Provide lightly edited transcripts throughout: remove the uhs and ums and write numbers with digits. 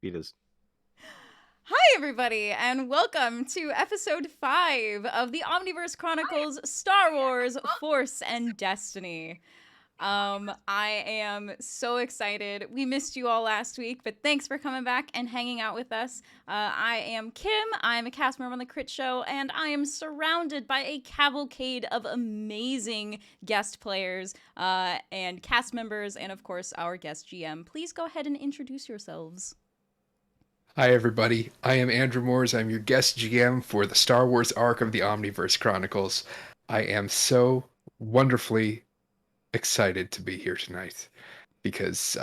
Peters. Hi, everybody, and welcome to episode 5 of the Omniverse Chronicles Star Wars Force and Destiny. I am so excited. We missed you all last week, but thanks for coming back and hanging out with us. I am Kim. I'm a cast member on the Crit Show, and I am surrounded by a cavalcade of amazing guest players and cast members, and of course, our guest GM. Please go ahead and introduce yourselves. Hi, everybody. I am Andrew Mours. I'm your guest GM for the Star Wars arc of the Omniverse Chronicles. I am so wonderfully excited to be here tonight because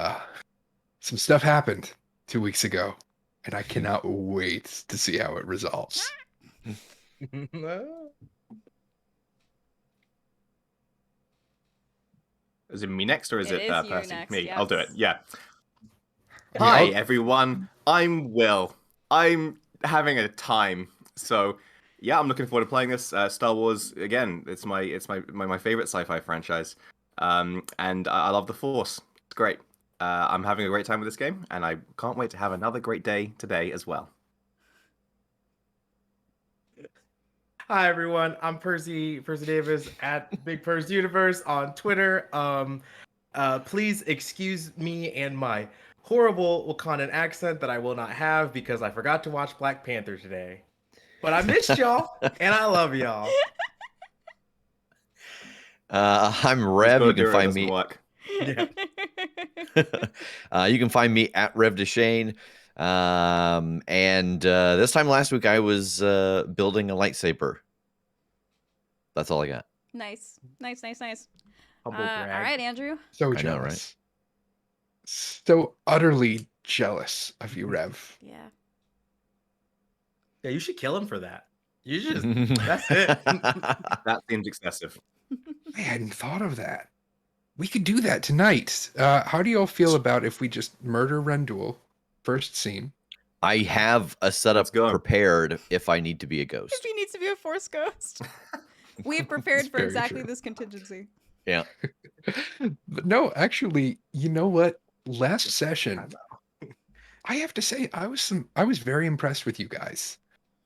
some stuff happened 2 weeks ago, and I cannot wait to see how it resolves. Is it me next, or is it is you Percy? next, Me. yes. I'll do it. Yeah. I mean, Hi, everyone. I'm Will. I'm having a time. So, yeah, I'm looking forward to playing this Star Wars again. It's my favorite sci-fi franchise, and I love the Force. It's great. I'm having a great time with this game, and I can't wait to have another great day today as well. Hi everyone, I'm Percy Davis at Big Purse Universe on Twitter. Please excuse me and my horrible Wakandan accent that I will not have because I forgot to watch Black Panther today. But I missed y'all and I love y'all. I'm Rev. You can find me. Yeah. You can find me at Rev Deshane. And this time last week, I was building a lightsaber. That's all I got. Nice. All Humble brag. right, Andrew. So I know, jealous. right? So utterly jealous of you, Rev. Yeah. Yeah, you should kill him for that. You just that's it. That seems excessive. I hadn't thought of that. We could do that tonight. How do you all feel about if we just murder Rendul? First scene. I have a setup Let's go. prepared if I need to be a If ghost. he needs to be a Force ghost. We've prepared That's for very exactly true. this contingency. Yeah. But no, actually, you know what? Last session, I have to say, I was very impressed with you guys.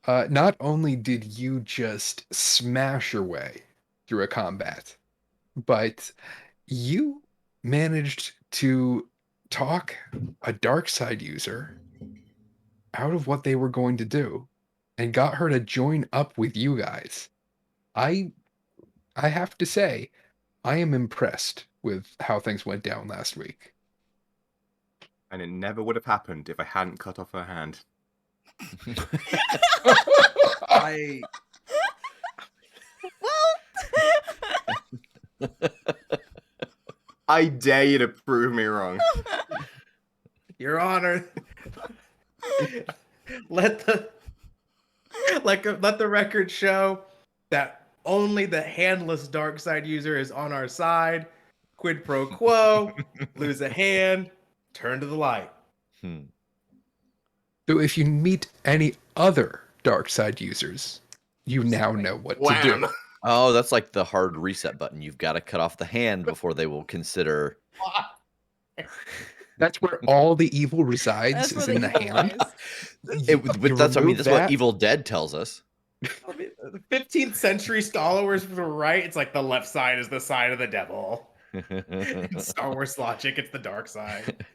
Not only did you just smash your way through a combat, but you managed to talk a dark side user out of what they were going to do and got her to join up with you guys. I have to say, I am impressed with how things went down last week. And it never would have happened if I hadn't cut off her hand. I I dare you to prove me wrong. Your Honor. let the record show that only the handless dark side user is on our side. Quid pro quo, lose a hand, turn to the light. So if you meet any other dark side users, you now know what to do. Wham! Oh, that's like the hard reset button. You've got to cut off the hand before they will consider. That's where all the evil resides, That's is where in the the evil hand. lies. That's remove what that. Evil Dead tells us. The 15th century Star Wars were right. It's like the left side is the side of the devil. In Star Wars logic, it's the dark side.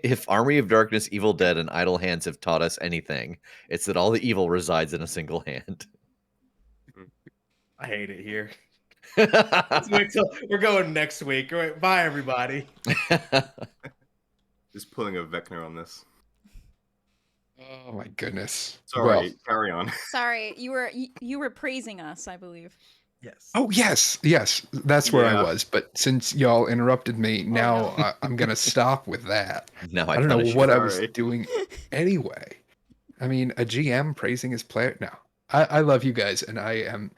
If Army of Darkness, Evil Dead, and Idle Hands have taught us anything, it's that all the evil resides in a single hand. I hate it here. Let's wait till we're going next week. All right, bye, everybody. Just pulling a Vecna on this. Oh my goodness. Sorry, Well, carry on. Sorry, you were praising us, I believe. Yes. oh yes, that's where I Yeah. was. But since y'all interrupted me, now no. I'm gonna stop with that. Now I don't know punish you. what I was Sorry. doing anyway. I mean, a GM praising his player. No, I love you guys, and I am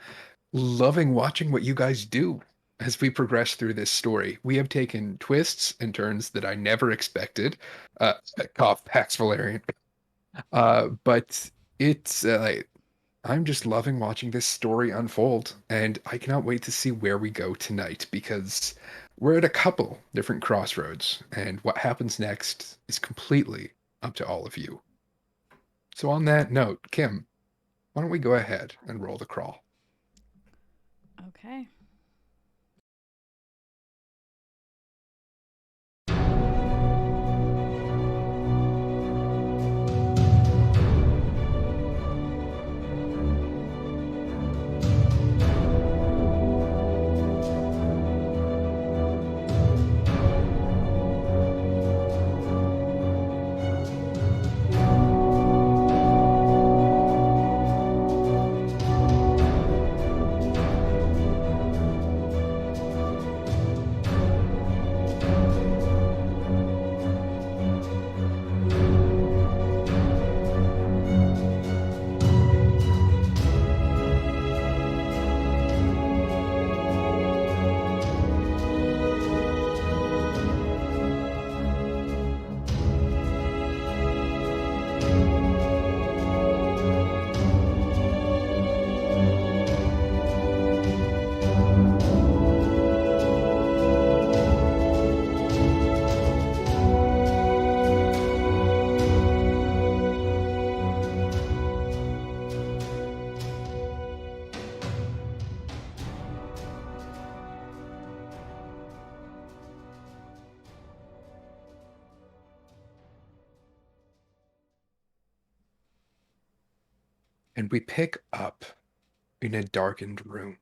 loving watching what you guys do as we progress through this story. We have taken twists and turns that I never expected. Cough, Pax Valerian. But it's I'm just loving watching this story unfold, and I cannot wait to see where we go tonight because we're at a couple different crossroads, and what happens next is completely up to all of you. So on that note, Kim, why don't we go ahead and roll the crawl? Okay. And we pick up in a darkened room.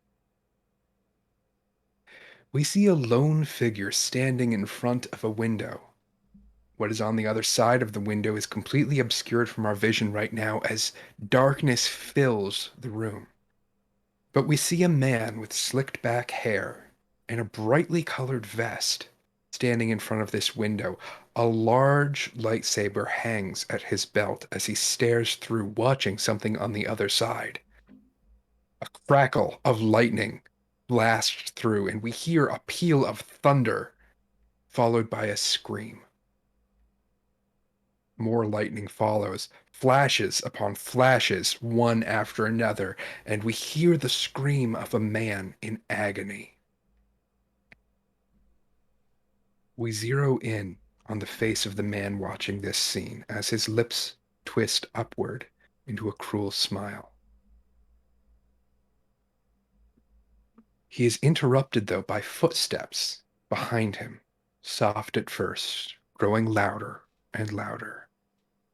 We see a lone figure standing in front of a window. What is on the other side of the window is completely obscured from our vision right now as darkness fills the room. But we see a man with slicked back hair and a brightly colored vest standing in front of this window. A large lightsaber hangs at his belt as he stares through, watching something on the other side. A crackle of lightning blasts through, and we hear a peal of thunder, followed by a scream. More lightning follows, flashes upon flashes, one after another, and we hear the scream of a man in agony. We zero in on the face of the man watching this scene as his lips twist upward into a cruel smile. He is interrupted, though, by footsteps behind him, soft at first, growing louder and louder,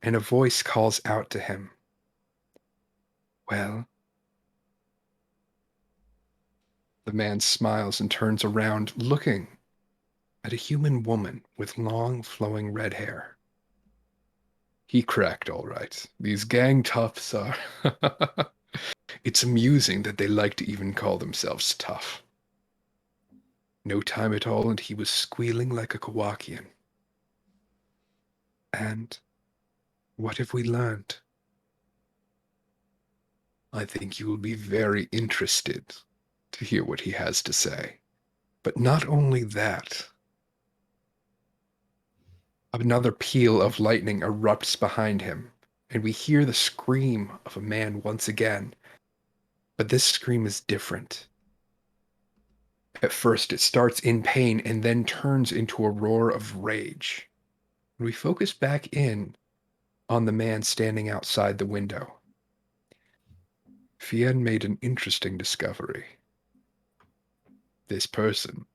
and a voice calls out to him, "Well?" The man smiles and turns around, looking at a human woman with long, flowing red hair. He cracked all right. These gang toughs are... It's amusing that they like to even call themselves tough. No time at all, and he was squealing like a Kowakian. And what have we learned? I think you will be very interested to hear what he has to say. But not only that, another peal of lightning erupts behind him, and we hear the scream of a man once again. But this scream is different. At first, it starts in pain and then turns into a roar of rage. We focus back in on the man standing outside the window. Fien made an interesting discovery. This person,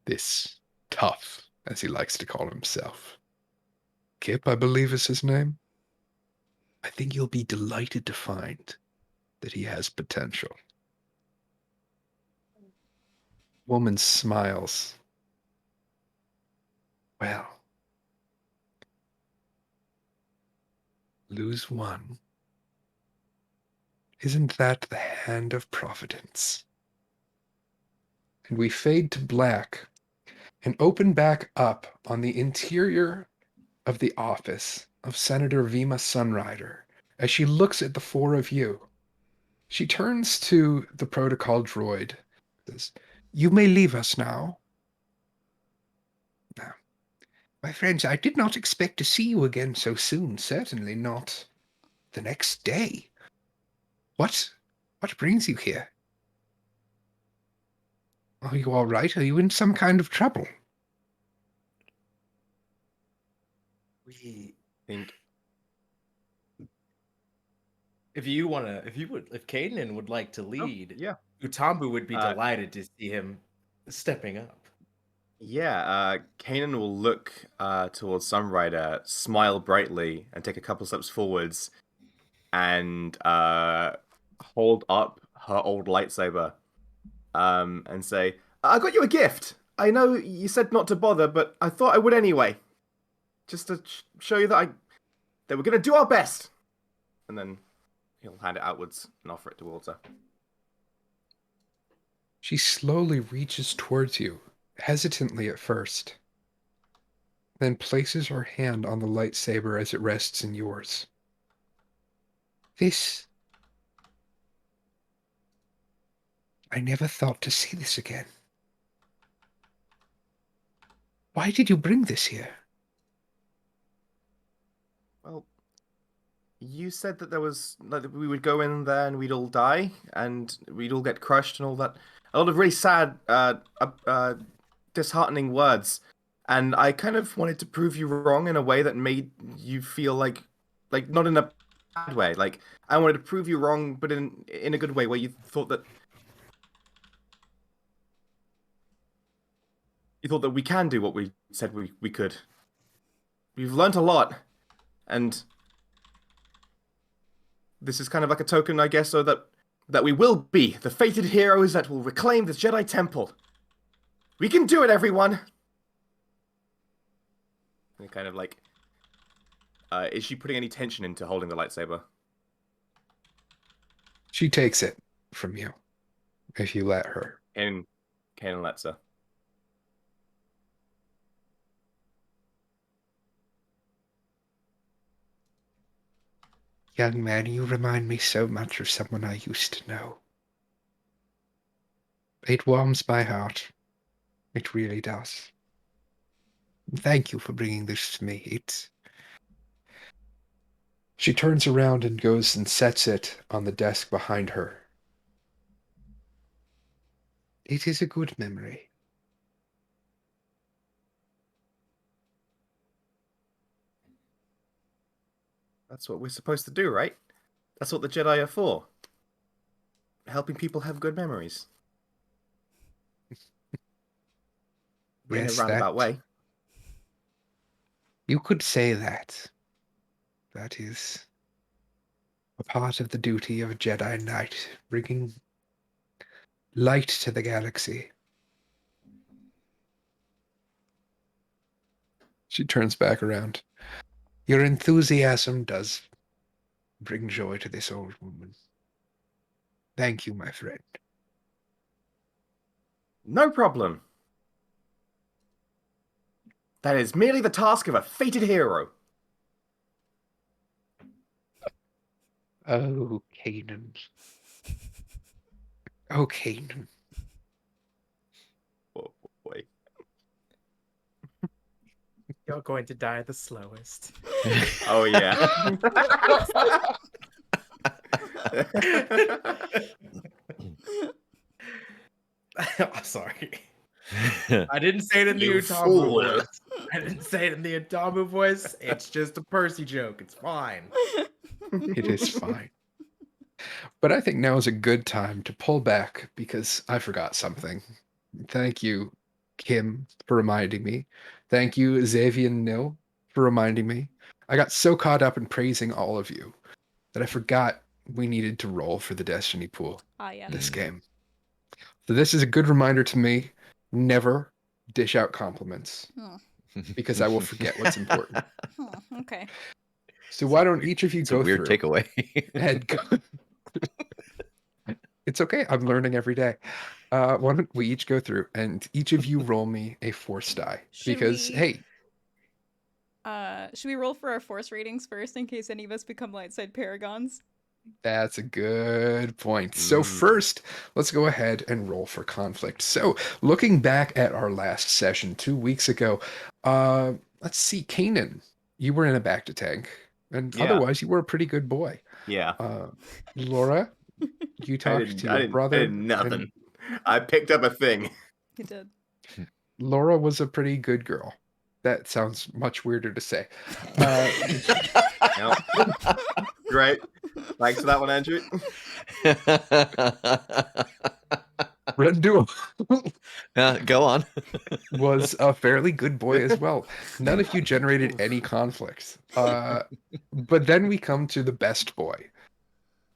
this tough, as he likes to call himself, Kip, I believe is his name. I think you'll be delighted to find that he has potential. Woman smiles. Well, lose one. Isn't that the hand of Providence? And we fade to black and open back up on the interior of the office of Senator Vima Sunrider as she looks at the four of you. She turns to the protocol droid, says, "You may leave us now." Now, my friends, I did not expect to see you again so soon, certainly not the next day. What brings you here? Are you all right? Are you in some kind of trouble? We think if Caden would like to lead, yeah. Utambu would be Uh, delighted to see him stepping up. Yeah, Kanan will look towards Sunrider, smile brightly, and take a couple steps forwards, and hold up her old lightsaber, and say, "I got you a gift. I know you said not to bother, but I thought I would anyway, just to show you that we're gonna do our best." And then he'll hand it outwards and offer it towards her. She slowly reaches towards you, hesitantly at first, then places her hand on the lightsaber as it rests in yours. This... I never thought to see this again. Why did you bring this here? Well, you said that there was like we would go in there and we'd all die and we'd all get crushed and all that. A lot of really sad, disheartening words. And I kind of wanted to prove you wrong in a way that made you feel like not in a bad way. Like I wanted to prove you wrong, but in a good way, where you thought that we can do what we said we could. We've learnt a lot, and this is kind of like a token, I guess, so that we will be the fated heroes that will reclaim this Jedi Temple. We can do it, everyone! And kind of like, is she putting any tension into holding the lightsaber? She takes it from you, if you let her. And Kanan lets her. Young man, you remind me so much of someone I used to know. It warms my heart. It really does. Thank you for bringing this to me. She turns around and goes and sets it on the desk behind her. It is a good memory. That's what we're supposed to do, right? That's what the Jedi are for. Helping people have good memories. But in a Yes, roundabout way. you could say that. That is a part of the duty of a Jedi Knight, bringing light to the galaxy. She turns back around. Your enthusiasm does bring joy to this old woman. Thank you, my friend. No problem. That is merely the task of a fated hero. Oh, Kanan. Oh, Kanan. Oh boy. You're going to die the slowest. Oh yeah. I'm sorry. I didn't say it in the You Utambu fool. voice. I didn't say it in the Utambu voice. It's just a Percy joke. It's fine. It is fine. But I think now is a good time to pull back because I forgot something. Thank you, Kim, for reminding me. Thank you, Xavier Nil, for reminding me. I got so caught up in praising all of you that I forgot we needed to roll for the Destiny pool Yeah. this game. So this is a good reminder to me. Never dish out compliments because I will forget what's important. Okay. So why don't each of you It's go a weird through takeaway. and go... It's okay. I'm learning every day. Why don't we each go through and each of you roll me a force die? Should Because, we- hey, Should we roll for our force ratings first in case any of us become light side paragons? that's a good point. So first, let's go ahead and roll for conflict. So looking back at our last session 2 weeks ago, let's see, Kanan, you were in a back to tank, and Yeah. otherwise you were a pretty good boy. Yeah. Laura, you talked to your brother. I did nothing. I picked up a thing. You did. Laura was a pretty good girl. That sounds much weirder to say. Yep. Great. Thanks for that one, Andrew. Rendu Go on. was a fairly good boy as well. None of you generated any conflicts. But then we come to the best boy,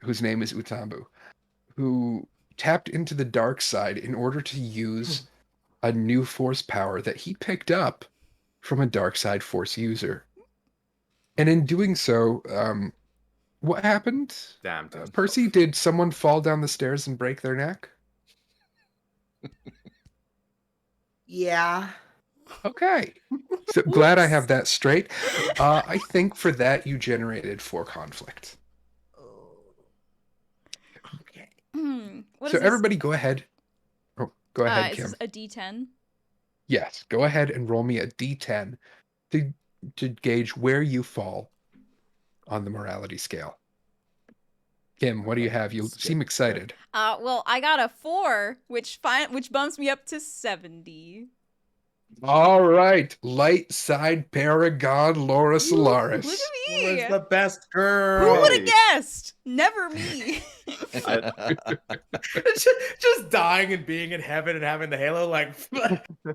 whose name is Utambu, who tapped into the dark side in order to use a new force power that he picked up from a dark side force user. And in doing so, what happened? Damn. Percy, did someone fall down the stairs and break their neck? Yeah. Okay. So glad I have that straight. I think for that you generated 4 conflict. Okay. What So is this? everybody go ahead. Oh, go ahead, Is Kim. this a D10? Yes, go ahead and roll me a d10 to gauge where you fall on the morality scale. Kim, what do you have? You seem excited. Well, I got a 4, which bumps me up to 70. All right, light side paragon Laura Look Solaris. at me! Laura's the best girl. Who would have Hey. guessed? Never me. just dying and being in heaven and having the halo, like,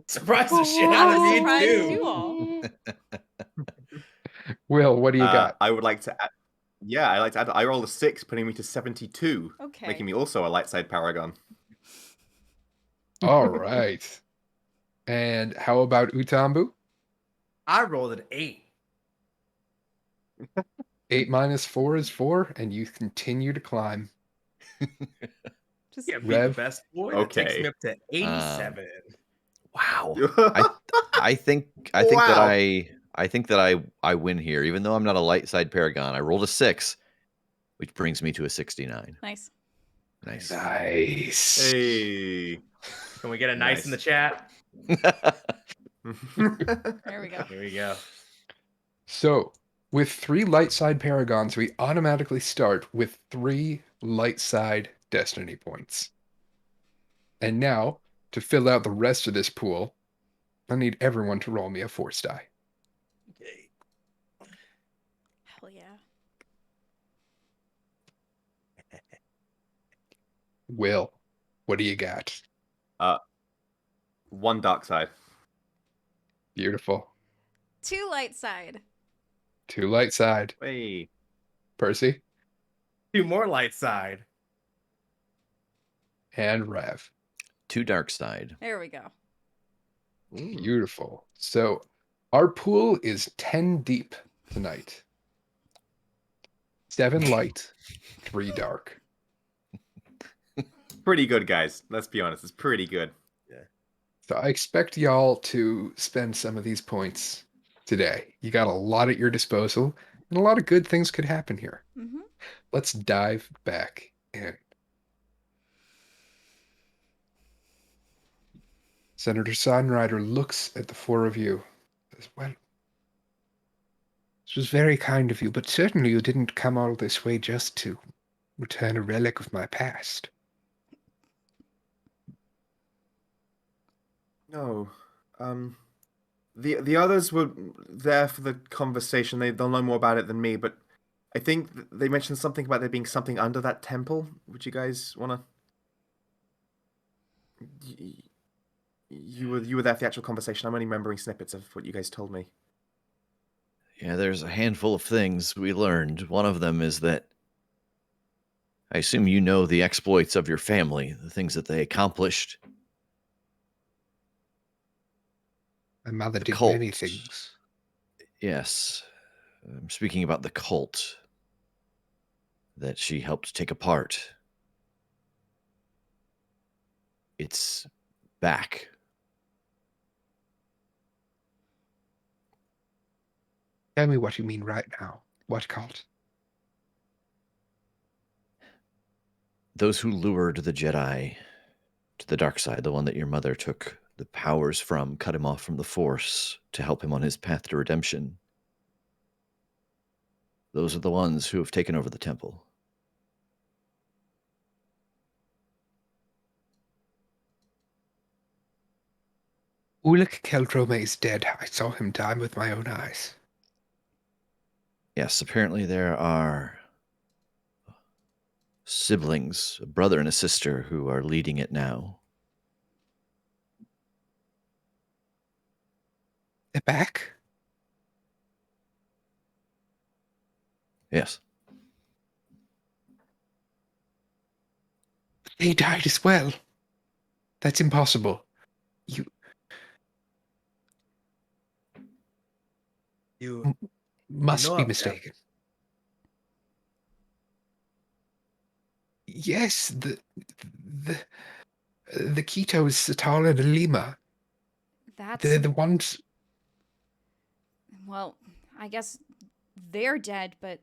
surprised the shit I out of was me, surprised too. too all. Will, what do you got? I would like to add. Yeah, I like to add. I rolled a 6, putting me to 72, Okay. making me also a light side paragon. All right. And how about Utambu? I rolled an 8. 8 minus 4 is 4, and you continue to climb. Just Can't beat the Rev. best boy. That takes Okay. me up to 87. Wow. I think that Wow. I think that I win here, even though I'm not a light side paragon. I rolled a 6, which brings me to a 69. nice. Nice. Nice. Hey. Can we get a nice in the Nice. chat? There we go. Here we go. So, with 3 light side paragons, we automatically start with 3 light side destiny points. And now, to fill out the rest of this pool, I need everyone to roll me a force die. Okay. Hell yeah. Will, what do you got? 1 dark side. Beautiful. 2 light side. 2 light side. Hey. Percy 2 more light side. and Rev. 2 dark side. There we go. Beautiful. So, our pool is 10 deep tonight. 7 light, 3 dark. Pretty good, guys. Let's be honest. It's pretty good. So I expect y'all to spend some of these points today. You got a lot at your disposal, and a lot of good things could happen here. Mm-hmm. Let's dive back in. Senator Sunrider looks at the 4 of you. Says, well, this was very kind of you, but certainly you didn't come all this way just to return a relic of my past. No. The others were there for the conversation. They'll know more about it than me, but I think they mentioned something about there being something under that temple. Would you guys want to? You were there for the actual conversation. I'm only remembering snippets of what you guys told me. Yeah, there's a handful of things we learned. One of them is that I assume you know the exploits of your family, the things that they accomplished. My mother The did cult. many things. Yes. I'm speaking about the cult that she helped take apart. It's back. Tell me what you mean right now. What cult? Those who lured the Jedi to the dark side, the one that your mother took the powers from, cut him off from the Force to help him on his path to redemption. Those are the ones who have taken over the temple. Ulrich Keldrome is dead. I saw him die with my own eyes. Yes, apparently there are siblings, a brother and a sister, who are leading it now. They're back? Yes. They died as well. That's impossible. You You must know be of them. mistaken. Yes, the Ketos, Satala, and Lima. That's They're the ones. well, I guess they're dead, but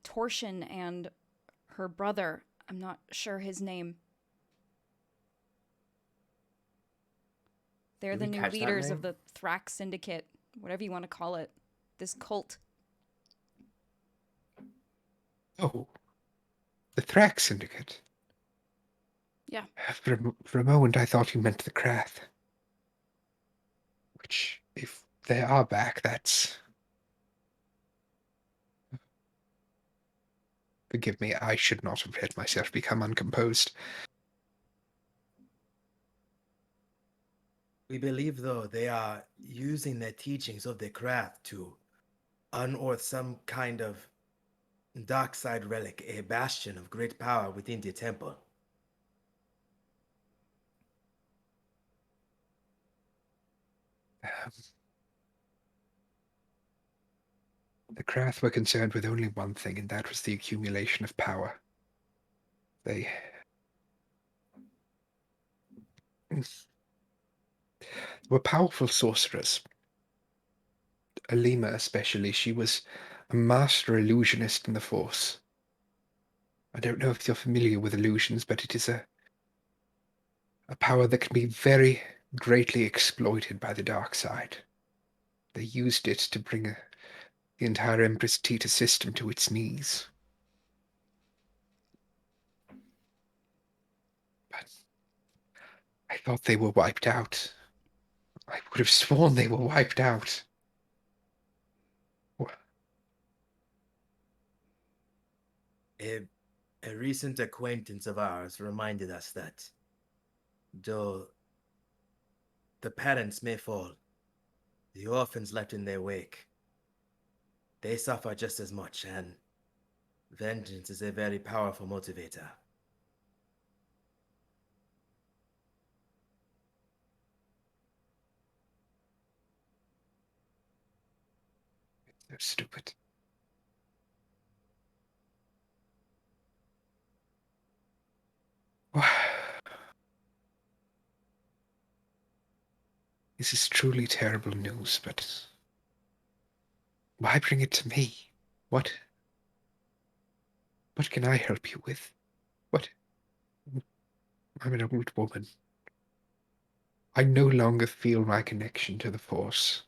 Torsion and her brother, I'm not sure his name. They're Did the we new catch that leaders name? of the Thrax Syndicate, whatever you want to call it. This cult. Oh, the Thrax Syndicate. Yeah. For a moment, I thought you meant the Krath. Which, if they are back, that's. Forgive me, I should not have let myself become uncomposed. We believe, though, they are using their teachings of the craft to unearth some kind of dark side relic, a bastion of great power within the temple. The Krath were concerned with only one thing, and that was the accumulation of power. They were powerful sorcerers. Alima especially, she was a master illusionist in the Force. I don't know if you're familiar with illusions, but it is a power that can be very greatly exploited by the dark side. They used it to bring the entire Empress Teta system to its knees. But I thought they were wiped out. I would have sworn they were wiped out. A recent acquaintance of ours reminded us that, though the parents may fall, the orphans left in their wake, they suffer just as much, and vengeance is a very powerful motivator. They're stupid. This is truly terrible news, but why bring it to me? What can I help you with? What? I'm an old woman. I no longer feel my connection to the Force.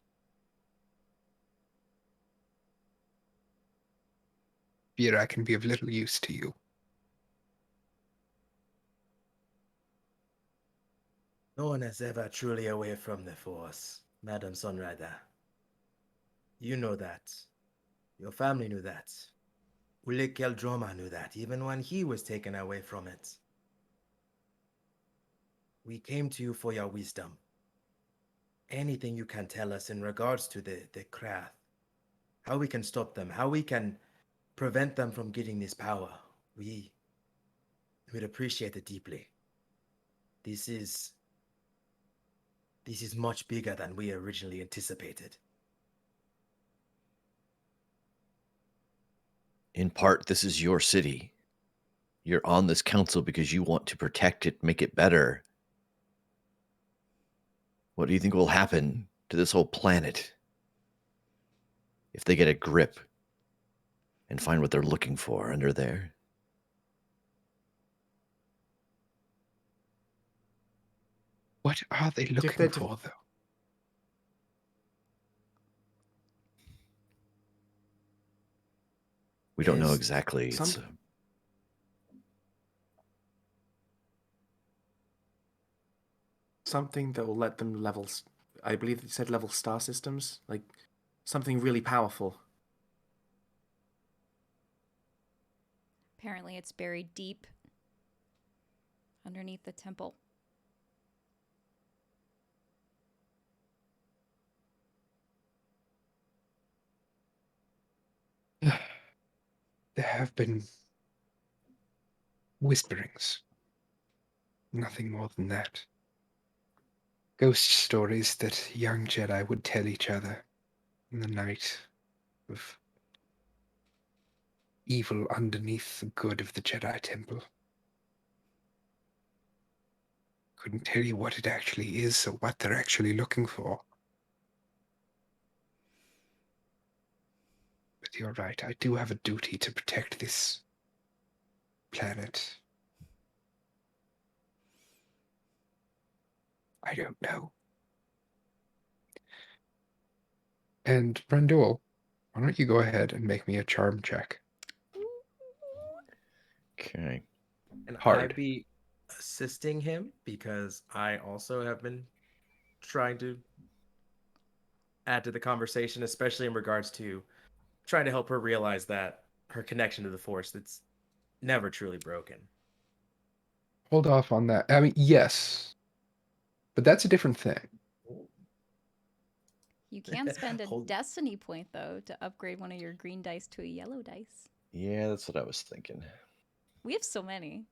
Fear I can be of little use to you. No one is ever truly away from the Force, Madam Sunrider. You know that. Your family knew that. Ulik Keldroma knew that, even when he was taken away from it. We came to you for your wisdom. Anything you can tell us in regards to the Krath, how we can stop them, how we can prevent them from getting this power, we would appreciate it deeply. This is much bigger than we originally anticipated. In part, this is your city. You're on this council because you want to protect it, make it better. What do you think will happen to this whole planet if they get a grip and find what they're looking for under there? What are they looking for, though? We don't know Is exactly. something that will let them level. I believe you said level star systems, like something really powerful. Apparently, it's buried deep underneath the temple. There have been whisperings. Nothing more than that. Ghost stories that young Jedi would tell each other in the night of evil underneath the good of the Jedi Temple. Couldn't tell you what it actually is or what they're actually looking for. But you're right, I do have a duty to protect this planet. I don't know. And Randall, why don't you go ahead and make me a charm check? Okay. And Hard. I'd be assisting him because I also have been trying to add to the conversation, especially in regards to trying to help her realize that her connection to the Force that's never truly broken. Hold off on that. I mean, yes, but that's a different thing. You can spend a Hold- destiny point, though, to upgrade one of your green dice to a yellow dice. Yeah, that's what I was thinking. We have so many.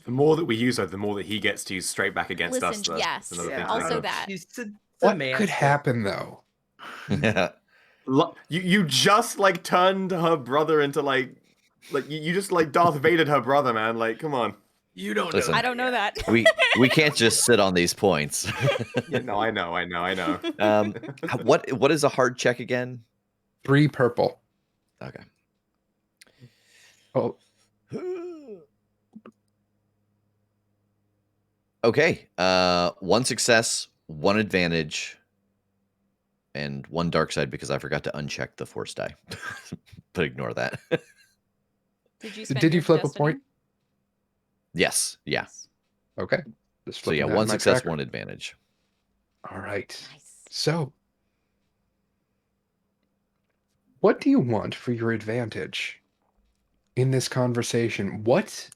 The more that we use her, the more that he gets to use straight back against us. Listen, Though. yes, Another thing to also remember. that. She's What semantic. could happen, though? You just like turned her brother into like you just like Darth Vadered her brother, man. Like, come on. You don't Listen, know. I don't know that. we can't just sit on these points. Yeah, no, I know. What is a hard check again? 3 purple. Okay. Oh, Okay. 1 success, 1 advantage, and 1 dark side because I forgot to uncheck the force die. But ignore that. Did you spend Did you your flip a destiny? point? Yes. Yeah. Yes. okay. Just So yeah, flipping that in 1 my success, tracker. 1 advantage. All right. Nice. So, what do you want for your advantage in this conversation? What,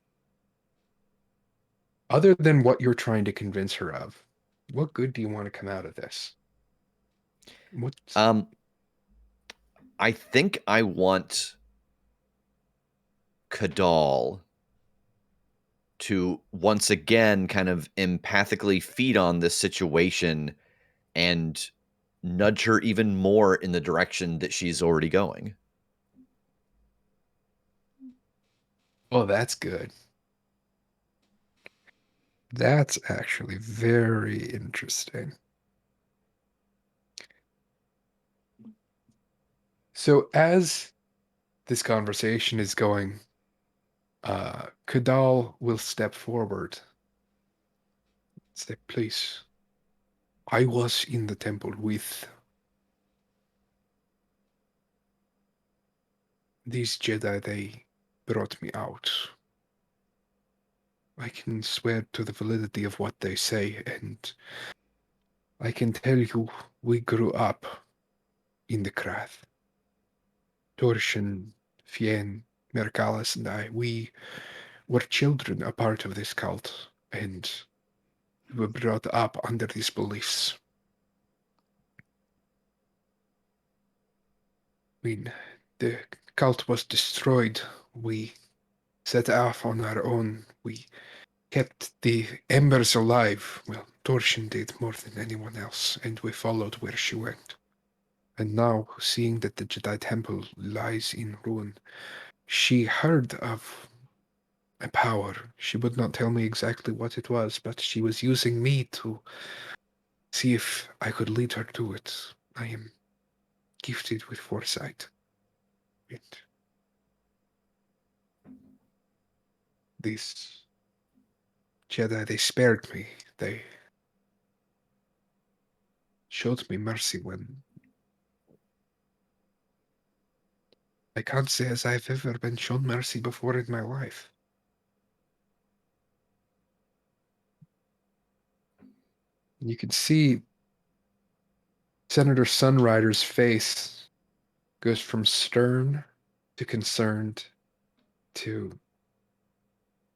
other than what you're trying to convince her of, what good do you want to come out of this? What's, I think I want Kadal to once again kind of empathically feed on this situation and nudge her even more in the direction that she's already going. oh, that's good. That's actually very interesting. So, as this conversation is going, Kadal will step forward. Say, please. I was in the temple with these Jedi. They brought me out. I can swear to the validity of what they say, and I can tell you we grew up in the Krath. Torshan, Fien, Mercalis, and I, we were children, a part of this cult, and we were brought up under these beliefs. When the cult was destroyed, we set off on our own. We kept the embers alive. Well, Torshan did more than anyone else, and we followed where she went. And now, seeing that the Jedi Temple lies in ruin, she heard of a power. She would not tell me exactly what it was, but she was using me to see if I could lead her to it. I am gifted with foresight. And these Jedi, they spared me. They showed me mercy when I can't say as I've ever been shown mercy before in my life. You can see Senator Sunrider's face goes from stern to concerned to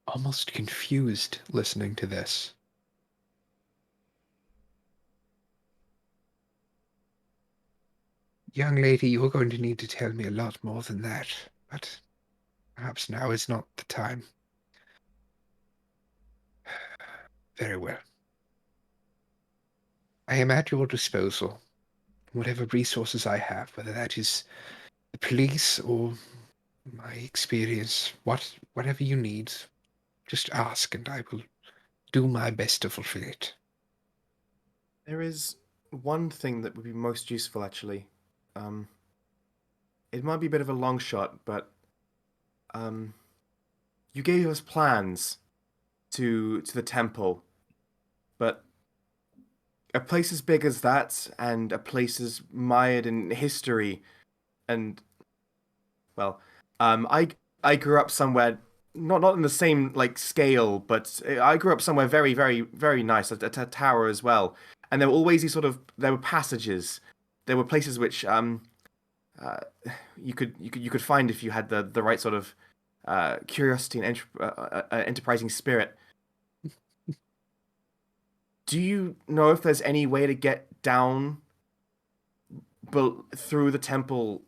almost confused listening to this. Young lady, you're going to need to tell me a lot more than that, but perhaps now is not the time. Very well. I am at your disposal. Whatever resources I have, whether that is the police or my experience, whatever you need, just ask and I will do my best to fulfill it. There is one thing that would be most useful, actually. It might be a bit of a long shot, but you gave us plans to the temple, but a place as big as that, and a place as mired in history, and well, I grew up somewhere not in the same like scale, but I grew up somewhere very very very nice, at a tower as well, and there were always these there were passages, there were places which you could find if you had the right sort of curiosity and enterprising spirit. Do you know if there's any way to get down through the temple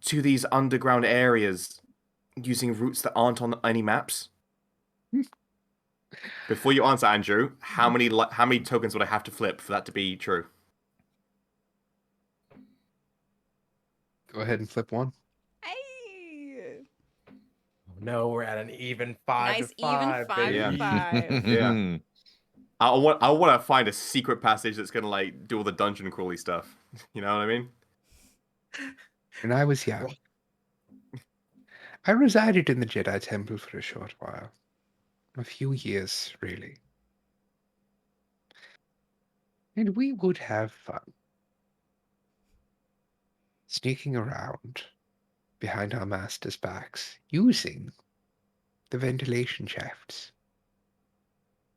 to these underground areas using routes that aren't on any maps? Before you answer, Andrew, how many tokens would I have to flip for that to be true? Go ahead and flip one. Hey. No, we're at an even 5 Nice to 5. even 5 Yeah. to 5. Yeah. I want to find a secret passage that's gonna like do all the dungeon crawly stuff. You know what I mean? When I was young, I resided in the Jedi Temple for a short while. A few years, really. And we would have fun. Sneaking around behind our masters' backs, using the ventilation shafts.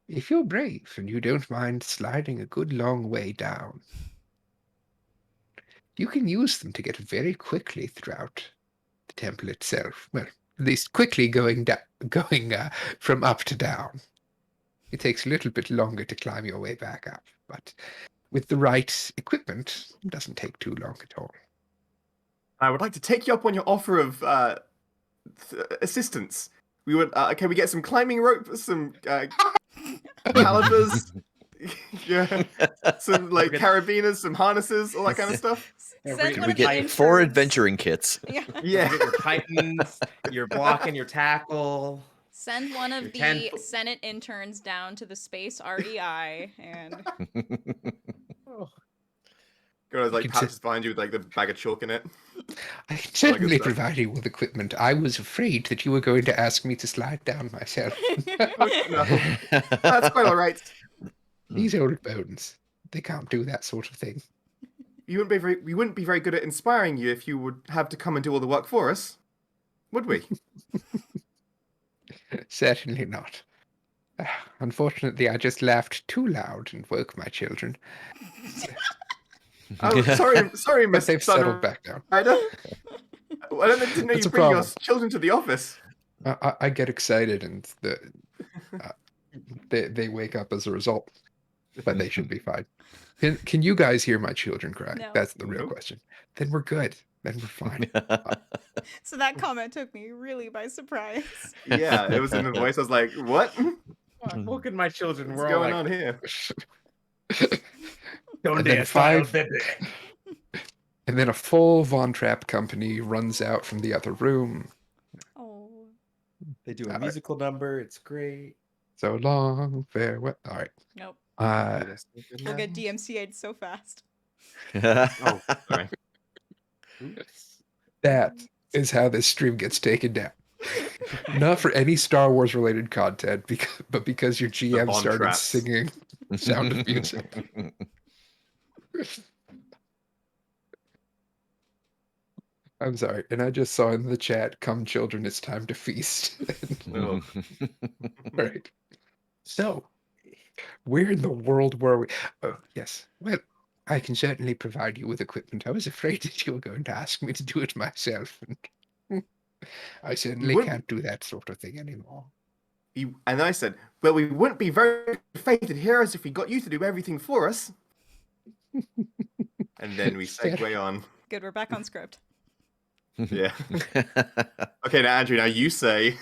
If you're brave and you don't mind sliding a good long way down, you can use them to get very quickly throughout the temple itself. Well, at least quickly going from up to down. It takes a little bit longer to climb your way back up, but with the right equipment, it doesn't take too long at all. I would like to take you up on your offer of assistance. We would. Can we get some climbing rope, some calipers, yeah, some like carabiners, some harnesses, all that kind of stuff? Send Can one we of the get 4 interns. adventuring kits? Yeah. Yeah. Your titans, you're blocking your tackle. Send one of Your the 10 Senate interns down to the space REI and Goes like can patches behind you with like the bag of chalk in it. I can All that good certainly stuff. provide you with equipment. I was afraid that you were going to ask me to slide down myself. No, that's quite all right. These old bones, they can't do that sort of thing. We wouldn't be very good at inspiring you if you would have to come and do all the work for us, would we? Certainly not. Unfortunately, I just laughed too loud and woke my children. Oh, sorry, But Miss they've settled back down. I didn't know That's you a bring your problem. children to the office. I get excited and they wake up as a result, but they should be fine. Can you guys hear my children cry? No. That's the real Nope. question. Then we're good. Then we're fine. So that comment took me really by surprise. Yeah, it was in the voice. I was like, "What? Look at my children. What's We're all going like, on here?" Donde And then está el 5 bebé? And then a full Von Trapp company runs out from the other room. Oh. They do a Alright. musical number. It's great. So long, farewell. All right. Nope. Uh, We'll get DMCA'd so fast. Oh, sorry. Oops. that is how this stream gets taken down. Not for any Star Wars related content, but because your GM Von started Trapps. singing Sound of Music. I'm sorry. And I just saw in the chat, "Come children, it's time to feast." Oh. Right. So, Where in the world were we? Oh, yes. Well, I can certainly provide you with equipment. I was afraid that you were going to ask me to do it myself, and I We certainly wouldn't. can't do that sort of thing anymore. And I said, well, we wouldn't be very fated heroes if we got you to do everything for us. And then we Fair. segue on. Good, we're back on script. Yeah. Okay, now Andrew, now you say.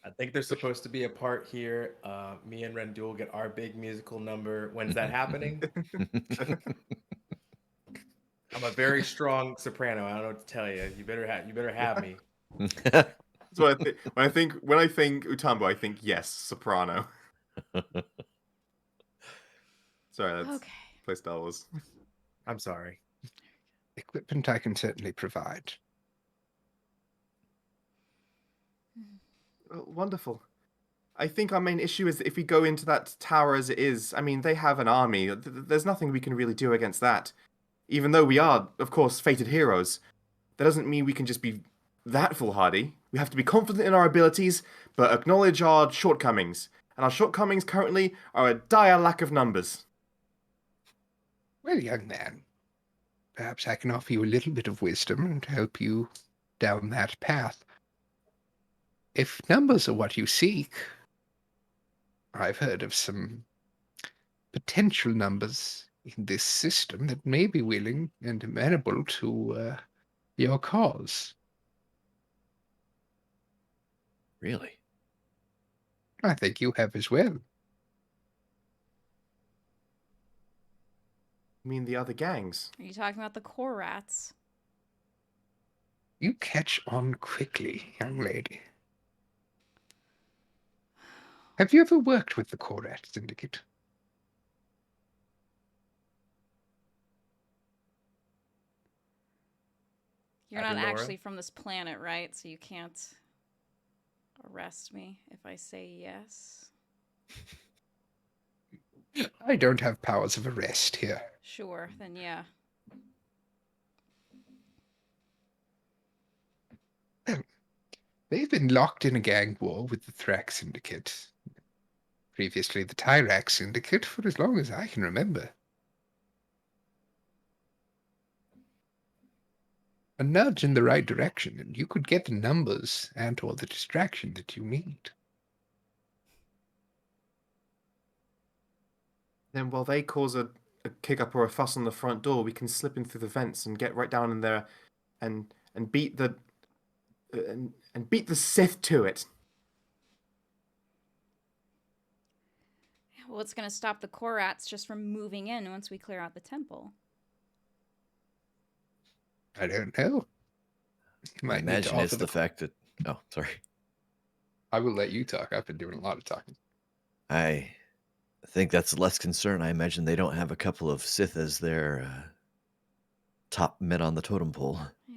I think there's supposed to be a part here. Me and Rendul get our big musical number. When's that happening? I'm a very strong soprano. I don't know what to tell you. You better have me. That's what I think. When I think Utambo, I think yes, soprano. Sorry, that's Okay. play Star Wars. I'm sorry. Equipment I can certainly provide. Wonderful. I think our main issue is that if we go into that tower as it is, I mean, they have an army. There's nothing we can really do against that. Even though we are, of course, fated heroes, that doesn't mean we can just be that foolhardy. We have to be confident in our abilities, but acknowledge our shortcomings. And our shortcomings currently are a dire lack of numbers. Well, young man, perhaps I can offer you a little bit of wisdom and help you down that path. If numbers are what you seek, I've heard of some potential numbers in this system that may be willing and amenable to your cause. Really? I think you have as well. I mean, the other gangs. Are you talking about the core rats? You catch on quickly, young lady. Have you ever worked with the Corrat Syndicate? You're Happy not Laura? actually from this planet, right? So you can't arrest me if I say yes. I don't have powers of arrest here. Sure, then yeah. They've been locked in a gang war with the Thrax Syndicate, previously the Tyrax Syndicate, for as long as I can remember. A nudge in the right direction, and you could get the numbers and or the distraction that you need. Then while they cause a kick up or a fuss on the front door, we can slip in through the vents and get right down in there and beat the and beat the Sith to it. Well, it's going to stop the core rats just from moving in once we clear out the temple. I don't know. You I might need to imagine it's offer the fact that. Oh, sorry. I will let you talk. I've been doing a lot of talking. I think that's less concern. I imagine they don't have a couple of Sith as their top men on the totem pole. Yeah.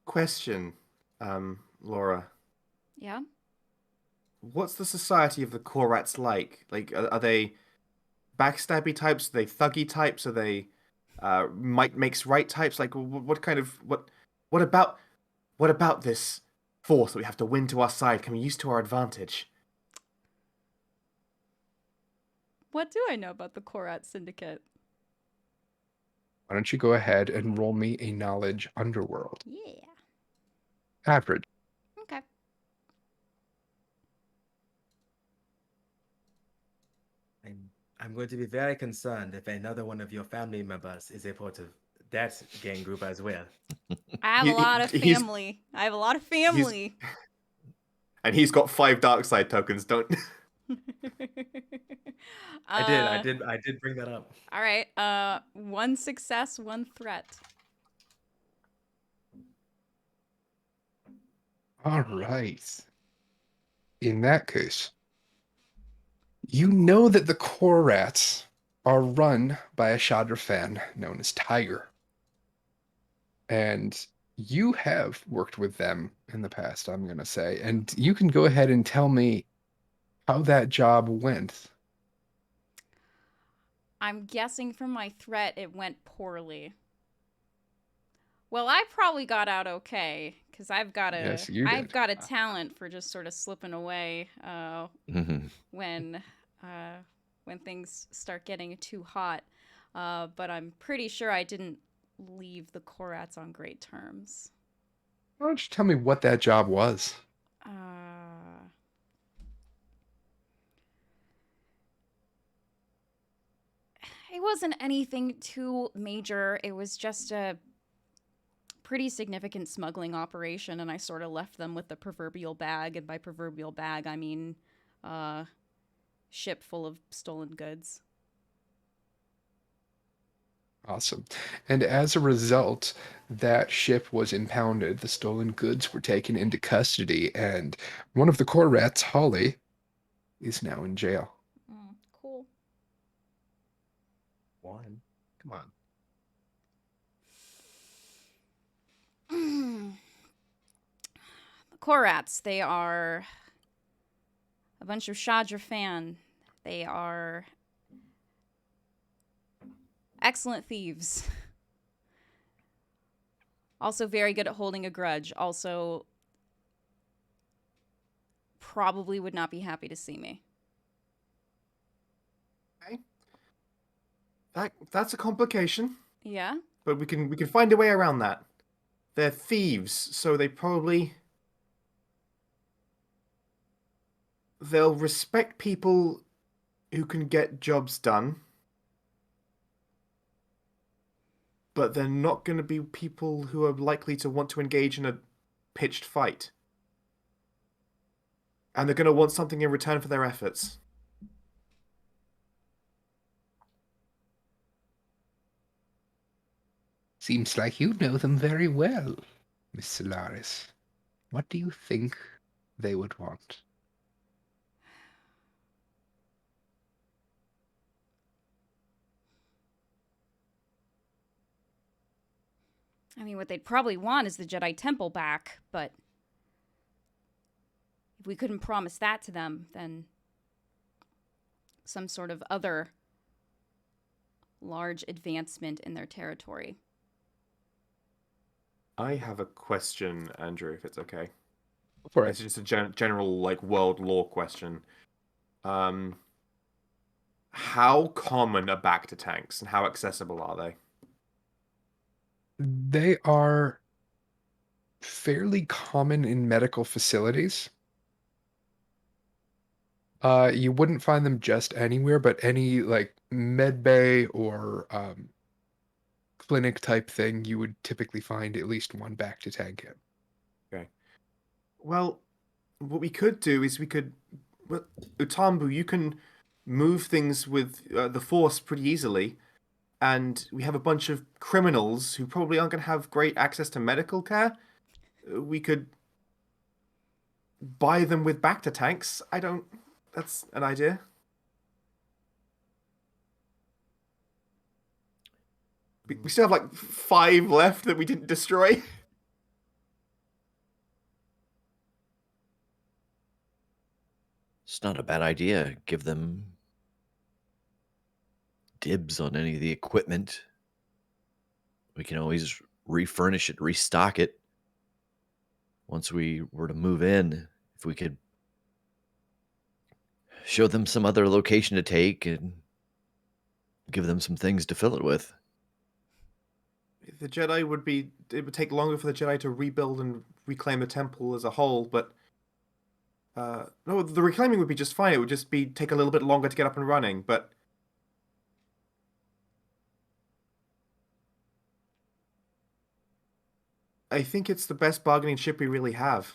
Question, Laura. Yeah? What's the society of the Korats like? Like, are they backstabby types? Are they thuggy types? Are they might makes right types? Like, what kind of what about this force that we have to win to our side can we use to our advantage? What do I know about the core rat syndicate? Why don't you go ahead and roll me a knowledge underworld? Yeah. Average. Okay. I'm going to be very concerned if another one of your family members is a part of that gang group as well. I have a lot of family. I have a lot of family. And he's got 5 dark side tokens. Don't. I did bring that up. All right. 1 success, 1 threat. All right. In that case, you know that the Korats are run by a Shadra fan known as Tiger. And you have worked with them in the past, I'm going to say. And you can go ahead and tell me how that job went. I'm guessing from my threat it went poorly. Well, I probably got out okay because Yes, you I've did. got a talent for just sort of slipping away Mhm. when uh, when things start getting too hot. But I'm pretty sure I didn't leave the Korats on great terms. Why don't you tell me what that job was? Uh, it wasn't anything too major. It was just a pretty significant smuggling operation, and I sort of left them with the proverbial bag. And by proverbial bag, I mean ship full of stolen goods. Awesome. And as a result, that ship was impounded. The stolen goods were taken into custody, and one of the core rats, Holly, is now in jail. Cool. One. Come on. The Korats, they are a bunch of Shadra fan. They are excellent thieves. Also very good at holding a grudge. Also probably would not be happy to see me. That's a complication, Yeah? but we can find a way around that. They're thieves, so they'll respect people who can get jobs done, but they're not going to be people who are likely to want to engage in a pitched fight. And they're going to want something in return for their efforts. Seems like you know them very well, Miss Solaris. What do you think they would want? I mean, what they'd probably want is the Jedi Temple back, but if we couldn't promise that to them, then some sort of other large advancement in their territory. I have a question, Andrew, if it's okay. For It's it. just a general, like, world lore question. How common are Bacta tanks, and how accessible are they? They are fairly common in medical facilities. You wouldn't find them just anywhere, but any like med bay or clinic type thing, you would typically find at least one back to tank in. Okay. Well, what we could do is well, Utambu, you can move things with the Force pretty easily, and we have a bunch of criminals who probably aren't going to have great access to medical care. We could buy them with Bacta tanks. That's an idea. We still have like 5 left that we didn't destroy. It's not a bad idea. Give them dibs on any of the equipment. We can always refurnish it, restock it. Once we were to move in, if we could show them some other location to take and give them some things to fill it with. The Jedi it would take longer for the Jedi to rebuild and reclaim the temple as a whole, but no, the reclaiming would be just fine. It would just be take a little bit longer to get up and running, but I think it's the best bargaining chip we really have.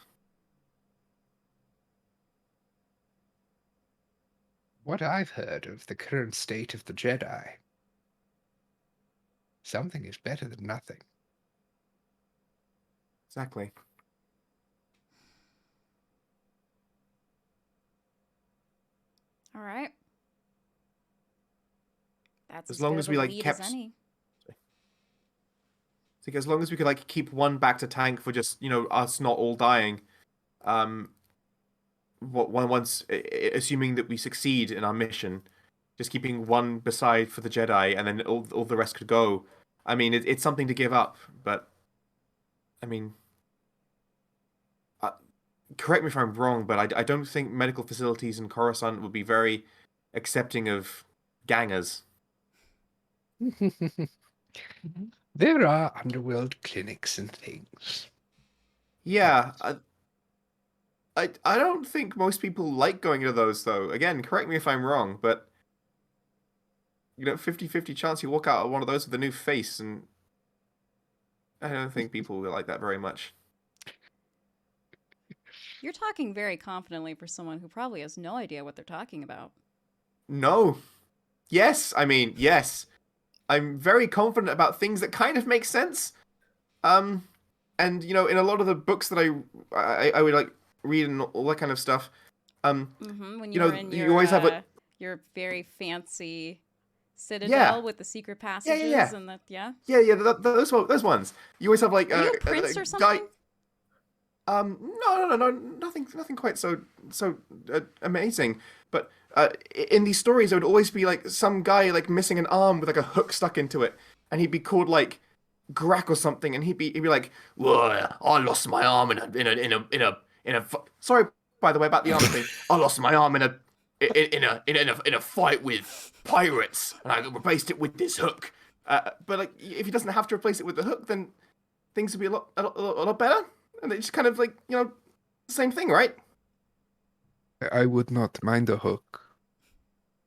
What I've heard of the current state of the Jedi, something is better than nothing. Exactly. All right. That's As as long good as of we a like lead kept as any. like as long as we could like keep one back to tank for just, us not all dying. Once assuming that we succeed in our mission, just keeping one beside for the Jedi, and then all the rest could go. I mean, it's something to give up, but I mean, correct me if I'm wrong, but I don't think medical facilities in Coruscant would be very accepting of gangers. There are underworld clinics and things. Yeah, I don't think most people like going to those, though. Again, correct me if I'm wrong, but 50-50 chance you walk out of one of those with a new face, and I don't think people will like that very much. You're talking very confidently for someone who probably has no idea what they're talking about. No. Yes, I mean, yes. I'm very confident about things that kind of make sense. And in a lot of the books that I would like read and all that kind of stuff, When you were in you always have like your very fancy citadel Yeah. with the secret yeah. passages and the Yeah, those ones. You always have like Are you a prince or something? No, nothing quite so amazing. But in these stories, there would always be like some guy like missing an arm with like a hook stuck into it, and he'd be called like Grack or something, and he'd be like, "Well, I lost my arm sorry, by the way, about the arm thing. I lost my arm in a fight with pirates, and I replaced it with this hook. But like, if he doesn't have to replace it with the hook, then things would be a lot better. And it's kind of like same thing, right? I would not mind a hook.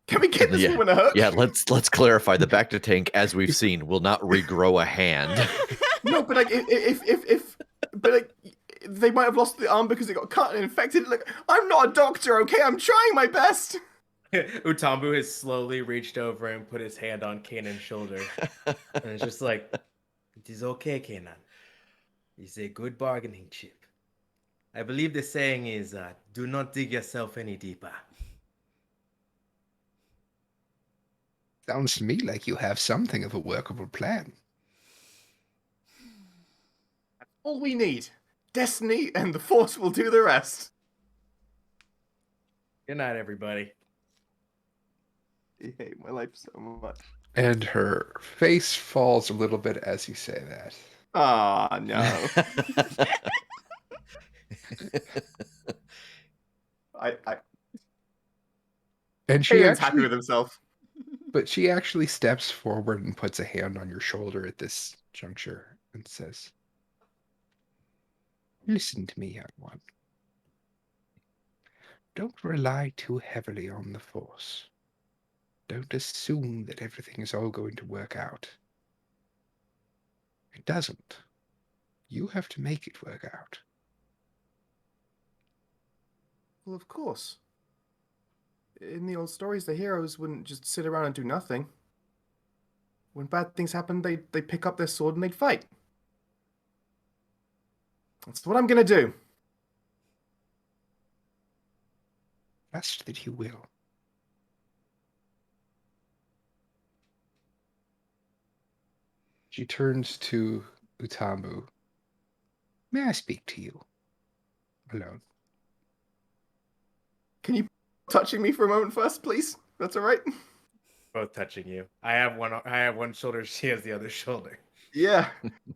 Can we get this Yeah. woman a hook? Yeah, let's clarify. The Bacta tank, as we've seen, will not regrow a hand. No, but like but like they might have lost the arm because it got cut and infected. Like, I'm not a doctor, okay? I'm trying my best. Utambu has slowly reached over and put his hand on Kanan's shoulder. And it's just like, it is okay, Kanan. It's a good bargaining chip. I believe the saying is, do not dig yourself any deeper. Sounds to me like you have something of a workable plan. All we need. Destiny and the Force will do the rest. Good night, everybody. I hate my life so much. And her face falls a little bit as you say that. Ah, no. And she Kaden's happy actually, with himself. but she actually steps forward and puts a hand on your shoulder at this juncture and says, "Listen to me, young one. Don't rely too heavily on the Force. Don't assume that everything is all going to work out. It doesn't. You have to make it work out." Well, of course. In the old stories, the heroes wouldn't just sit around and do nothing. When bad things happen, they'd pick up their sword and they'd fight. That's what I'm gonna do. Trust that you will. She turns to Utambu. "May I speak to you? Alone." Can you touching me for a moment first, please? That's all right. Both touching you. I have one shoulder, she has the other shoulder. Yeah.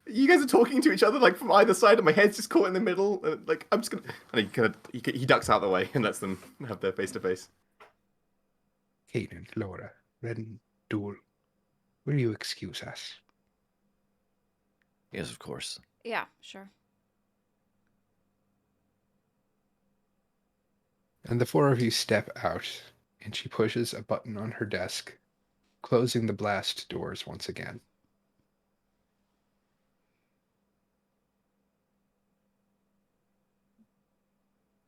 You guys are talking to each other like from either side, and my head's just caught in the middle. And, like, I'm just gonna. And he ducks out of the way and lets them have their face to face. Kanan, Laura, Ren, Duel, will you excuse us? Yes, of course. Yeah, sure. And the four of you step out, and she pushes a button on her desk, closing the blast doors once again.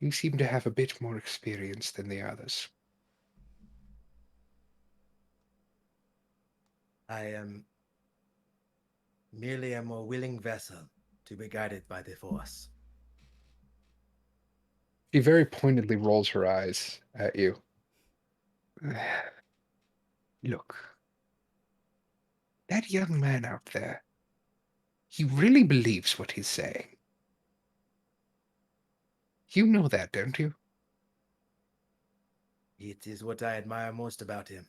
You seem to have a bit more experience than the others. I am merely a more willing vessel to be guided by the Force. She very pointedly rolls her eyes at you. Look, that young man out there, he really believes what he's saying. You know that, don't you? It is what I admire most about him.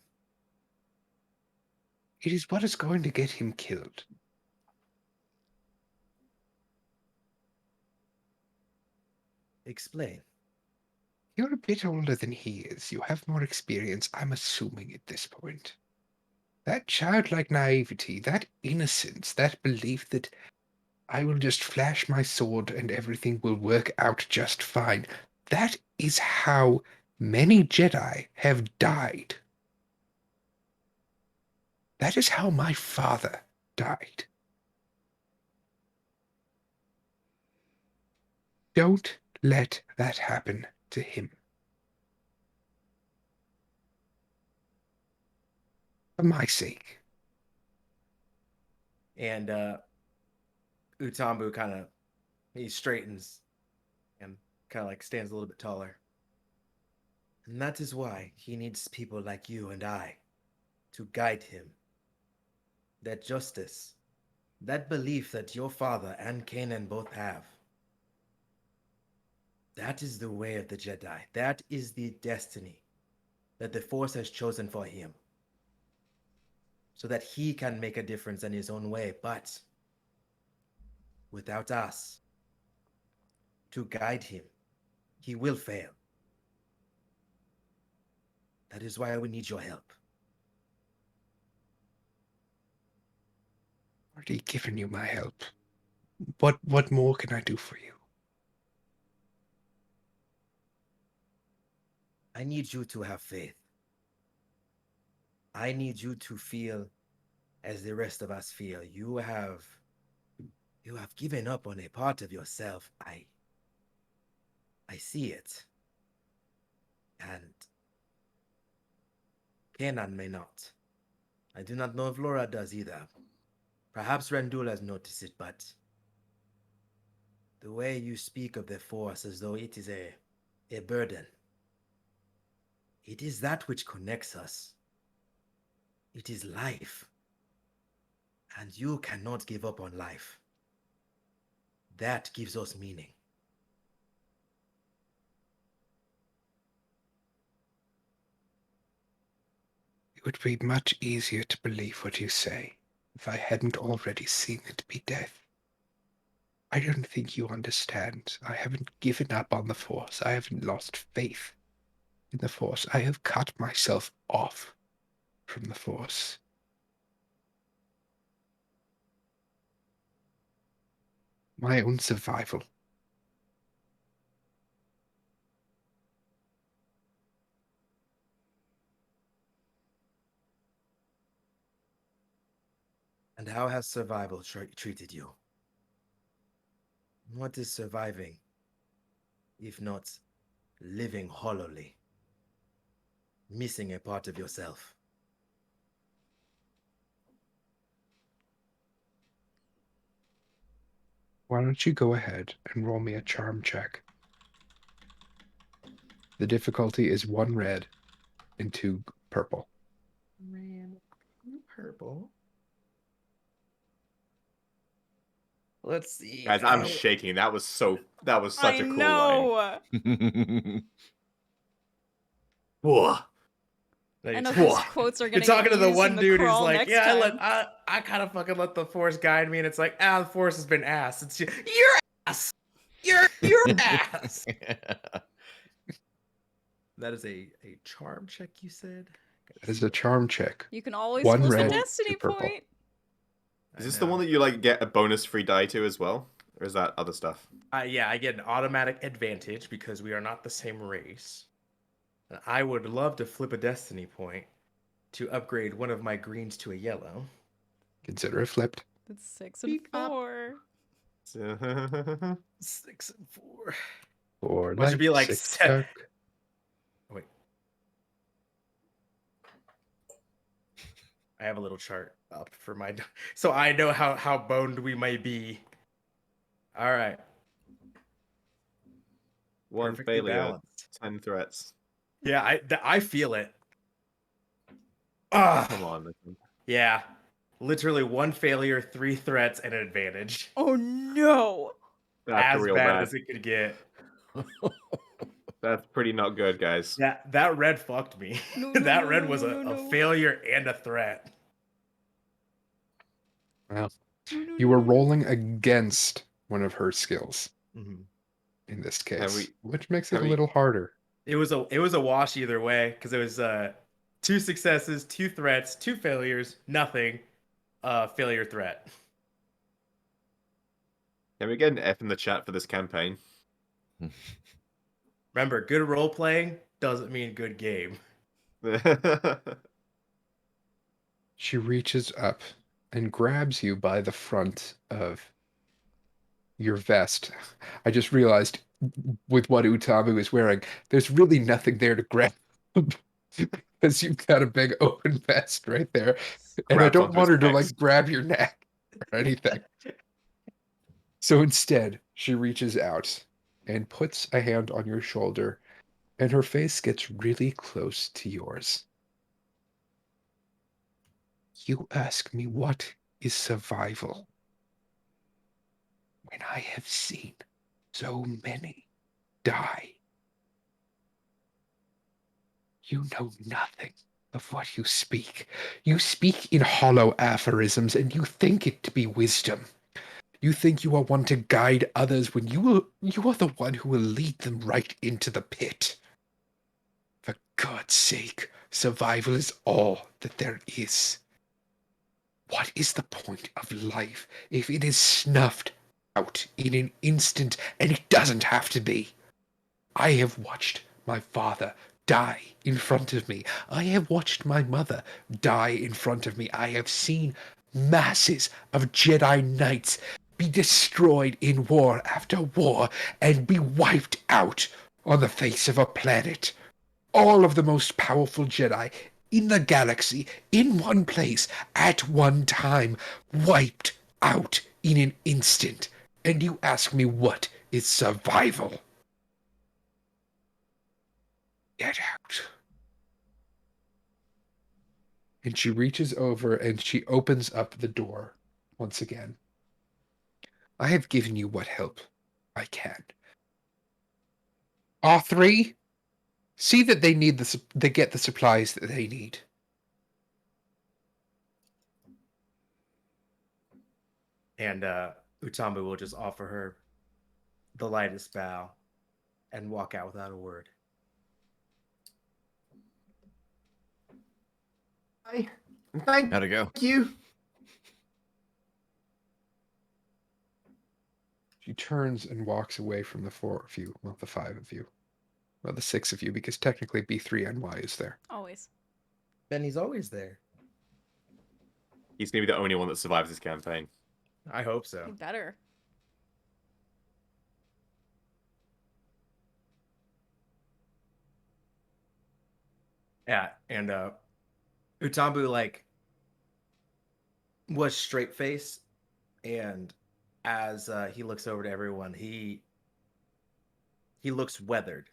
It is what is going to get him killed. Explain. You're a bit older than he is. You have more experience, I'm assuming, at this point. That childlike naivety, that innocence, that belief that I will just flash my sword and everything will work out just fine. That is how many Jedi have died. That is how my father died. Don't let that happen to him. For my sake. And Utambu kind of he straightens and kind of like stands a little bit taller. And that is why he needs people like you and I to guide him. That justice, that belief that your father and Kanan both have. That is the way of the Jedi. That is the destiny that the Force has chosen for him. So that he can make a difference in his own way. But without us to guide him, he will fail. That is why we need your help. I've already given you my help. What more can I do for you? I need you to have faith. I need you to feel as the rest of us feel. You have given up on a part of yourself. I see it. And Kanan may not. I do not know if Laura does either. Perhaps Rendul has noticed it, but the way you speak of the Force as though it is a burden. It is that which connects us. It is life. And you cannot give up on life. That gives us meaning. It would be much easier to believe what you say if I hadn't already seen it be death. I don't think you understand. I haven't given up on the Force. I haven't lost faith in the Force. I have cut myself off from the Force. My own survival. And how has survival treated you? What is surviving, if not living hollowly, missing a part of yourself? Why don't you go ahead and roll me a charm check? The difficulty is 1 red and 2 purple. Man, purple. Let's see. Guys, I'm shaking. That was such I a cool line. know. Whoa. I know those quotes are You're gonna talking get to the used one in the dude who's crawl like, next yeah, time. I kind of fucking let the Force guide me, and it's like, the Force has been ass. It's just, your ass. Your ass. That is a charm check, you said? That is a charm check. You can always 1 force a red, destiny 2 purple. point. Is this the one that you like get a bonus free die to as well? Or is that other stuff? Yeah, I get an automatic advantage because we are not the same race. I would love to flip a destiny point to upgrade one of my greens to a yellow. Consider it flipped. That's 6 and Beep up. 4. 6 and 4. Or Why should be like 6 7? dark. Wait. I have a little chart up for my, so I know how boned we may be. All right. 1 Perfectly failure, balanced. 10 threats. Yeah, I feel it. Ah, Come on. yeah. Literally 1 failure, 3 threats, and an advantage. Oh no. That's As real bad bad. as it could get. That's pretty not good, guys. That red fucked me. No, That no, red no, was no, a no. failure and a threat. Well, No, no, you no, were no, no. rolling against one of her skills. Mm-hmm. in this Can case, we- which makes it can a we- little harder. It was a wash either way because it was 2 successes, 2 threats, 2 failures, nothing. Failure threat. Can we get an F in the chat for this campaign? Remember, good role playing doesn't mean good game. She reaches up and grabs you by the front of your vest. I just realized with what Utamu is wearing, there's really nothing there to grab because you've got a big open vest right there. And I Grabs don't onto want his her to pecs. like grab your neck or anything. So instead, she reaches out and puts a hand on your shoulder, and her face gets really close to yours. You ask me what is survival when I have seen so many die. You know nothing of what you speak. You speak in hollow aphorisms, and you think it to be wisdom. You think you are one to guide others when you are the one who will lead them right into the pit. For God's sake, survival is all that there is. What is the point of life if it is snuffed out in an instant, and it doesn't have to be? I have watched my father die in front of me. I have watched my mother die in front of me. I have seen masses of Jedi Knights be destroyed in war after war and be wiped out on the face of a planet. All of the most powerful Jedi in the galaxy, in one place, at one time, wiped out in an instant. And you ask me what is survival? Get out. And she reaches over and she opens up the door once again. I have given you what help I can. R3, see that they get the supplies that they need. And Utambu will just offer her the lightest bow and walk out without a word. Hi. Thank How'd it go? you. She turns and walks away from the 4 of you, well, the 5 of you. Well, the 6 of you, because technically B3NY is there. Always. Benny's always there. He's gonna be the only one that survives this campaign. I hope so. You better. Yeah, and Utambu like was straight face, and as he looks over to everyone, he looks weathered,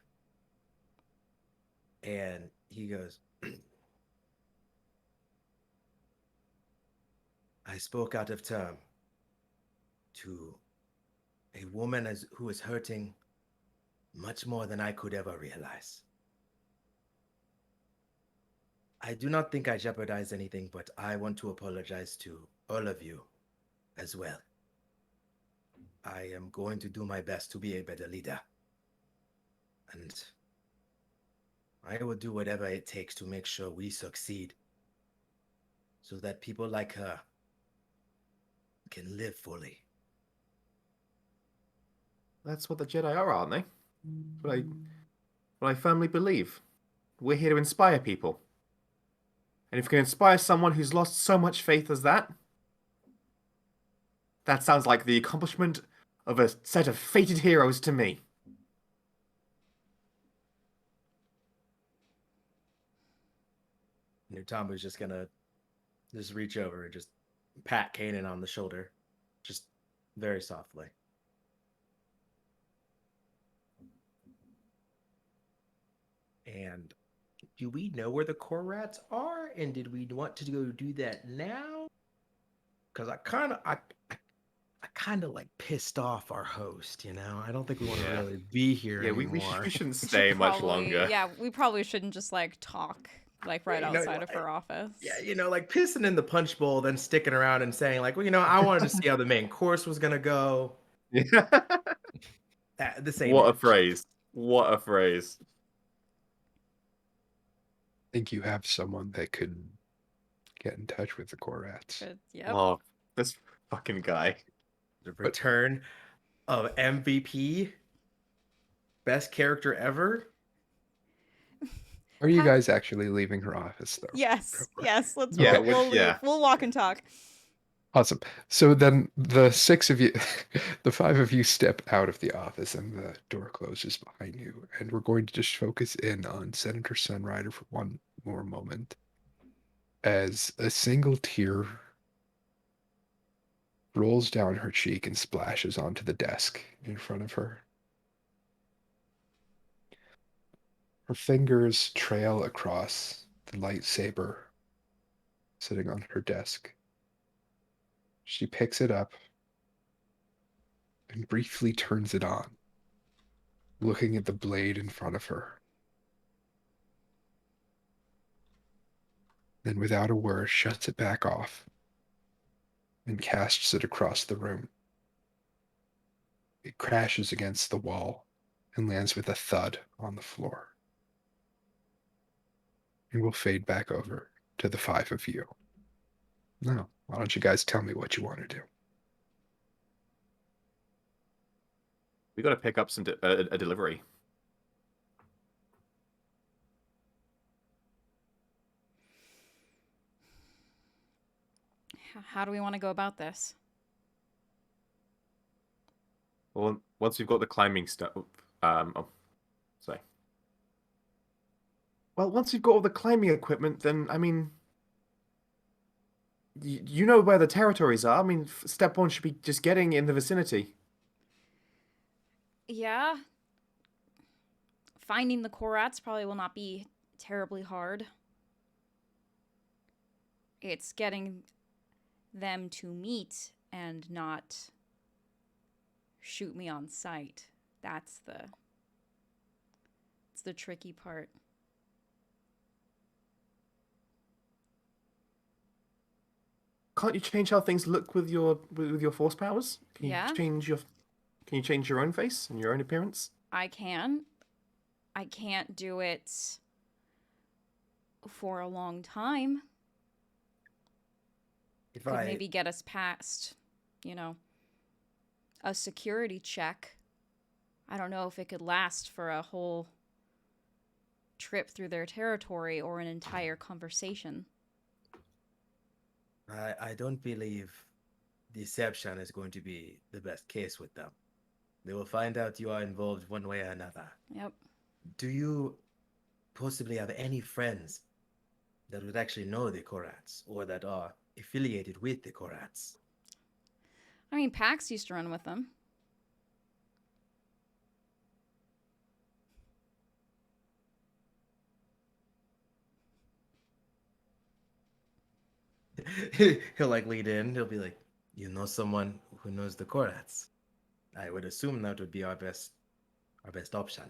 and he goes, "I spoke out of turn to a woman who is hurting much more than I could ever realize. I do not think I jeopardize anything, but I want to apologize to all of you as well. I am going to do my best to be a better leader. And I will do whatever it takes to make sure we succeed so that people like her can live fully." That's what the Jedi are, aren't they? What I firmly believe. We're here to inspire people. And if we can inspire someone who's lost so much faith as that sounds like the accomplishment of a set of fated heroes to me. Utambu's just gonna just reach over and just pat Kanan on the shoulder, just very softly. And do we know where the core rats are? And did we want to go do that now? Because I kind of like pissed off our host, you know? I don't think we want to Yeah. really be here Yeah, anymore. we shouldn't We should stay much probably- longer. Yeah, we probably shouldn't just like talk like right You know, outside of her office. Yeah, you know, like pissing in the punch bowl, then sticking around and saying like, well, you know, I wanted to see how the main course was gonna go. Yeah. The same. What a image. phrase. What a phrase. I think you have someone that could get in touch with the Korats. But, yep. Oh, this fucking guy. The return of MVP, best character ever. Are you Ha- guys actually leaving her office, though? Yes. Yes. Let's. Yeah, We'll leave. yeah. We'll walk and talk. Awesome. So then the 6 of you, the 5 of you step out of the office and the door closes behind you. And we're going to just focus in on Senator Sunrider for one more moment. As a single tear rolls down her cheek and splashes onto the desk in front of her. Her fingers trail across the lightsaber sitting on her desk. She picks it up and briefly turns it on, looking at the blade in front of her. Then, without a word, shuts it back off and casts it across the room. It crashes against the wall and lands with a thud on the floor. And we'll fade back over to the 5 of you. Now, why don't you guys tell me what you want to do? We got to pick up a delivery. How do we want to go about this? Well, once we've got the climbing stuff, sorry. Well, once you've got all the climbing equipment, then I mean, you know where the territories are. I mean, step one should be just getting in the vicinity. Yeah. Finding the Korats probably will not be terribly hard. It's getting them to meet and not shoot me on sight. That's the tricky part. Can't you change how things look with your force powers? Can Yeah. you change your own face and your own appearance? I can. I can't do it for a long time. If Could I maybe get us past, a security check. I don't know if it could last for a whole trip through their territory or an entire conversation. I don't believe deception is going to be the best case with them. They will find out you are involved one way or another. Yep. Do you possibly have any friends that would actually know the Korats or that are affiliated with the Korats? I mean, Pax used to run with them. He'll like lead in. He'll be like, "You know someone who knows the Korats?" I would assume that would be our best option.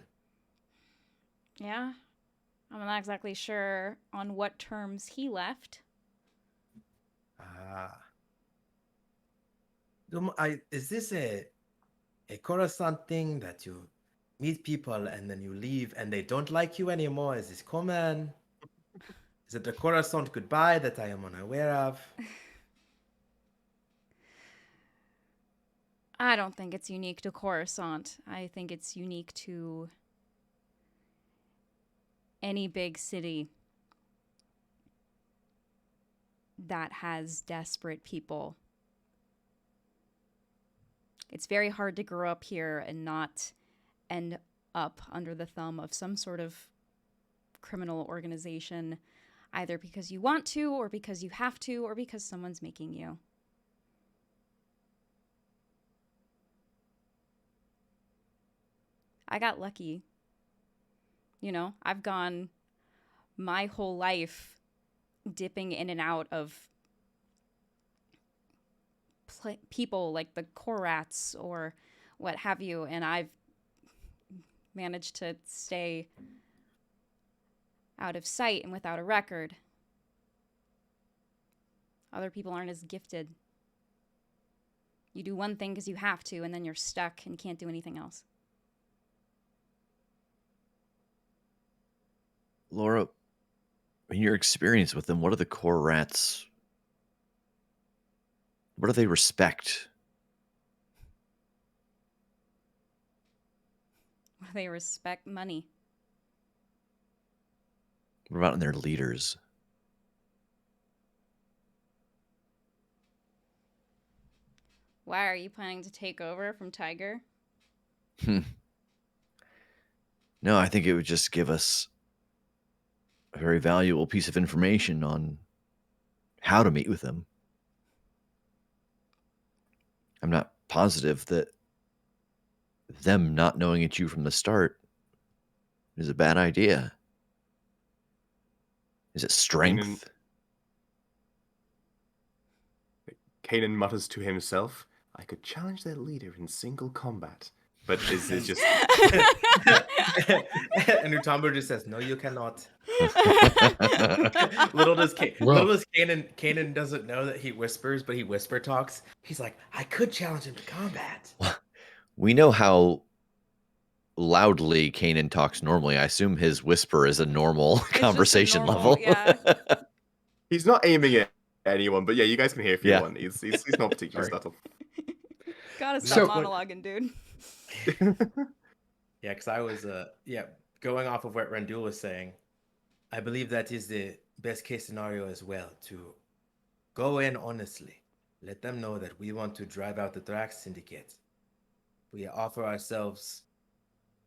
Yeah. I'm not exactly sure on what terms he left. Ah. Is this a Coruscant thing that you meet people and then you leave and they don't like you anymore? Is this common? Is it a Coruscant goodbye that I am unaware of? I don't think it's unique to Coruscant. I think it's unique to any big city that has desperate people. It's very hard to grow up here and not end up under the thumb of some sort of criminal organization, either because you want to, or because you have to, or because someone's making you. I got lucky. I've gone my whole life dipping in and out of people like the Korats or what have you, and I've managed to stay out of sight and without a record. Other people aren't as gifted. You do one thing because you have to, and then you're stuck and can't do anything else. Laura, in your experience with them, what are the core rats? What do they respect? They respect money. What about in their leaders? Why are you planning to take over from Tiger? No, I think it would just give us a very valuable piece of information on how to meet with them. I'm not positive that them not knowing it's you from the start is a bad idea. Is it strength? Kanan mutters to himself, I could challenge their leader in single combat. But is it just... And Utambo just says, no, you cannot. little does Kanan doesn't know that he whispers, but he whisper talks. He's like, I could challenge him to combat. We know how loudly Kanan talks normally. I assume his whisper is a normal conversation level. Yeah. He's not aiming at anyone, but yeah, you guys can hear if you Yeah. want. He's not particularly subtle. Gotta So- stop monologuing, dude. Yeah, because I was going off of what Rendul was saying, I believe that is the best case scenario as well, to go in honestly. Let them know that we want to drive out the Thrax Syndicate. We offer ourselves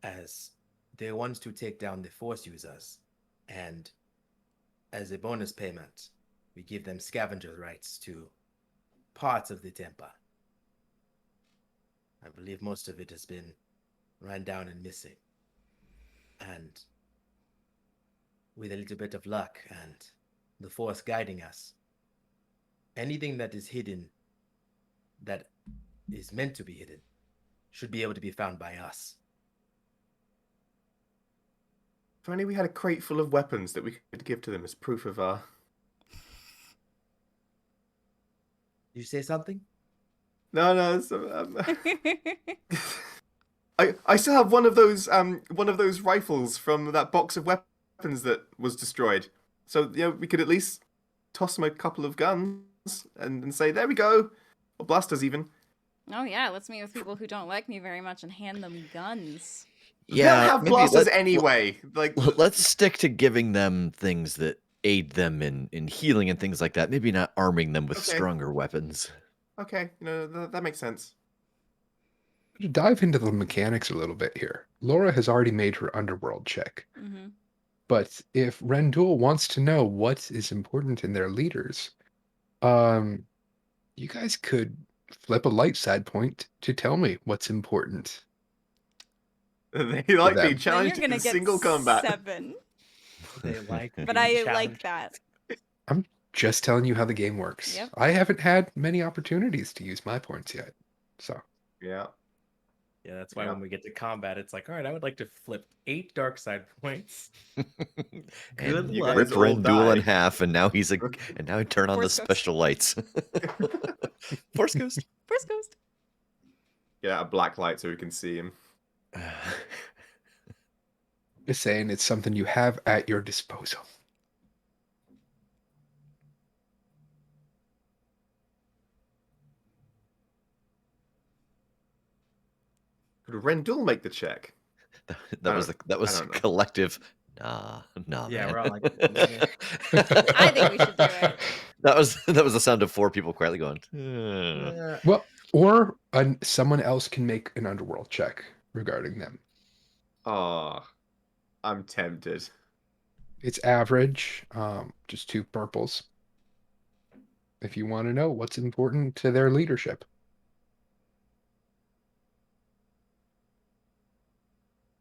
as the ones to take down the Force users, and as a bonus payment, we give them scavenger rights to parts of the Temple. I believe most of it has been run down and missing. And with a little bit of luck and the Force guiding us, anything that is hidden, that is meant to be hidden, should be able to be found by us. If only we had a crate full of weapons that we could give to them as proof of our... Did you say something? No, it's, I still have one of those rifles from that box of weapons that was destroyed. So we could at least toss them a couple of guns and say, there we go, or blasters even. Oh yeah, let's meet with people who don't like me very much and hand them guns. They'll have maybe blasters anyway. Let's stick to giving them things that aid them in healing and things like that. Maybe not arming them with Okay. stronger weapons. Okay, that makes sense. To dive into the mechanics a little bit here, Laura has already made her underworld check. Mm-hmm. But if Rendul wants to know what is important in their leaders, you guys could flip a light side point to tell me what's important. They like them. being challenged Then you're in gonna get single combat. 7. They like But being I like challenged. that. I'm just telling you how the game works. Yep. I haven't had many opportunities to use my points yet. So Yeah. Yeah, that's why Yeah. when we get to combat, it's like, all right, I would like to flip 8 dark side points. And you luck. rip guys all Rendul in die. half, and now and now I turn on the Force ghost. special lights. Force Ghost. First ghost. Get out a black light so we can see him. just saying it's something you have at your disposal. Could Rendul make the check? that was I don't know. collective. Nah, Yeah, man. we're all like, I think we should do it. That was the sound of 4 people quietly going. Well, or someone else can make an underworld check regarding them. Oh, I'm tempted. It's average, just 2 purples. If you want to know what's important to their leadership.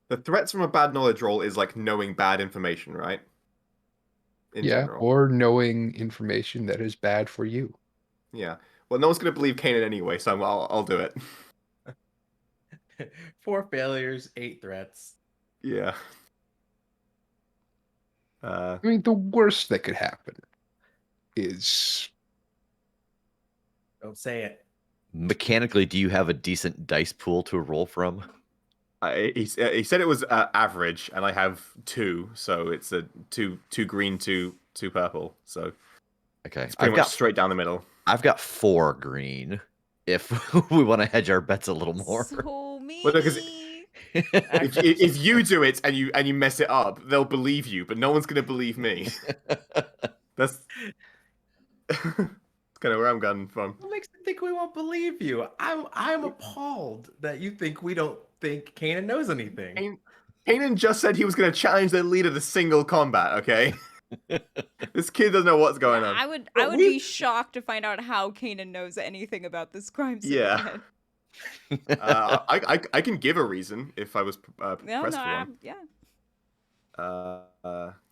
The threats from a bad knowledge roll is like knowing bad information, right? In general. Or knowing information that is bad for you. Yeah. Well, no one's going to believe Kanan anyway, so I'll do it. 4 failures, 8 threats. Yeah. I mean, the worst that could happen is Don't say it. Mechanically, do you have a decent dice pool to roll from? He said it was average, and I have 2, so it's a two green, two purple. So Okay, it's pretty much straight down the middle. I've got 4 green. If we want to hedge our bets a little more. So me. Well, no, 'cause if you do it and you mess it up, they'll believe you, but no one's gonna believe me. That's kind of where I'm going from. What makes you think we won't believe you? I'm appalled that you think we don't think Kanan knows anything. Kanan just said he was gonna challenge their leader to single combat. Okay, this kid doesn't know what's going on. I would be shocked to find out how Kanan knows anything about this crime syndicate. I can give a reason if I was pressed for one. Yeah.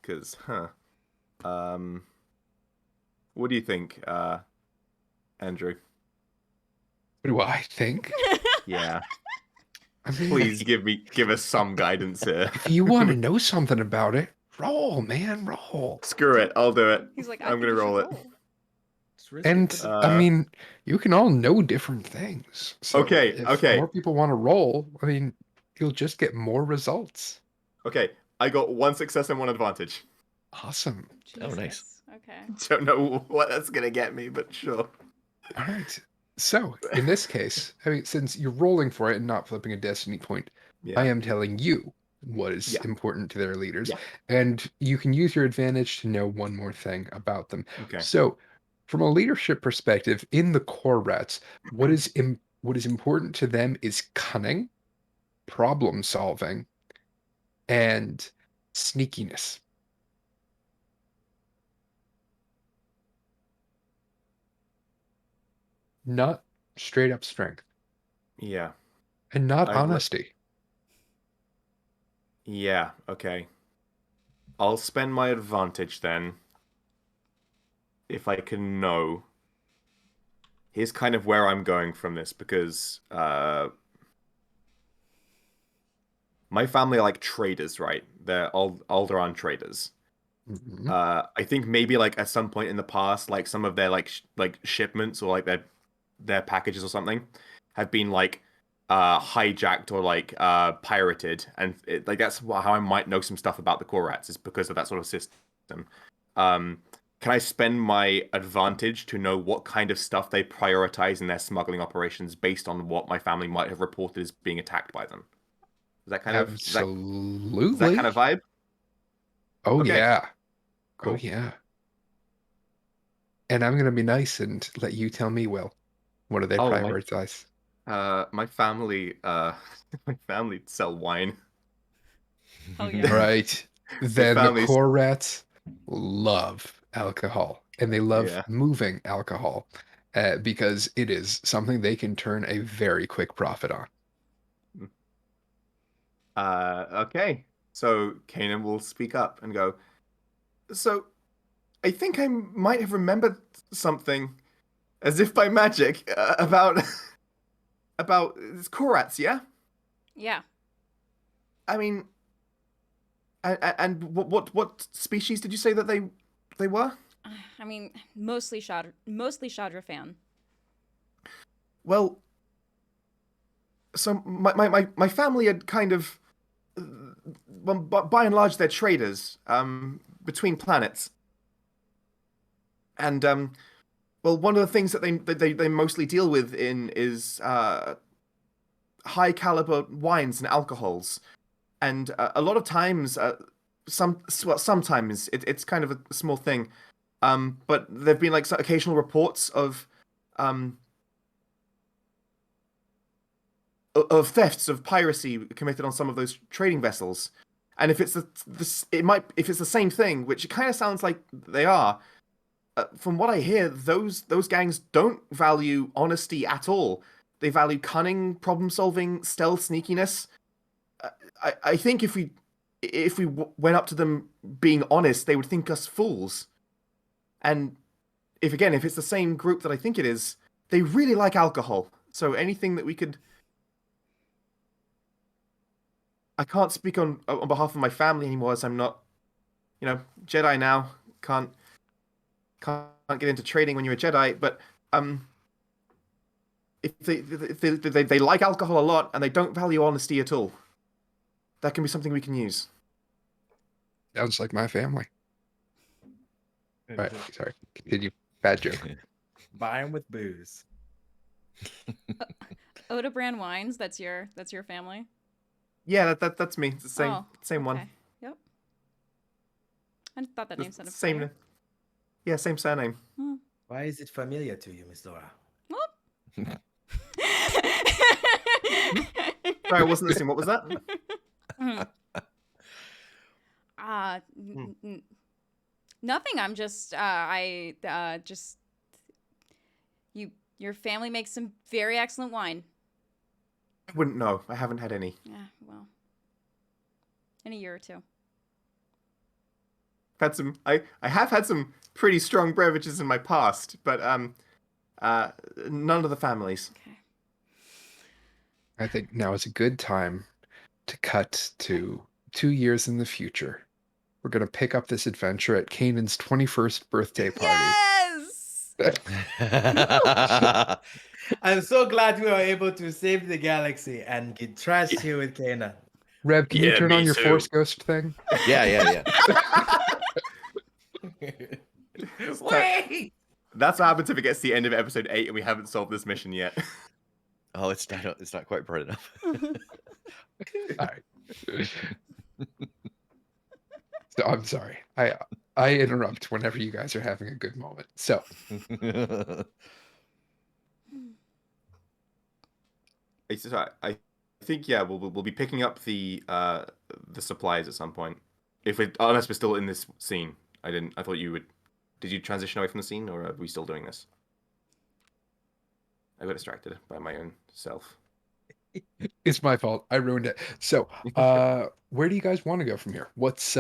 Because what do you think, Andrew? What do I think? Yeah. I mean, Please give us some guidance here. if you want to know something about it, roll, man, roll. Screw it, I'll do it. He's like, I'm gonna roll it. And I mean, you can all know different things. So Okay, if okay. more people want to roll, I mean, you'll just get more results. Okay, I got 1 success and 1 advantage. Awesome. Oh, nice. Jesus. Okay. Don't know what that's gonna get me, but sure. All right. So in this case, I mean, since you're rolling for it and not flipping a destiny point, Yeah. I am telling you what is Yeah. important to their leaders. Yeah. And you can use your advantage to know one more thing about them. Okay. So from a leadership perspective, in the core rats, what is important to them is cunning, problem solving, and sneakiness. Not straight up strength. Yeah. And not I've let- honesty. Yeah. Okay. I'll spend my advantage then. If I can know. Here's kind of where I'm going from this, because my family are like traders, right? They're Alderaan traders. Mhm. I think maybe like at some point in the past, like some of their like shipments or like their packages or something have been like hijacked or like pirated, and like that's how I might know some stuff about the core rats, is because of that sort of system. Can I spend my advantage to know what kind of stuff they prioritize in their smuggling operations based on what my family might have reported as being attacked by them? Is that kind Absolutely. is that kind of vibe? Oh Okay. yeah. Cool. Oh yeah. And I'm gonna be nice and let you tell me, Will. What do they Oh, prioritize? my family my family sell wine. Oh yeah. Right. Then the families- core rats love alcohol, and they love Yeah. moving alcohol because it is something they can turn a very quick profit on. Okay. So Kanan will speak up and go, so I think I might have remembered something, as if by magic, about it's Korats, yeah? Yeah. I mean, and what species did you say that they were? I mean, mostly Shadra fan. Well, so my family had kind of, well, by and large, they're traders between planets, and well, one of the things that they mostly deal with is high caliber wines and alcohols, and a lot of times, sometimes it's kind of a small thing, but there've been like some occasional reports of thefts, of piracy committed on some of those trading vessels. And if it's if it's the same thing, which it kind of sounds like they are, from what I hear, those gangs don't value honesty at all. They value cunning, problem solving, stealth, sneakiness. I think if we went up to them being honest, they would think us fools. And if it's the same group that I think it is, they really like alcohol. So anything that we could. I can't speak on behalf of my family anymore, as I'm not, Jedi now. Can't get into trading when you're a Jedi. But if they like alcohol a lot and they don't value honesty at all, that can be something we can use. Sounds like my family. All right, sorry. Continue. Bad joke. Buy them with booze. Oda brand wines. That's your family. Yeah, that's me. It's the same Oh, same one. okay. Yep. I thought that name The sounded same. familiar. Yeah, same surname. Hmm. Why is it familiar to you, Miss Laura? Well. Sorry, I wasn't listening. What was that? Nothing. I'm just just your family makes some very excellent wine. I wouldn't know. I haven't had any. Yeah, well, in a year or two. Had some. I have had some pretty strong beverages in my past, but none of the families. Okay. I think now is a good time to cut to 2 years in the future. We're going to pick up this adventure at Kanan's 21st birthday party. Yes. I'm so glad we were able to save the galaxy and get trashed here with Kana. Reb, can you Yeah, turn me on your too. Force Ghost thing? Yeah. Wait! That's what happens if it gets to the end of episode 8 and we haven't solved this mission yet. Oh, it's not quite bright enough. All right. So I'm sorry. I interrupt whenever you guys are having a good moment. So I think we'll be picking up the supplies at some point. Unless we're still in this scene. I thought you would. Did you transition away from the scene, or are we still doing this? I got distracted by my own self. it's my fault. I ruined it. So where do you guys want to go from here? What's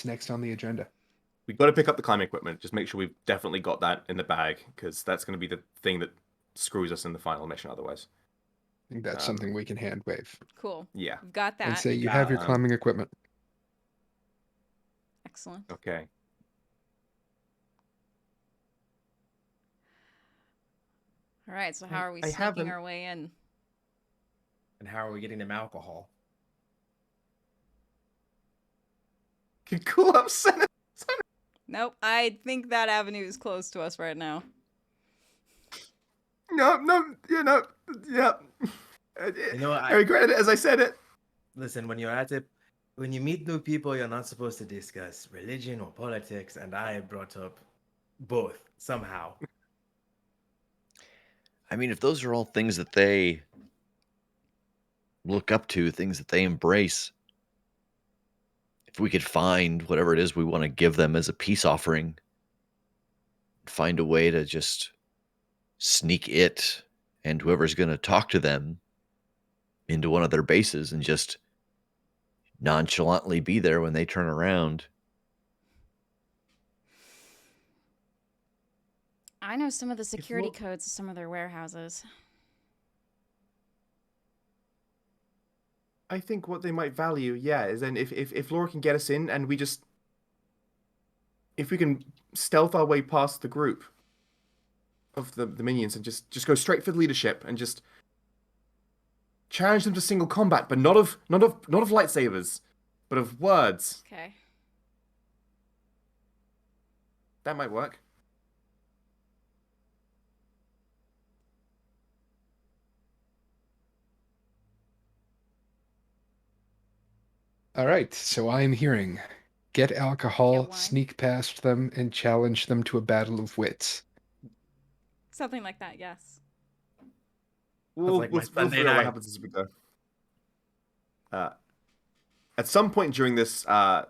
next on the agenda? We've got to pick up the climbing equipment. Just make sure we've definitely got that in the bag, because that's going to be the thing that screws us in the final mission otherwise. I think that's something we can hand wave. Cool. Yeah. We've got that. And say you have your climbing equipment. Excellent. Okay. All right. So how are we I sneaking haven't- our way in? And how are we getting them alcohol? Cool up, Senate. Nope. I think that avenue is close to us right now. No, yeah. You know, I regret it as I said it. Listen, when you meet new people, you're not supposed to discuss religion or politics, and I brought up both somehow. I mean, if those are all things that they look up to, things that they embrace, if we could find whatever it is we want to give them as a peace offering, find a way to just sneak it and whoever's going to talk to them into one of their bases and just nonchalantly be there when they turn around. I know some of the security codes of some of their warehouses. I think what they might value, is then if Laura can get us in and if we can stealth our way past the group of the minions and just go straight for the leadership and just challenge them to single combat, but not of lightsabers, but of words. Okay. That might work. All right, so I'm hearing get alcohol, Get wine. sneak past them, and challenge them to a battle of wits. Something like that, yes. We'll like my figure Sunday out what night. happens as we go. At some point during this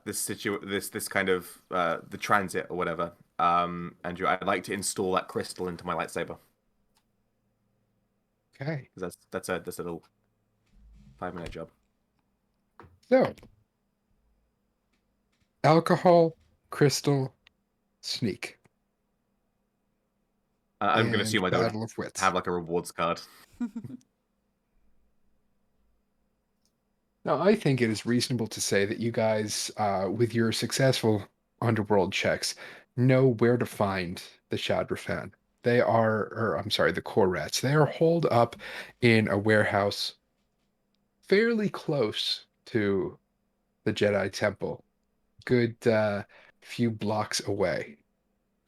this kind of the transit or whatever, Andrew, I'd like to install that crystal into my lightsaber. Okay. Because that's a little 5-minute job. So, alcohol, crystal, sneak. I'm going to and assume I don't battle of wits. have like a rewards card. Now, I think it is reasonable to say that you guys, with your successful underworld checks, know where to find the Shadrafan. They are, or I'm sorry, the core rats. They are holed up in a warehouse fairly close to the Jedi Temple, good few blocks away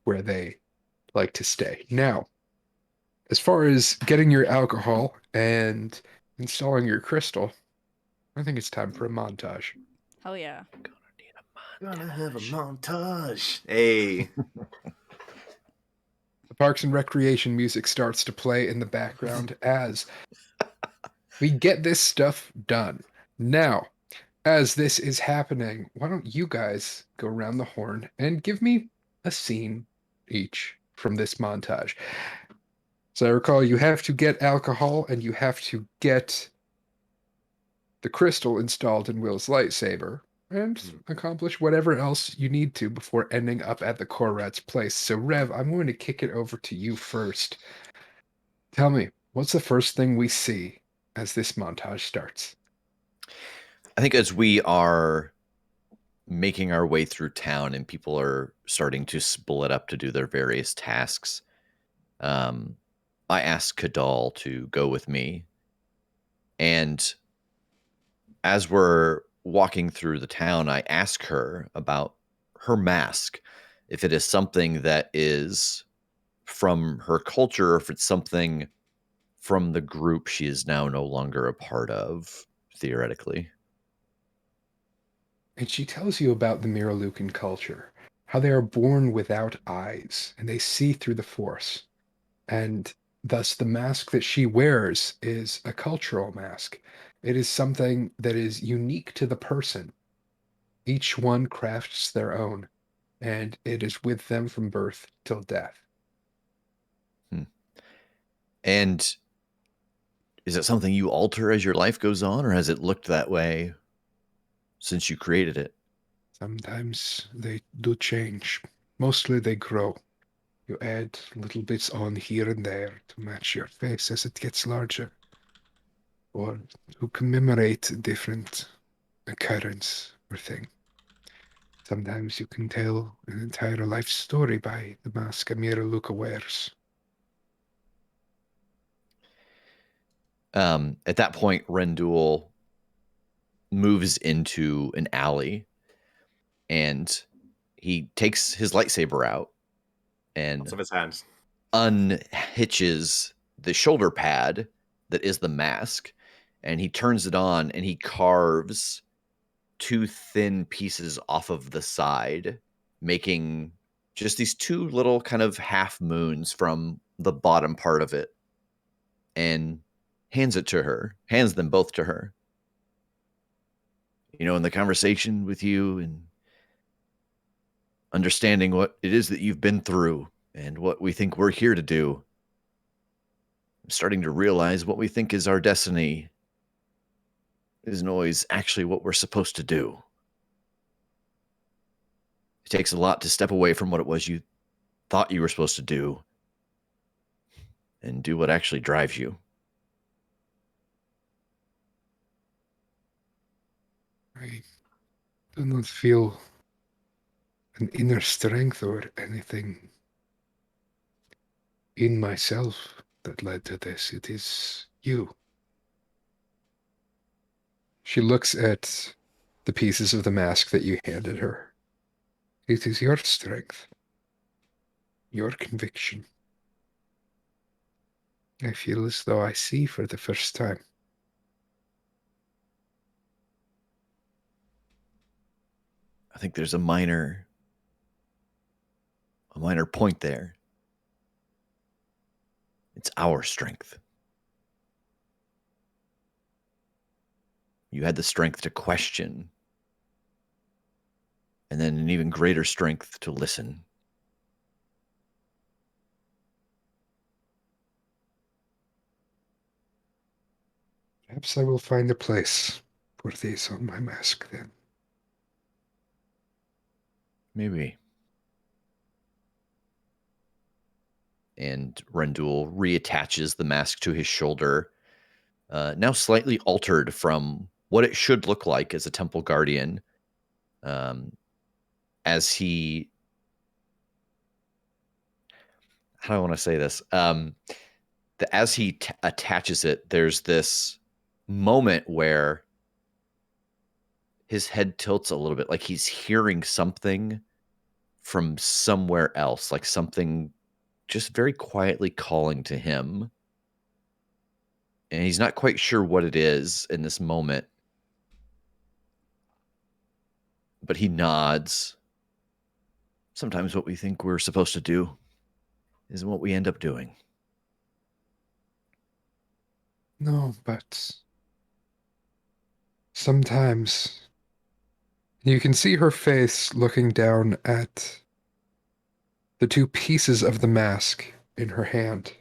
where they like to stay. Now, as far as getting your alcohol and installing your crystal, I think it's time for a montage. Hell yeah. Gonna have a montage. Hey. The Parks and Recreation music starts to play in the background as we get this stuff done. Now, as this is happening, why don't you guys go around the horn and give me a scene each from this montage? So I recall you have to get alcohol and you have to get the crystal installed in Will's lightsaber and accomplish whatever else you need to before ending up at the Korat's place. So Rev, I'm going to kick it over to you first. Tell me, what's the first thing we see as this montage starts? I think as we are making our way through town and people are starting to split up to do their various tasks, I asked Kadal to go with me. And as we're walking through the town, I ask her about her mask, if it is something that is from her culture, or if it's something from the group she is now no longer a part of, theoretically. And she tells you about the Miralukan culture, how they are born without eyes and they see through the Force. And thus, the mask that she wears is a cultural mask. It is something that is unique to the person. Each one crafts their own, and it is with them from birth till death. And is it something you alter as your life goes on, or has it looked that way since you created it? Sometimes they do change. Mostly they grow. You add little bits on here and there to match your face as it gets larger, or to commemorate a different occurrence or thing. Sometimes you can tell an entire life story by the mask Amira Luka wears. At that point, Rendul moves into an alley and he takes his lightsaber out and Lots of his hands. unhitches the shoulder pad that is the mask, and he turns it on and he carves two thin pieces off of the side, making just these two little kind of half moons from the bottom part of it, and hands them both to her. You know, in the conversation with you and understanding what it is that you've been through and what we think we're here to do, I'm starting to realize what we think is our destiny isn't always actually what we're supposed to do. It takes a lot to step away from what it was you thought you were supposed to do and do what actually drives you. I do not feel an inner strength or anything in myself that led to this. It is you. She looks at the pieces of the mask that you handed her. It is your strength, your conviction. I feel as though I see for the first time. I think there's a minor point there. It's our strength. You had the strength to question, and then an even greater strength to listen. Perhaps I will find a place for these on my mask then. Maybe. And Rendul reattaches the mask to his shoulder, now slightly altered from what it should look like as a temple guardian, as he... How do I want to say this? As he attaches it, there's this moment where his head tilts a little bit, like he's hearing something from somewhere else, like something just very quietly calling to him. And he's not quite sure what it is in this moment. But he nods. Sometimes what we think we're supposed to do isn't what we end up doing. No, but sometimes you can see her face looking down at the two pieces of the mask in her hand.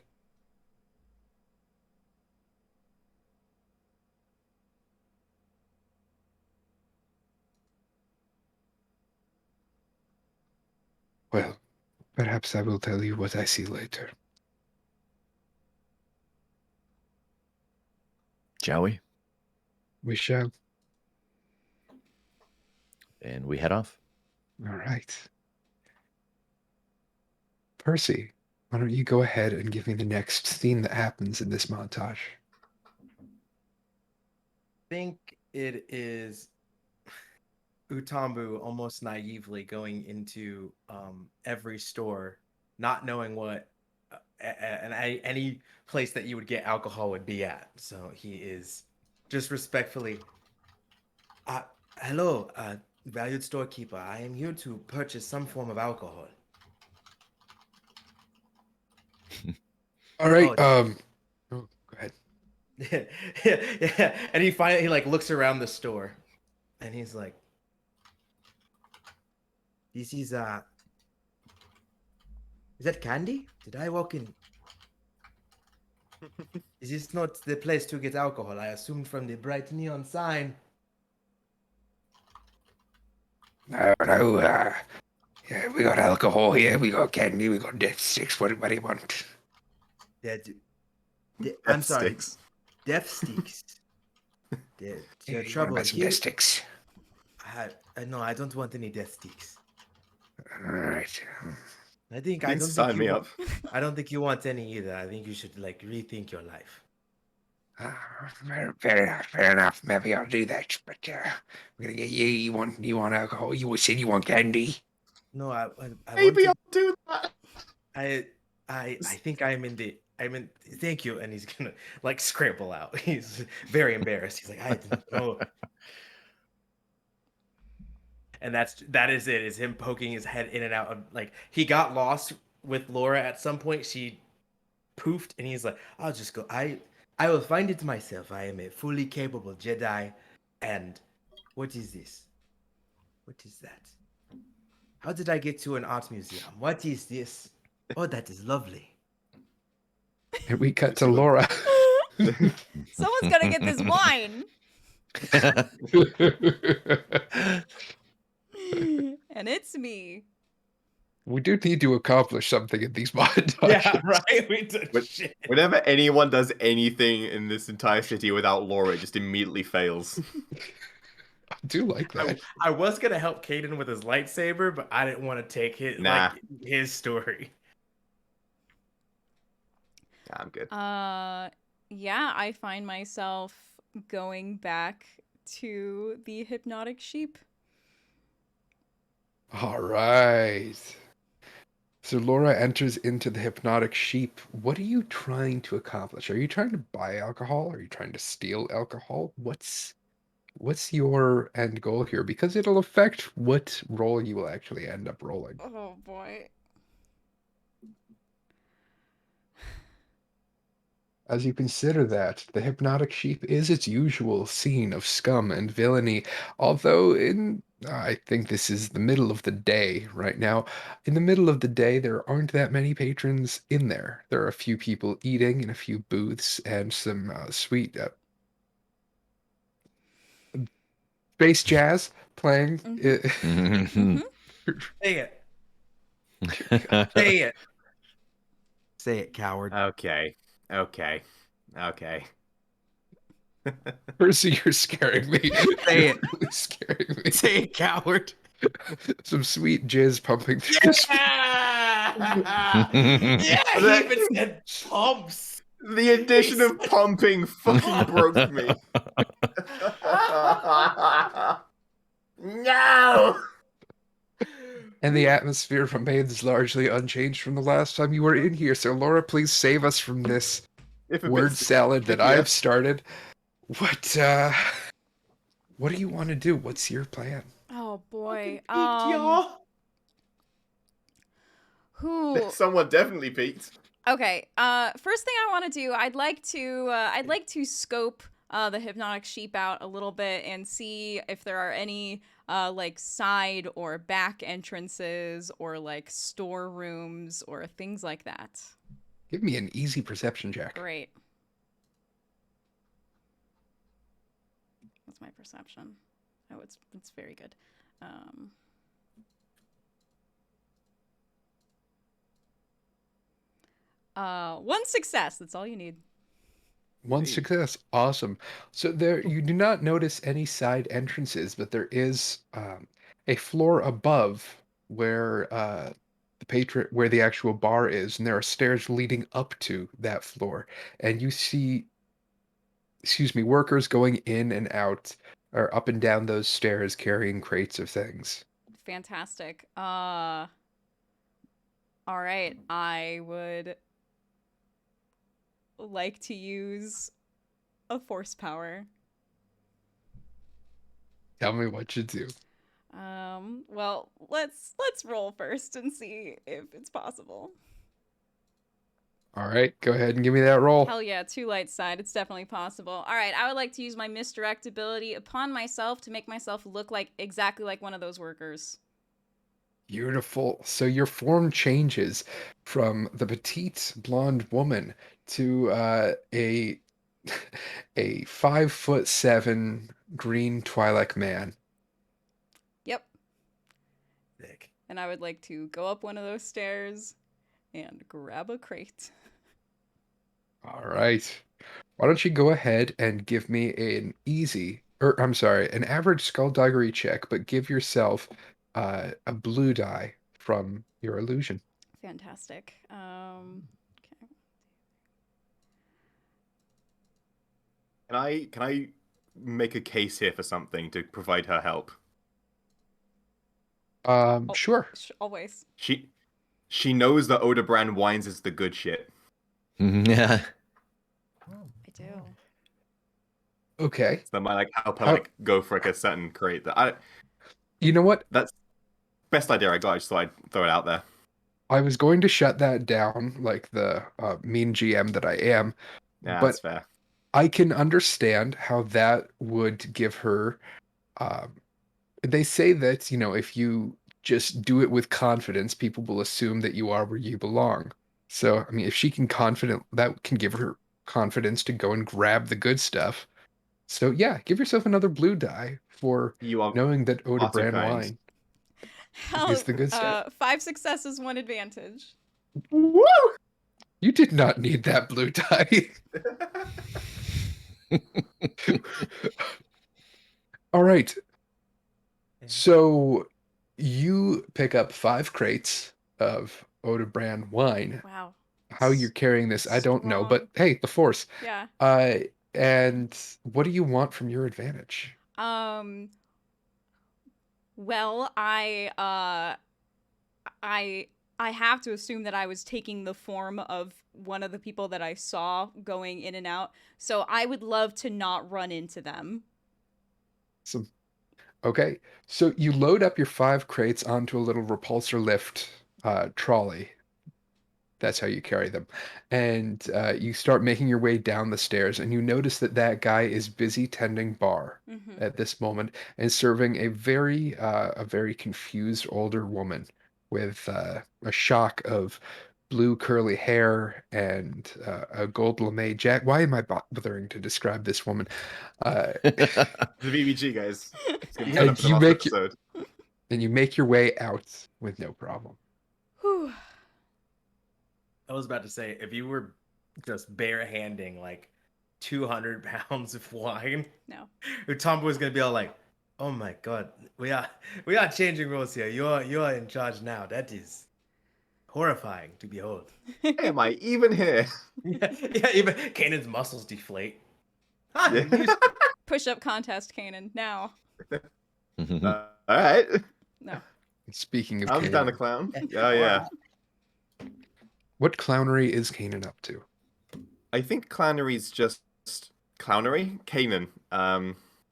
Well, perhaps I will tell you what I see later. Shall we? We shall. And we head off. All right. Percy, why don't you go ahead and give me the next scene that happens in this montage? I think it is Utambu almost naively going into every store, not knowing what any place that you would get alcohol would be at. So he is just respectfully, hello, valued storekeeper. I am here to purchase some form of alcohol. All right. Oh. Go ahead. Yeah. And he like looks around the store, and he's like, "This is that candy? Did I walk in? Is this not the place to get alcohol? I assumed from the bright neon sign." No, yeah, we got alcohol here, we got candy, we got death sticks. What do you want? I'm sorry. Sticks. Death sticks. Yeah, The you trouble want some here. death sticks? No, I don't want any death sticks. All right. I don't Please sign me up. I don't think you want any either. I think you should like rethink your life. Fair enough. Maybe I'll do that. But we're gonna get you. You want alcohol? You said you want candy. No, I Maybe want I'll do that. I think I'm in. Thank you. And he's gonna like scramble out. He's very embarrassed. He's like, I didn't know. And that is it. Is him poking his head in and out of, like, he got lost with Laura at some point. She poofed, and he's like, I'll just go. I will find it myself. I am a fully capable Jedi. And what is this? What is that? How did I get to an art museum? What is this? Oh, that is lovely. And we cut to Laura. Someone's gonna get this wine. And it's me. We do need to accomplish something in these montages. Yeah, right. We did shit. Whenever anyone does anything in this entire city without Laura, it just immediately fails. I do like that. I was gonna help Caden with his lightsaber, but I didn't want to take his story. Yeah, I'm good. Yeah, I find myself going back to the hypnotic sheep. All right. So Laura enters into the hypnotic sheep. What are you trying to accomplish? Are you trying to buy alcohol? Are you trying to steal alcohol? What's your end goal here? Because it'll affect what role you will actually end up rolling. Oh boy. As you consider that, the hypnotic sheep is its usual scene of scum and villainy, although I think this is the middle of the day right now. In the middle of the day, there aren't that many patrons in there. There are a few people eating in a few booths and some sweet bass jazz playing. Mm-hmm. Say it. Say it. Say it, coward. Okay. Percy, you're scaring me. Say You're it. really scaring me. Say it, coward. Some sweet jizz pumping through his Yeah, he even said pumps. The addition of pumping fucking broke me. No! And the atmosphere remains largely unchanged from the last time you were in here. So, Laura, please save us from this If a word bit salad that stickier. I've started. What do you want to do? What's your plan? Oh boy. Peaked, y'all. Who? Someone definitely peaked. Okay. First thing I want to do, I'd like to scope the hypnotic sheep out a little bit and see if there are any like side or back entrances or like storerooms or things like that. Give me an easy perception check. Great. That's my perception. Oh, it's very good. One success. That's all you need. One Sweet. success. Awesome. So there, you do not notice any side entrances, but there is a floor above where where the actual bar is, and there are stairs leading up to that floor. And you see, excuse me, workers going in and out or up and down those stairs carrying crates of things. Fantastic. All right. I would like to use a force power. Tell me what you do. Well, let's roll first and see if it's possible. All right, go ahead and give me that roll. Hell yeah, 2 light side. It's definitely possible. All right, I would like to use my misdirect ability upon myself to make myself look like exactly like one of those workers. Beautiful. So your form changes from the petite blonde woman to a a 5'7" green Twi'lek man. Yep. Sick. And I would like to go up one of those stairs and grab a crate. All right. Why don't you go ahead and give me an an average skullduggery check, but give yourself a blue die from your illusion. Fantastic. Okay. Can I make a case here for something to provide her help? Sure. Always. She knows that Odebrand wines is the good shit. Yeah. I do. Okay. So that might like help her How- like go for like a certain crate. You know what? That's best idea I got. I just thought I'd throw it out there. I was going to shut that down, like the mean GM that I am, Yeah, but that's fair. I can understand how that would give her. They say that, if you just do it with confidence, people will assume that you are where you belong. So, I mean, if she can that can give her confidence to go and grab the good stuff. So, yeah, give yourself another blue die for You are knowing that far too Odebrand kind. wine Hell, is the good stuff. 5 successes, 1 advantage. Woo! You did not need that blue die. All right. So you pick up 5 crates of Odebrand wine. Wow. How you're carrying this, I don't know, but Strong. hey, the Force. Yeah. And what do you want from your advantage? Well, I have to assume that I was taking the form of one of the people that I saw going in and out. So I would love to not run into them. Okay, so you load up your 5 crates onto a little repulsor lift trolley. That's how you carry them. And you start making your way down the stairs, and you notice that that guy is busy tending bar Mm-hmm. at this moment and serving a very confused older woman with a shock of blue curly hair and a gold lame jacket. Why am I bothering to describe this woman? The BBG guys. It's gonna turn And up in the you last make episode. and you make your way out with no problem. Whew. I was about to say, if you were just barehanding like 200 pounds of wine, No. Tom was gonna be all like, "Oh my god, we are changing rules here. You are in charge now. That is horrifying to behold." Hey, am I even here? yeah, even Kanan's muscles deflate. Ah, Yeah. Push-up contest, Kanan. Now. Uh, All right. No. Speaking of I'm down to Kanan, clown. Oh yeah. what clownery is Kanan up to? I think clownery's just clownery. Kanan.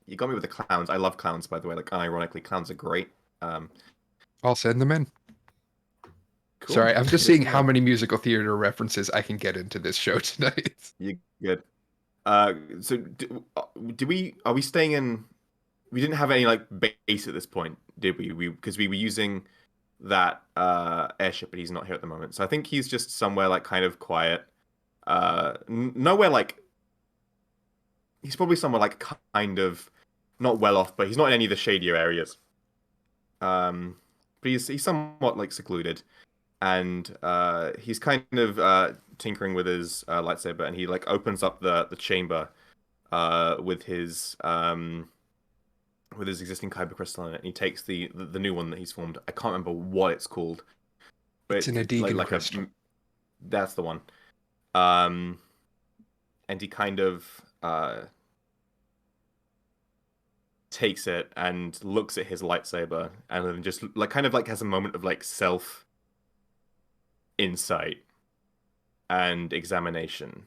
You got me with the clowns. I love clowns, by the way. Like, unironically, clowns are great. I'll send them in. Cool. Sorry, I'm just Good seeing to how know. many musical theater references I can get into this show tonight. You good? So do we? Are we staying in? We didn't have any like base at this point, did we? Because we were using that airship, but he's not here at the moment. So I think he's just somewhere like kind of quiet. Nowhere like he's probably somewhere like kind of not well off, but he's not in any of the shadier areas. But he's somewhat like secluded, and he's kind of tinkering with his lightsaber, and he like opens up the chamber with his existing kyber crystal in it, and he takes the new one that he's formed. I can't remember what it's called, but It's an it's Adegan crystal. that's the one. And he kind of takes it and looks at his lightsaber, and then just like kind of like has a moment of like self insight and examination,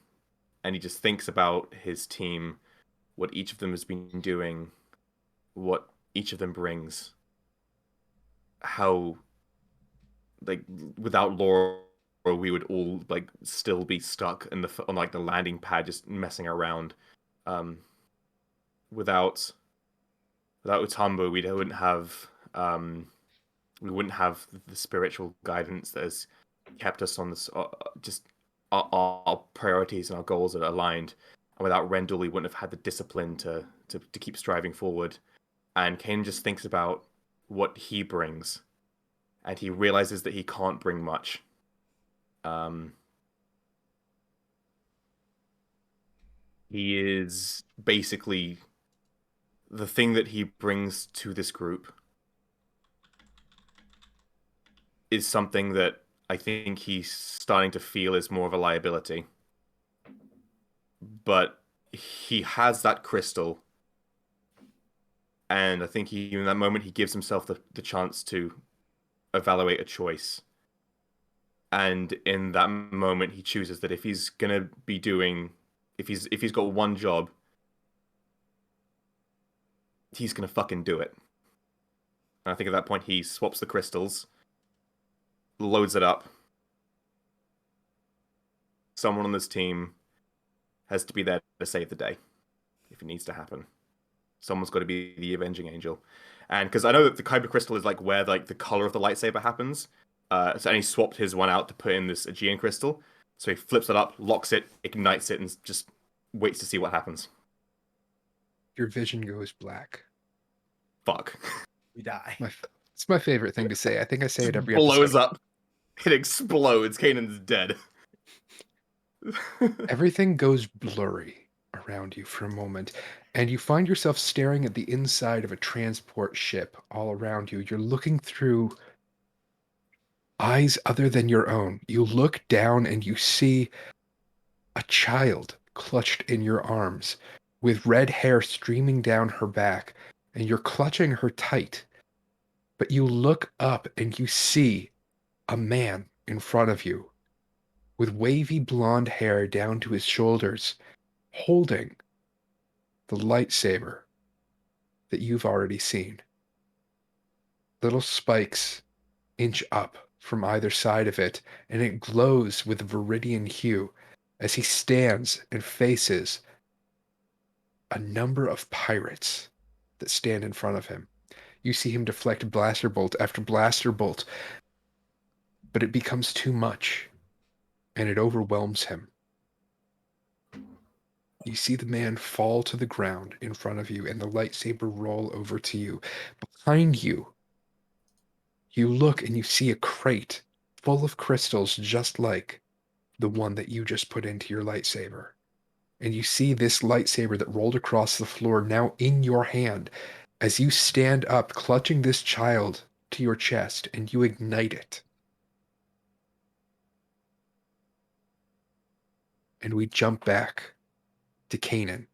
and he just thinks about his team, what each of them has been doing, what each of them brings, how like without Laura we would all like still be stuck in on like the landing pad just messing around. Um, without Utambo we wouldn't have the spiritual guidance that has kept us on this just our priorities and our goals are aligned. And without Rendell, we wouldn't have had the discipline to keep striving forward. And Kane just thinks about what he brings, and he realizes that he can't bring much. He is basically the thing that he brings to this group is something that I think he's starting to feel is more of a liability. But he has that crystal, and I think in that moment he gives himself the chance to evaluate a choice. And in that moment he chooses that if he's gonna be doing if he's got one job, he's gonna fucking do it. And I think at that point he swaps the crystals, loads it up. Someone on this team has to be there to save the day if it needs to happen. Someone's got to be the avenging angel. And because I know that the kyber crystal is like where like the color of the lightsaber happens, and he swapped his one out to put in this Aegean crystal. So he flips it up, locks it, ignites it, and just waits to see what happens. Your vision goes black. Fuck. We die. It's my favorite thing to say. I think I say it every Blows episode. up. It explodes. Kanan's dead. Everything goes blurry around you for a moment, and you find yourself staring at the inside of a transport ship all around you. You're looking through eyes other than your own. You look down and you see a child clutched in your arms with red hair streaming down her back, and you're clutching her tight. But you look up and you see a man in front of you with wavy blonde hair down to his shoulders, holding the lightsaber that you've already seen. Little spikes inch up from either side of it, and it glows with a viridian hue as he stands and faces a number of pirates that stand in front of him. You see him deflect blaster bolt after blaster bolt, but it becomes too much, and it overwhelms him. You see the man fall to the ground in front of you, and the lightsaber roll over to you. Behind you, you look and you see a crate full of crystals just like the one that you just put into your lightsaber. And you see this lightsaber that rolled across the floor now in your hand as you stand up, clutching this child to your chest, and you ignite it. And we jump back to Kanan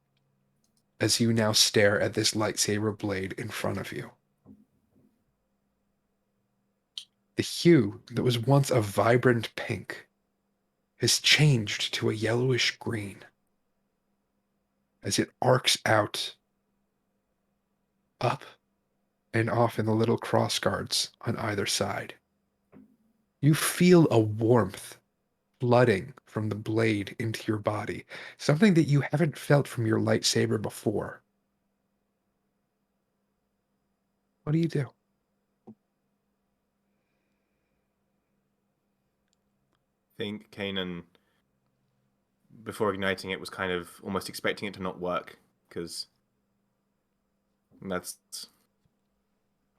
as you now stare at this lightsaber blade in front of you. The hue that was once a vibrant pink has changed to a yellowish green as it arcs out, up and off in the little cross guards on either side. You feel a warmth flooding from the blade into your body, something that you haven't felt from your lightsaber before. What do you do? I think Kanan, before igniting it, was kind of almost expecting it to not work, because that's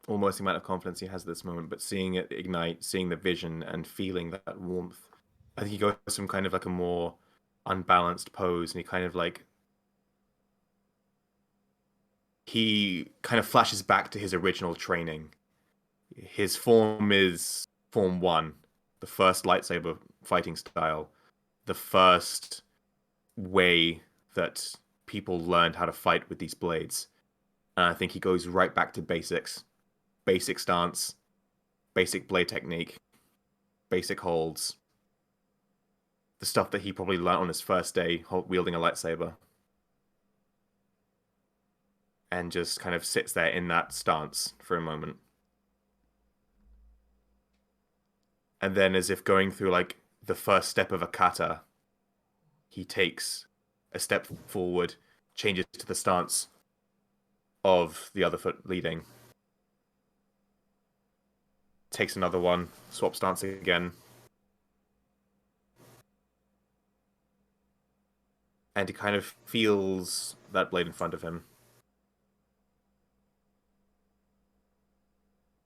almost the amount of confidence he has at this moment. But seeing it ignite, seeing the vision, and feeling that warmth, I think he goes some kind of like a more unbalanced pose, and he kind of flashes back to his original training. His form is Form 1, the first lightsaber fighting style, the first way that people learned how to fight with these blades. And I think he goes right back to basics. Basic stance, basic blade technique, basic holds. The stuff that he probably learned on his first day wielding a lightsaber. And just kind of sits there in that stance for a moment. And then, as if going through like the first step of a kata, he takes a step forward, changes to the stance of the other foot leading, takes another one, swap stance again, and he kind of feels that blade in front of him.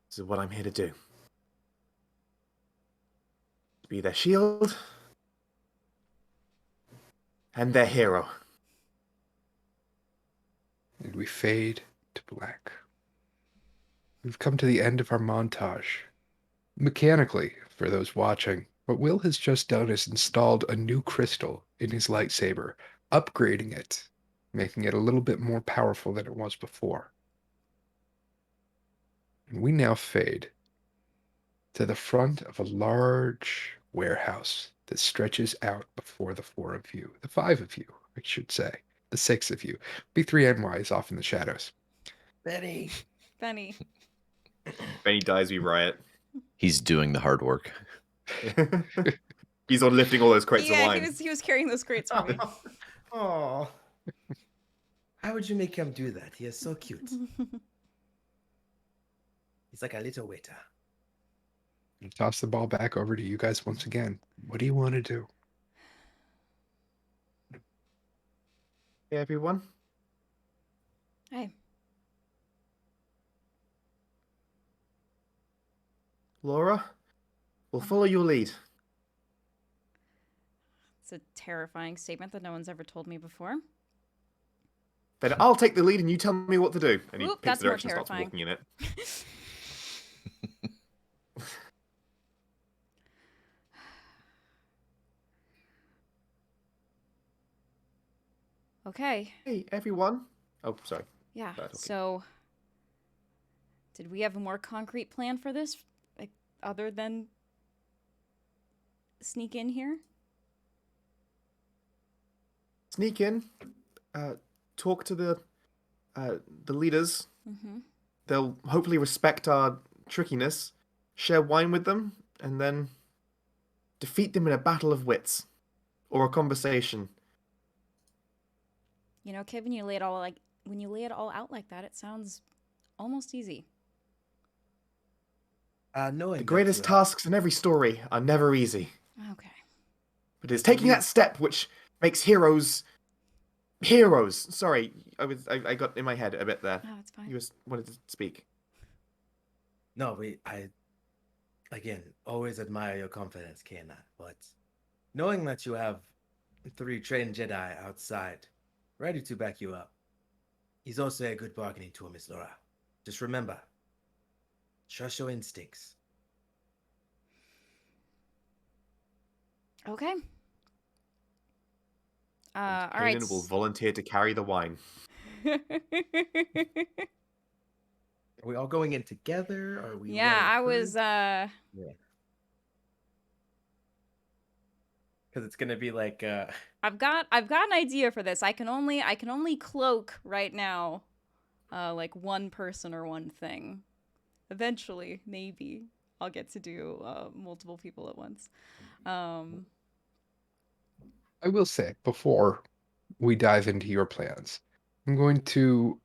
This is what I'm here to do. Be their shield and their hero. And we fade to black. We've come to the end of our montage. Mechanically, for those watching, what Will has just done is installed a new crystal in his lightsaber, upgrading it, making it a little bit more powerful than it was before. And we now fade to the front of a large warehouse that stretches out before the four of you, the five of you, I should say, the six of you. B3NY is off in the shadows. Benny. Benny. Benny dies, we riot. He's doing the hard work. He's on lifting all those crates of Yeah, wine. he was carrying those crates for me. Oh. How would you make him do that? He is so cute. He's like a little waiter. And toss the ball back over to you guys once again. What do you want to do? Hey, everyone. Hey. Laura, we'll follow your lead. It's a terrifying statement that no one's ever told me before. Then I'll take the lead and you tell me what to do. And he Oop, picks that's the more direction and starts terrifying. walking in it. Okay. Hey, everyone. Oh, sorry. Yeah. Right, okay. So, did we have a more concrete plan for this, like, other than sneak in here? Sneak in, talk to the leaders. Mm-hmm. They'll hopefully respect our trickiness, share wine with them, and then defeat them in a battle of wits or a conversation. You know, Kevin, when you lay it all out like that, it sounds almost easy. Knowing The greatest that, tasks in every story are never easy. Okay. But it's taking that step which makes heroes. Sorry, I got in my head a bit there. No, it's fine. You just wanted to speak. No, I again always admire your confidence, Kana. But knowing that you have 3 trained Jedi outside, ready to back you up, is also a good bargaining tool, Miss Laura. Just remember, trust your instincts. Okay. All Kanan right. will volunteer to carry the wine. Are we all going in together? Or are we? Yeah, I was because it's gonna be like I've got an idea for this. I can only cloak right now like one person or one thing. Eventually, maybe I'll get to do multiple people at once. I will say, before we dive into your plans, I'm going to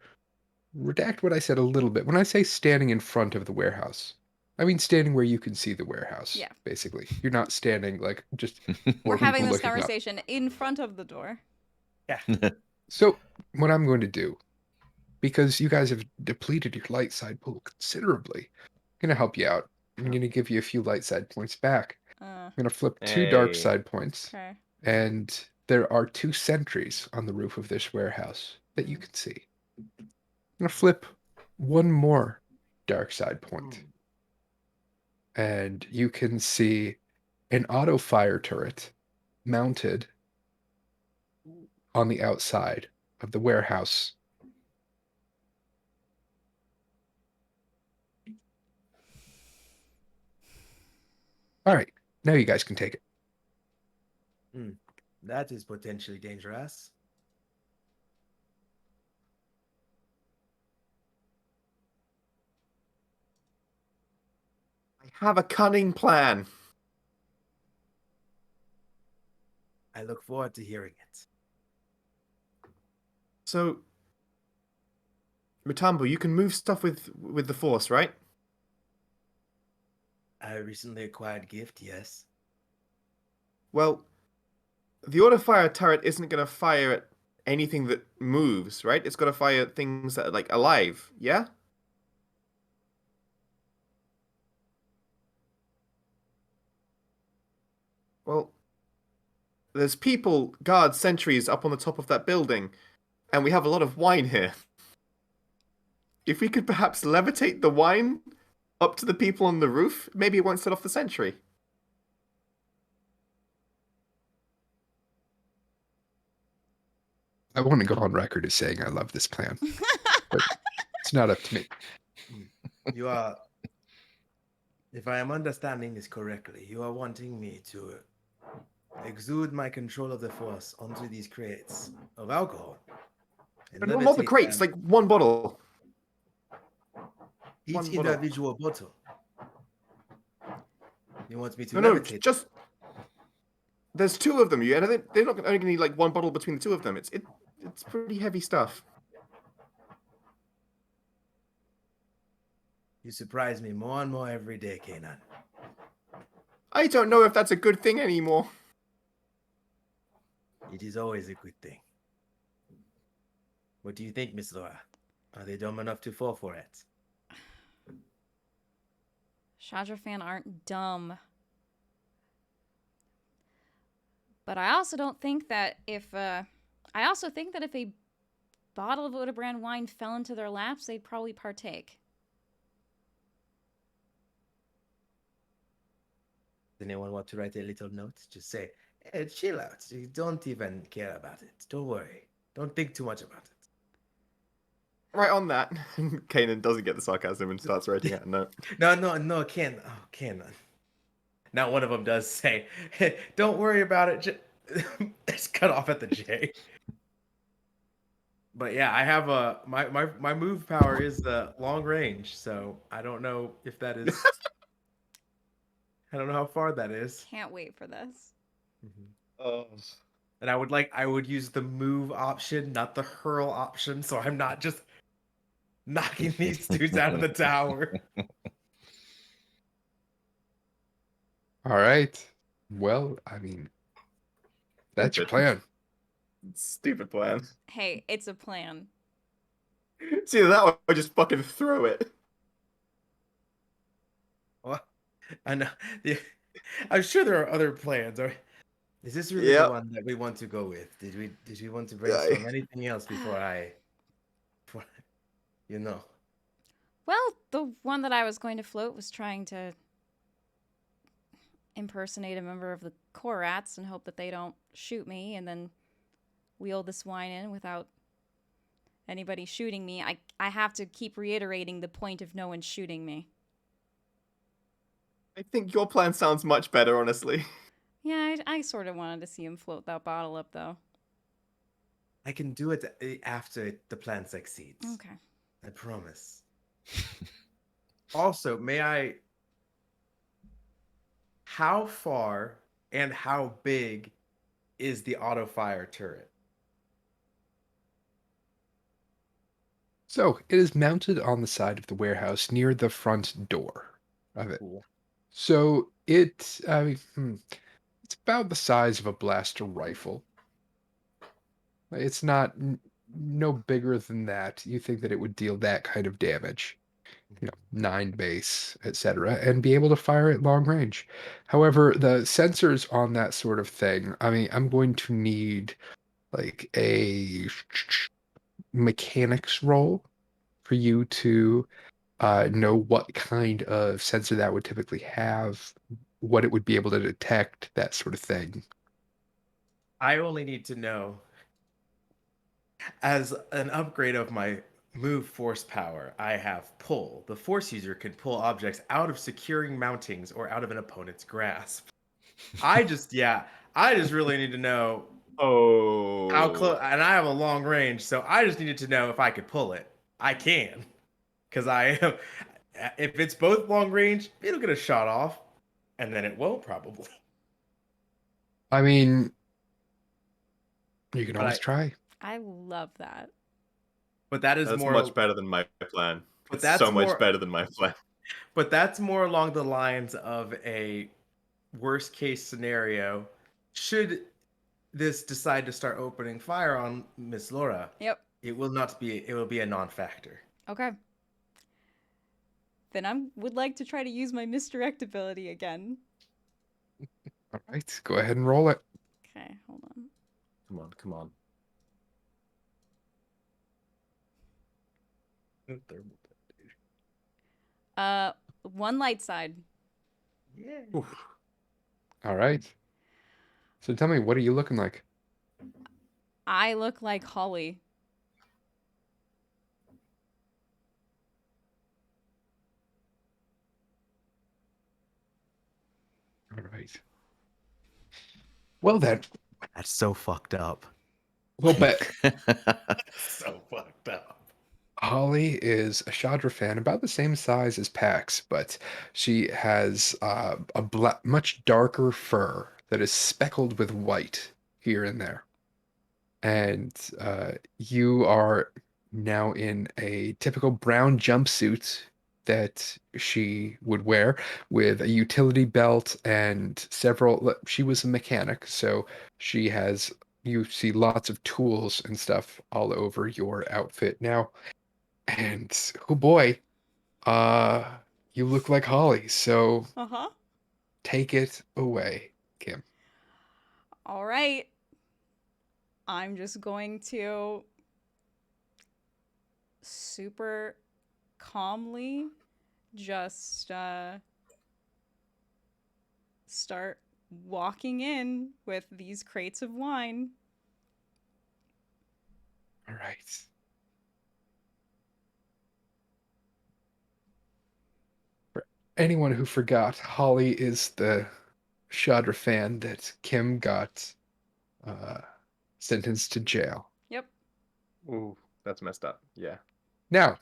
redact what I said a little bit. When I say standing in front of the warehouse, I mean standing where you can see the warehouse, Yeah. basically. You're not standing like just We're four having people this looking up. conversation in front of the door. So, what I'm going to do, because you guys have depleted your light side pool considerably, I'm going to help you out. I'm going to give you a few light side points back. I'm going to flip 2 dark Hey. side points, Okay. and there are 2 sentries on the roof of this warehouse that you can see. I'm going to flip 1 more dark side point, and you can see an auto fire turret mounted on the outside of the warehouse. All right, now you guys can take it. that is potentially dangerous. I have a cunning plan. I look forward to hearing it. So, Mutambo, you can move stuff with the Force, right? I recently acquired gift, yes. Well, the auto fire turret isn't going to fire at anything that moves, right? It's got to fire at things that are like alive, yeah? Well, there's people, guards, sentries up on the top of that building, and we have a lot of wine here. If we could perhaps levitate the wine up to the people on the roof, maybe it won't set off the sentry. I want to go on record as saying I love this plan, but it's not up to me. You are, if I am understanding this correctly, you are wanting me to exude my control of the Force onto these crates of alcohol. And Not the levitate crates, them. like one bottle. Each one bottle. individual bottle. You want me to No, levitate? just there's 2 of them. You and they're not only going to need like one bottle between the 2 of them. It's pretty heavy stuff. You surprise me more and more every day, Kanan. I don't know if that's a good thing anymore. It is always a good thing. What do you think, Miss Laura? Are they dumb enough to fall for it? Shadra fan aren't dumb. But I also don't think that if a bottle of Odebrand wine fell into their laps, they'd probably partake. Does anyone want to write a little note? Just say, hey, chill out. You don't even care about it. Don't worry. Don't think too much about it. Right on that, Kanan doesn't get the sarcasm and starts writing out a note. No, Kanan. Now one of them does say, hey, don't worry about it. It's cut off at the J. But yeah, I have my move power is long range, so I don't know if that is. I don't know how far that is. Can't wait for this. Oh. And I would use the move option, not the hurl option, so I'm not just knocking these dudes out of the tower. All right. Well, I mean, that's your plan. Stupid plan. Hey, it's a plan. It's either that or just fucking throw it. Well, I know. I'm sure there are other plans. Is this really the one that we want to go with? Did we want to brainstorm anything else before you know? Well, the one that I was going to float was trying to impersonate a member of the Korats and hope that they don't shoot me, and then wheel this wine in without anybody shooting me, I have to keep reiterating the point of no one shooting me. I think your plan sounds much better, honestly. Yeah, I sort of wanted to see him float that bottle up, though. I can do it after the plan succeeds. Okay. I promise. Also, how far and how big is the auto fire turret? So it is mounted on the side of the warehouse near the front door of it. Cool. So it's about the size of a blaster rifle. It's not no bigger than that. You think that it would deal that kind of damage, 9 base, etc., and be able to fire at long range. However, the sensors on that sort of thing, I mean, I'm going to need like a mechanics roll for you to know what kind of sensor that would typically have, what it would be able to detect, that sort of thing. I only need to know, as an upgrade of my move force power, I have pull. The force user can pull objects out of securing mountings or out of an opponent's grasp. I just really need to know how close, Oh. and I have a long range, so I just needed to know if I could pull it. I can, because I am. If it's both long range, it'll get a shot off, and then it won't probably. I mean, you can But always try. I love that. but that is That's more. much better than my plan. But It's that's so much more. better than my plan. But that's more along the lines of a worst case scenario. Should this decide to start opening fire on Miss Laura, Yep. it will not be. It will be a non-factor. Okay. Then I would like to try to use my misdirect ability again. All right, go ahead and roll it. Okay, hold on. Come on, come on. One light side. Yeah. All right. So tell me, what are you looking like? I look like Holly. All right. Well then, That's so fucked up. a little bit. So fucked up. Holly is a Chandra fan, about the same size as Pax, but she has much darker fur that is speckled with white here and there. And you are now in a typical brown jumpsuit that she would wear with a utility belt and several. She was a mechanic, so she has. You see lots of tools and stuff all over your outfit now. And oh boy, uh, you look like Holly, so Uh-huh. take it away, Kim. All right. I'm just going to super calmly just start walking in with these crates of wine. All right. For anyone who forgot, Holly is the Chandra fan that Kim got uh, sentenced to jail. Yep. Ooh, that's messed up. Yeah. Now,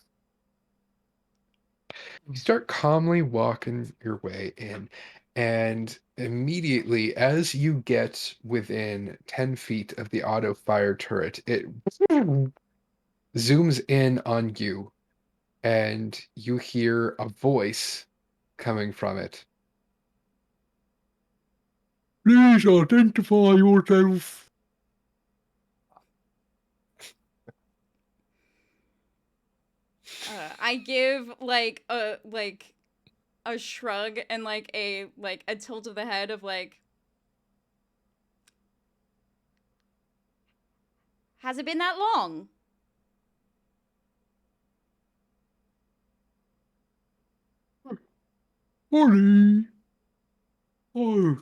you start calmly walking your way in, and immediately, as you get within 10 feet of the auto fire turret, it zooms in on you, and you hear a voice coming from it. Please identify yourself. I give like a shrug and like a tilt of the head of like, has it been that long? Honey. Oh,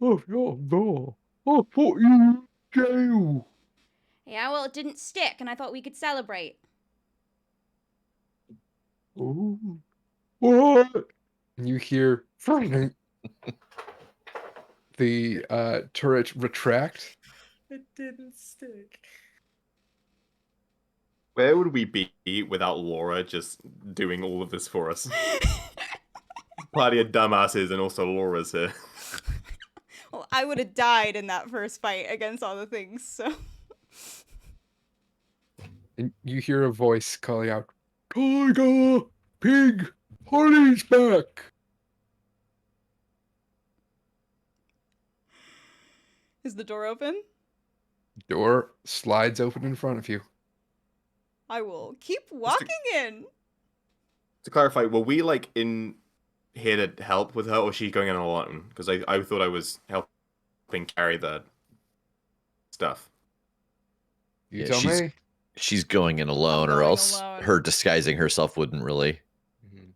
oh, no. I thought you were in jail. Yeah, well, it didn't stick, and I thought we could celebrate. Ooh. What? And you hear the turret retract. It didn't stick. Where would we be without Laura just doing all of this for us? Party of dumbasses, and also Laura's here. Well, I would have died in that first fight against all the things, so. And you hear a voice calling out, Tiger! Pig! Holly's back! Is the door open? Door slides open in front of you. I will keep walking in. To clarify, were we like in here to help with her, or is she going in alone? Because I thought I was helping carry the stuff. You Yeah, tell me. She's going in alone, or going else alone. her disguising herself wouldn't really.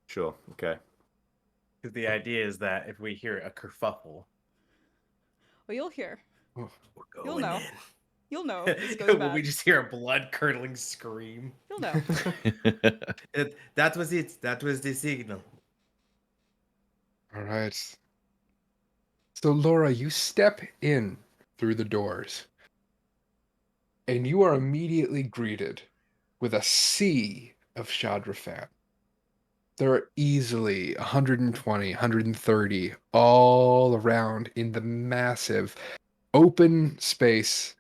Sure. Okay. Because the idea is that if we hear a kerfuffle, Well, you'll hear. Oh, we're You'll going know. in. You'll know if this goes Will bad. we just hear a blood-curdling scream? You'll know. That was it. That was the signal. all right. So, Laura, you step in through the doors, and you are immediately greeted with a sea of Shadrafan. There are easily 120, 130 all around in the massive open space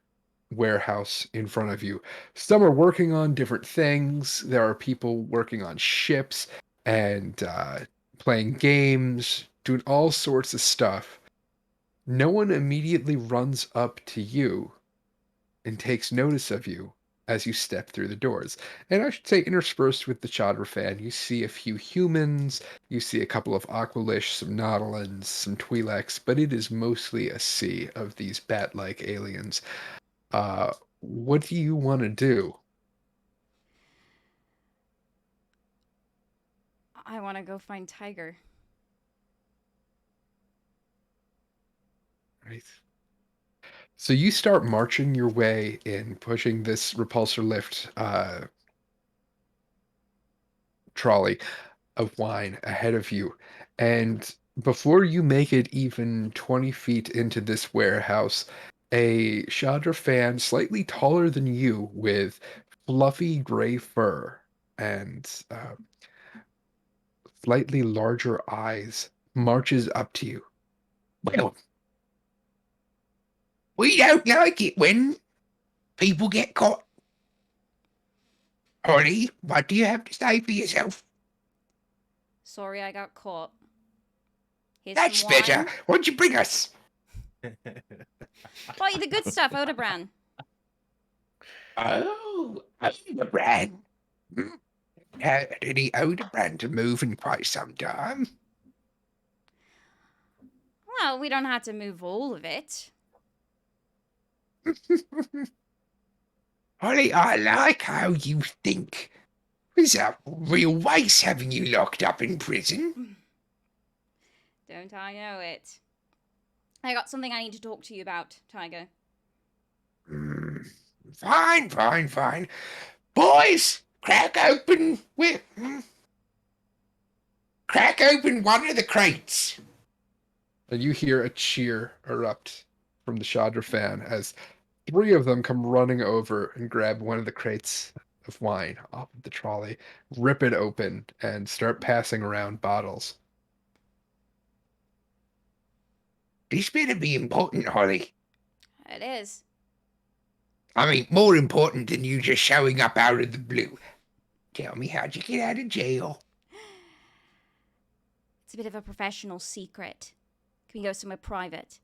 warehouse in front of you. Some are working on different things. There are people working on ships and playing games, doing all sorts of stuff. No one immediately runs up to you and takes notice of you as you step through the doors. And I should say, interspersed with the Chadrafan, you see a few humans, you see a couple of Aqualish, some Nautolans, some Twi'leks, but it is mostly a sea of these bat-like aliens. What do you want to do? I want to go find Tiger. Right. So you start marching your way in, pushing this repulsor lift trolley of wine ahead of you. And before you make it even 20 feet into this warehouse, a Chandra fan slightly taller than you with fluffy gray fur and slightly larger eyes marches up to you. Well, we don't like it when people get caught. Holly, what do you have to say for yourself? Sorry I got caught. Here's That's some wine. better. What'd you bring us? Bought you the good stuff, Odebran. Oh, Odebrand. Had any Odebrand to move in quite some time. Well, we don't have to move all of it. Holly, I like how you think. It's a real waste having you locked up in prison. Don't I know it? I got something I need to talk to you about, Tiger. Fine, fine, fine. Boys, crack open one of the crates. And you hear a cheer erupt from the Chandra fan as 3 of them come running over and grab one of the crates of wine off of the trolley, rip it open, and start passing around bottles. This better be important, Holly. It is. I mean, more important than you just showing up out of the blue. Tell me, how'd you get out of jail? It's a bit of a professional secret. Can we go somewhere private?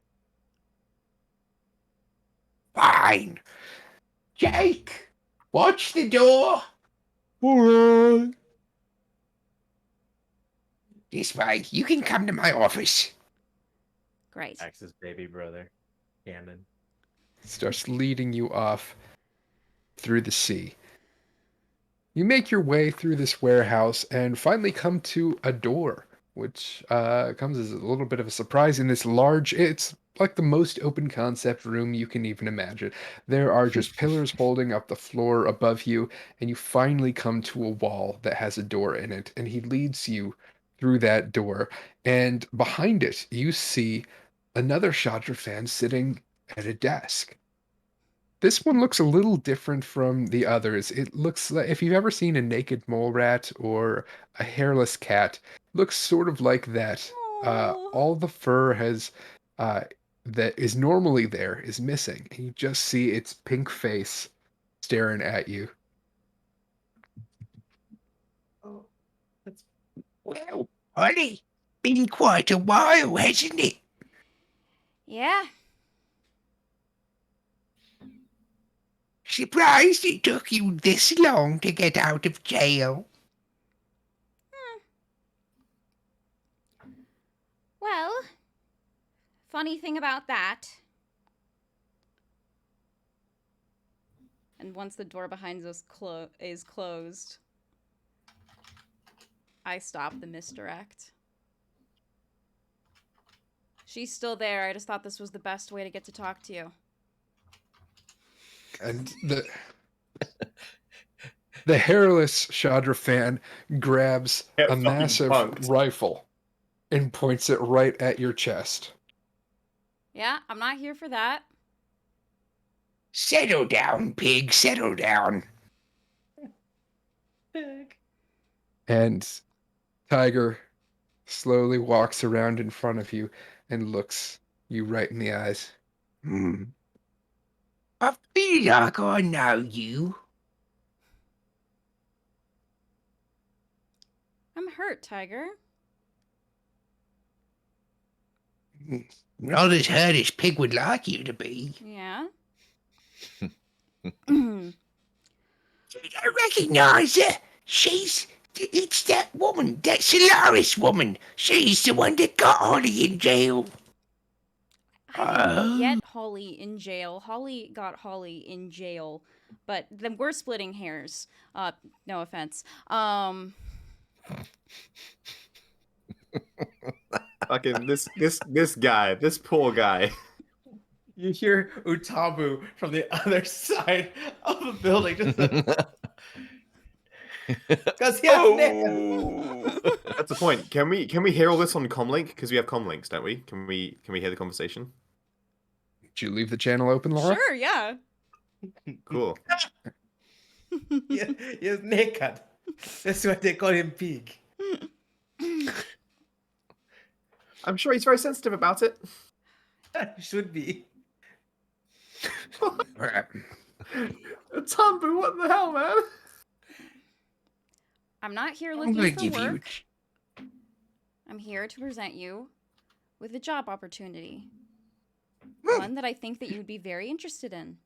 Fine. Jake, watch the door. All right. This way, you can come to my office. Great. Axe's baby brother, Cannon. Starts leading you off through the sea. You make your way through this warehouse and finally come to a door, which comes as a little bit of a surprise in this large, it's like the most open concept room you can even imagine. There are just pillars holding up the floor above you, and you finally come to a wall that has a door in it, and he leads you through that door. And behind it, you see another Chandra fan sitting at a desk. This one looks a little different from the others. It looks like if you've ever seen a naked mole rat or a hairless cat, looks sort of like that. Aw. All the fur has uh, that is normally there is missing, and you just see its pink face staring at you. Oh, that's Well, Holly, been quite a while, hasn't it? Yeah. Surprised it took you this long to get out of jail. Well, funny thing about that. And once the door behind us is closed, I stop the misdirect. She's still there. I just thought this was the best way to get to talk to you. And the hairless Chandra fan grabs Yeah, a fucking massive punked. rifle and points it right at your chest. Yeah, I'm not here for that. Settle down, pig, settle down. big. And Tiger slowly walks around in front of you and looks you right in the eyes. I feel like I know you. I'm hurt, Tiger. Not as hurt as pig would like you to be. Yeah. You don't recognize her. It's that woman, that Solaris woman. She's the one that got Holly in jail. I didn't Oh. get Holly in jail. Holly got Holly in jail. But then we're splitting hairs. No offense. Fucking this guy, this poor guy. You hear Utabu from the other side of the building. Just because he has nails. That's the point. Can we hear all this on comlink? Because we have comlinks, don't we? Can we hear the conversation? Did you leave the channel open, Laura? Sure, yeah. Cool. He has naked. That's why they call him pig. I'm sure he's very sensitive about it. Should be. Tumbu, what the hell, man? I'm not here I'm looking gonna for give you. work. I'm here to present you with a job opportunity. One that I think that you would be very interested in.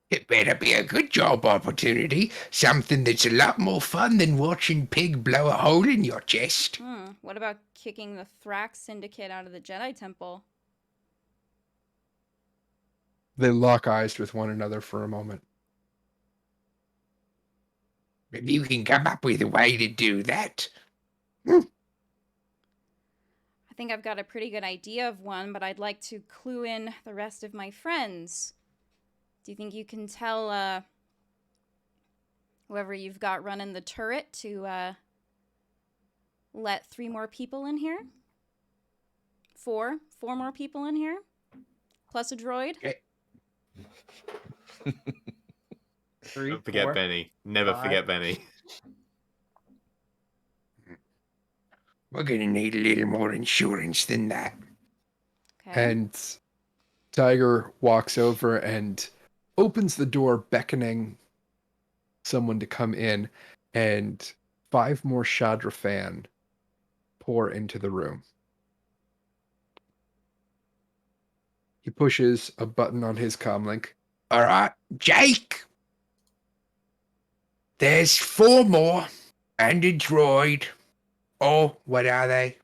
It better be a good job opportunity. Something that's a lot more fun than watching pig blow a hole in your chest. What about kicking the Thrax Syndicate out of the Jedi Temple? They lock eyes with one another for a moment. If you can come up with a way to do that. I think I've got a pretty good idea of one, but I'd like to clue in the rest of my friends. Do you think you can tell whoever you've got running the turret to let 3 more people in here? 4 more people in here? Plus a droid? Three, Don't forget 4, Benny. Never 5. forget Benny. We're gonna need a little more insurance than that. Okay. And Tiger walks over and opens the door, beckoning someone to come in, and 5 more Chandra fan pour into the room. He pushes a button on his comlink. All right, Jake. There's 4 more and a droid. Oh, what are they?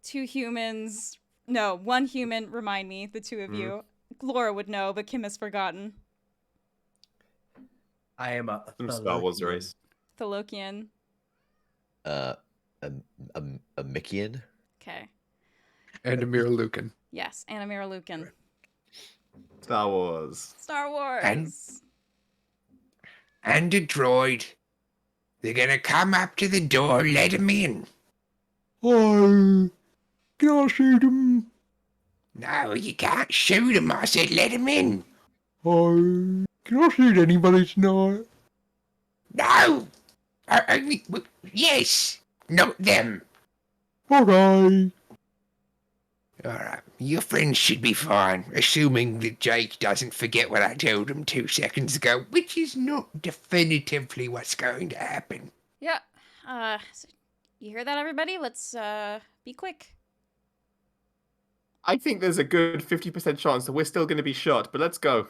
2 humans. No, 1 human. Remind me, the 2 of you. Laura would know, but Kim has forgotten. I am a Some Star Wars Thalokian. race. Thalokian. a Mickian. Okay. And Amira Lucan. Yes, Anamira Lucan. Star Wars. Star Wars. And a droid. They're gonna come up to the door, let him in. Oh, can I shoot him? No, you can't shoot him. I said let him in. Oh, can I shoot anybody tonight? No! Yes! Not them. Okay. Alright, your friends should be fine, assuming that Jake doesn't forget what I told him 2 seconds ago, which is not definitively what's going to happen. Yeah. So you hear that, everybody? Let's be quick. I think there's a good 50% chance that we're still going to be shot, but let's go.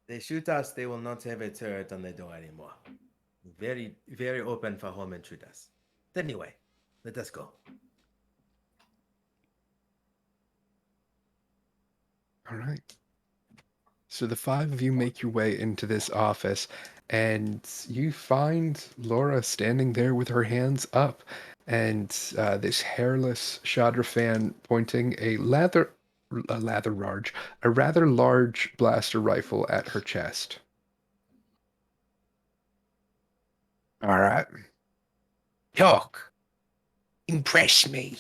They shoot us, they will not have a turret on the door anymore. Very, very open for home intruders. Anyway, let us go. All right. So the 5 of you make your way into this office, and you find Laura standing there with her hands up, and this hairless Shadra fan pointing a rather large blaster rifle at her chest. Alright. Talk. Impress me.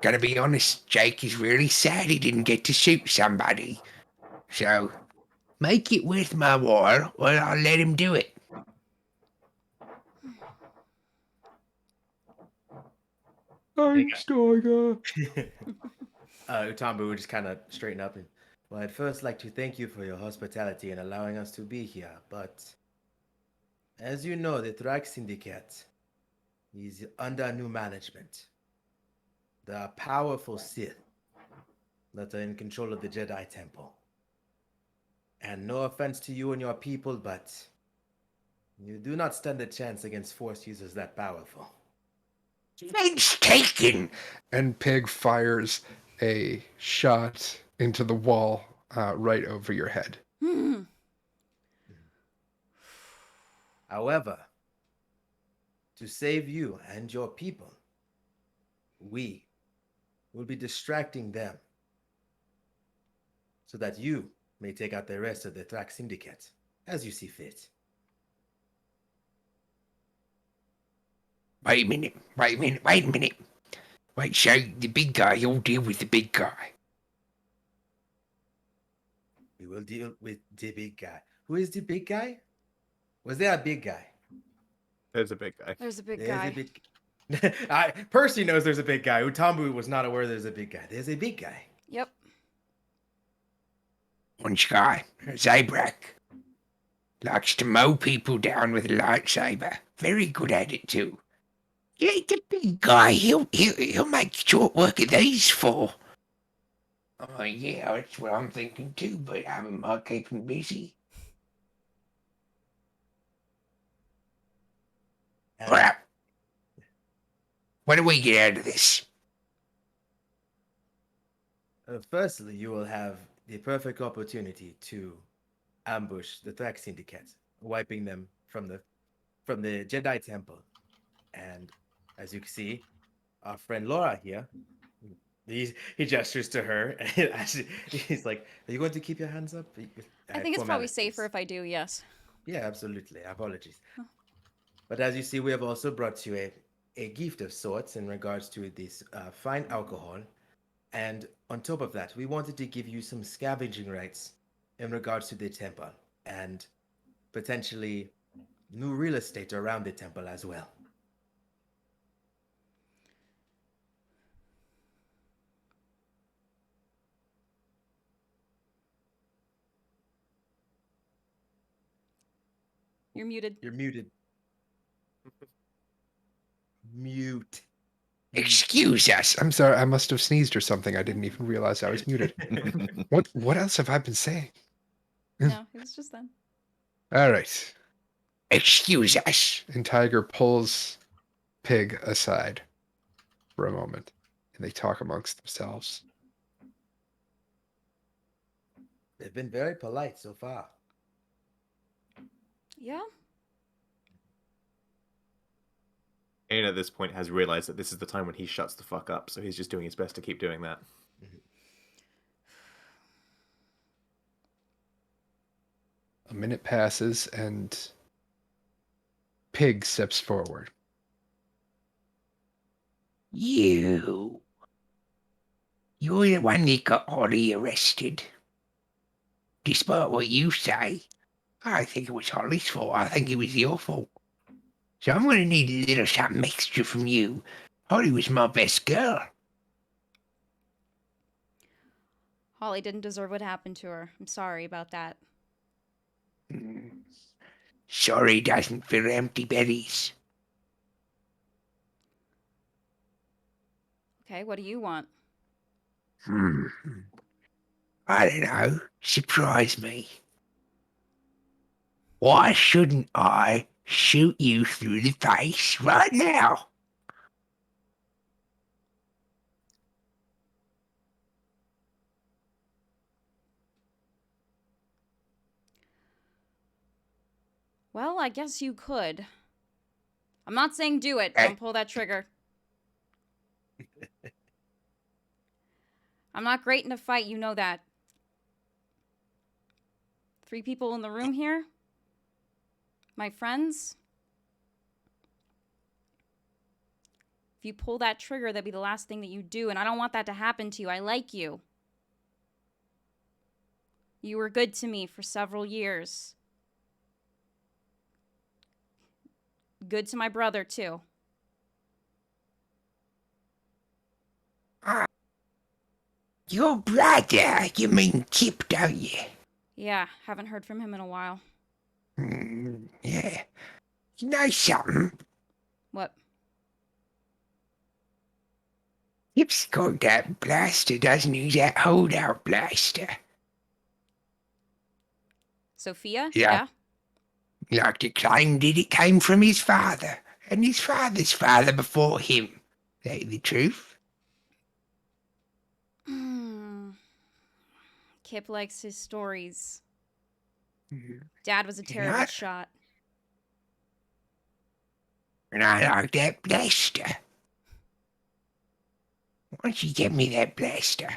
Gotta be honest, Jake is really sad he didn't get to shoot somebody. So, make it worth my while, or I'll let him do it. Thanks, Tiger. Utambu would just kind of straighten up and, well, I'd first like to thank you for your hospitality and allowing us to be here, but as you know, the Thrax Syndicate is under new management. There are powerful Sith that are in control of the Jedi Temple. And no offense to you and your people, but you do not stand a chance against Force users that powerful. Offense taken! And Pig fires a shot into the wall right over your head. However, to save you and your people, we will be distracting them so that you may take out the rest of the Thrax Syndicate as you see fit. Wait a minute. Wait, so the big guy, you'll deal with the big guy. We will deal with the big guy. Who is the big guy? Was there a big guy? There's a big guy. There's a big There's guy. a big Percy knows there's a big guy. Utambu was not aware there's a big guy. There's a big guy. Yep. One guy, Zabrak. Likes to mow people down with a lightsaber. Very good at it too. Yeah, the big guy, he'll make short work of these 4. Oh yeah, that's what I'm thinking too, but I might keep him busy. Well, what do we get out of this? Firstly, you will have the perfect opportunity to ambush the Thrax Syndicate, wiping them from the Jedi Temple. And as you can see, our friend Laura here, he gestures to her, and he's like, "Are you going to keep your hands up?" I think it's probably safer if I do, yes. Yeah, absolutely. Apologies. But as you see, we have also brought you a gift of sorts in regards to this fine alcohol. And on top of that, we wanted to give you some scavenging rights in regards to the temple and potentially new real estate around the temple as well. You're muted. You're muted. Mute. Excuse us. I'm sorry, I must have sneezed or something. I didn't even realize I was muted. What else have I been saying? No, it was just then. All right. Excuse us. And Tiger pulls Pig aside for a moment, and they talk amongst themselves. They've been very polite so far. Yeah. Aiden at this point has realized that this is the time when he shuts the fuck up, so he's just doing his best to keep doing that. A minute passes and Pig steps forward. You're the one that got Holly arrested. Despite what you say, I think it was Holly's fault. I think it was your fault. So I'm going to need a little something extra from you. Holly was my best girl. Holly didn't deserve what happened to her. I'm sorry about that. Sorry doesn't fill empty bellies. Okay, what do you want? I don't know. Surprise me. Why shouldn't I shoot you through the face right now? Well, I guess you could. I'm not saying do it. Hey. Don't pull that trigger. I'm not great in a fight, you know that. 3 people in the room here. My friends. If you pull that trigger, that'd be the last thing that you do, and I don't want that to happen to you. I like you. You were good to me for several years. Good to my brother, too. Your brother? You mean Kip, don't you? Yeah, haven't heard from him in a while. Yeah. You know something? What? Kip's got that blaster, doesn't he? That holdout blaster. Sophia? Yeah. Like to claim that it came from his father, and his father's father before him. That the truth? Kip likes his stories. Dad was a And terrible shot. And I like that blaster. Why don't you get me that blaster?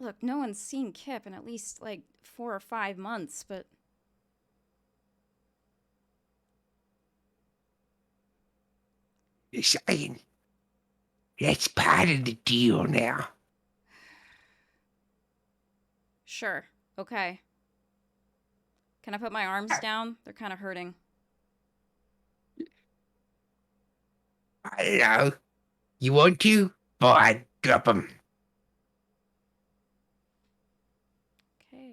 Look, no one's seen Kip in at least, 4 or 5 months, but... You're saying that's part of the deal now. Sure. Okay. Can I put my arms down? They're kind of hurting. I don't know. You want to? Fine, drop 'em. Okay.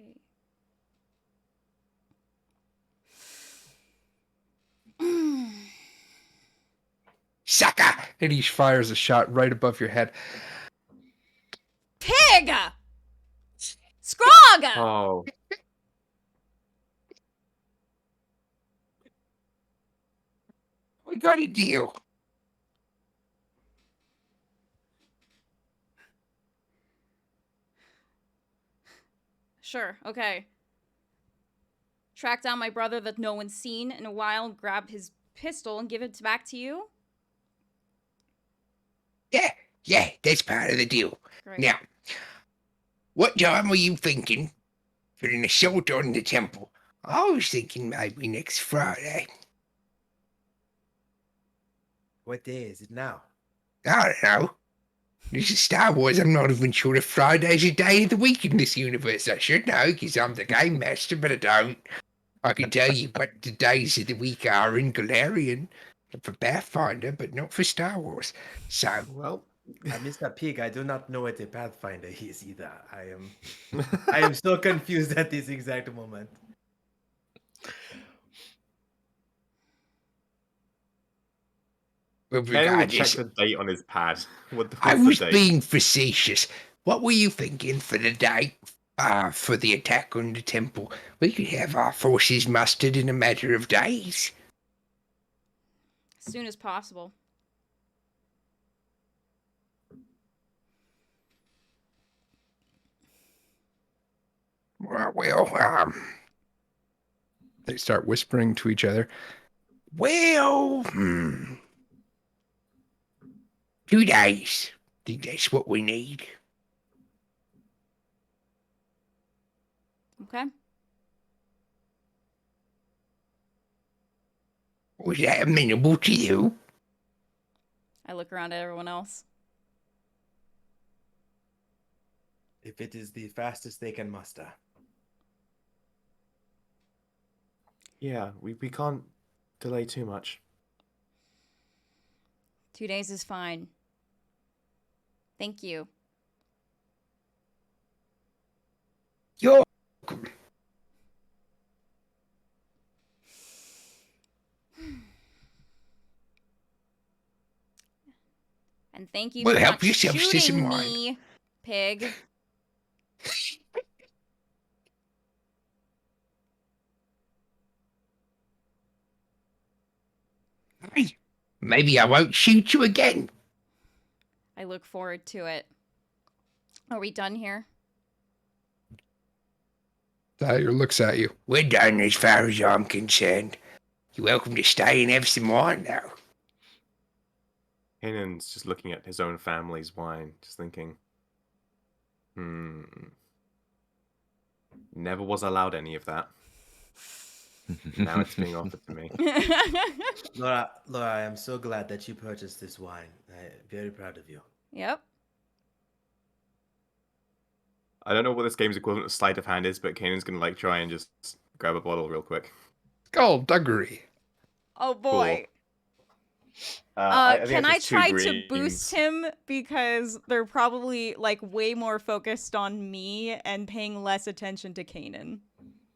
Sucker! And he fires a shot right above your head. Pig! Scrog! Oh, We got a deal. Sure, okay. Track down my brother that no one's seen in a while, grab his pistol, and give it back to you? Yeah, that's part of the deal. Great. Now, what time were you thinking for an assault on the temple? I was thinking maybe next Friday. What day is it now? I don't know. This is Star Wars. I'm not even sure if Friday's a day of the week in this universe. I should know because I'm the game master, but I don't. I can tell you what the days of the week are in Galarian for Pathfinder, but not for Star Wars. So, well. Mr. Pig, I do not know what a Pathfinder is either. I am so confused at this exact moment. with Anyone regard check to the date on his pad. What's I the was date? being facetious. What were you thinking for the date for the attack on the temple? We could have our forces mustered in a matter of days. As soon as possible. Well, They start whispering to each other. Well, 2 days. Think that's what we need. Okay. Was that amenable to you? I look around at everyone else. If it is the fastest they can muster. Yeah, we can't delay too much. 2 days is fine. Thank you. You're welcome. And thank you Well, for help not yourself, sis shooting and wine. me, pig. Hey, maybe I won't shoot you again. I look forward to it. Are we done here? Dahlia looks at you. We're done as far as I'm concerned. You're welcome to stay and have some wine, though. Kanan's just looking at his own family's wine, just thinking, never was allowed any of that. Now it's being offered to me. Laura, I am so glad that you purchased this wine. I'm very proud of you. Yep. I don't know what this game's equivalent of sleight of hand is, but Kanan's gonna like try and just grab a bottle real quick. Skullduggery. Oh boy. I think Can it's I just two try to greens. boost him because they're probably like way more focused on me and paying less attention to Kanan?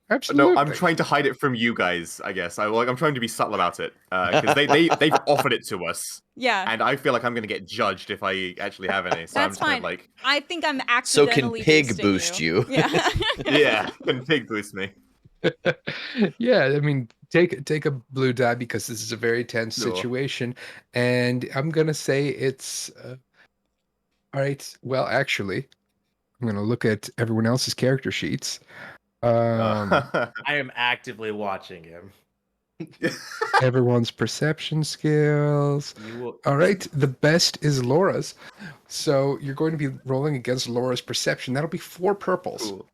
Absolutely. No, I'm trying to hide it from you guys. I guess I'm trying to be subtle about it because they've offered it to us, Yeah. and I feel like I'm gonna get judged if I actually have any. So I'm That's just kind of fine. like, I think I'm So can accidentally pig boosting boost you? Yeah. yeah, can pig boost me. Yeah, I mean, take a blue die because this is a very tense Sure. situation, and I'm gonna say it's all right. Well, actually, I'm gonna look at everyone else's character sheets. I am actively watching him. Everyone's perception skills. You will. All right, the best is Laura's. So you're going to be rolling against Laura's perception. That'll be 4 purples. Cool.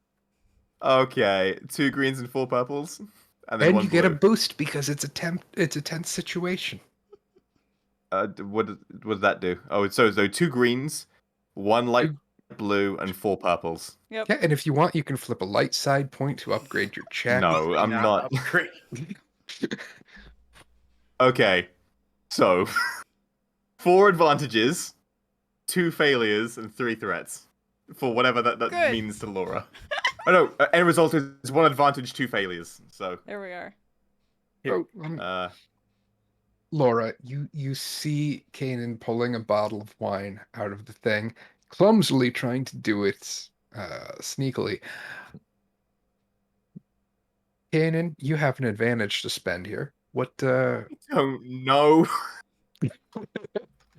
Okay, 2 greens and 4 purples, and then And 1 you get a blue. boost because it's a tense situation. What does that do? Oh, so 2 greens, 1 light blue, and 4 purples. Yep. Yeah, and if you want, you can flip a light side point to upgrade your check. No, I'm not. Upgrade. Okay, so 4 advantages, 2 failures, and 3 threats for whatever that Good. means to Laura. Oh no, end result is 1 advantage, 2 failures. So, There we are. So, Laura, you see Kanan pulling a bottle of wine out of the thing, clumsily trying to do it sneakily. Kanan, you have an advantage to spend here. What? I don't know.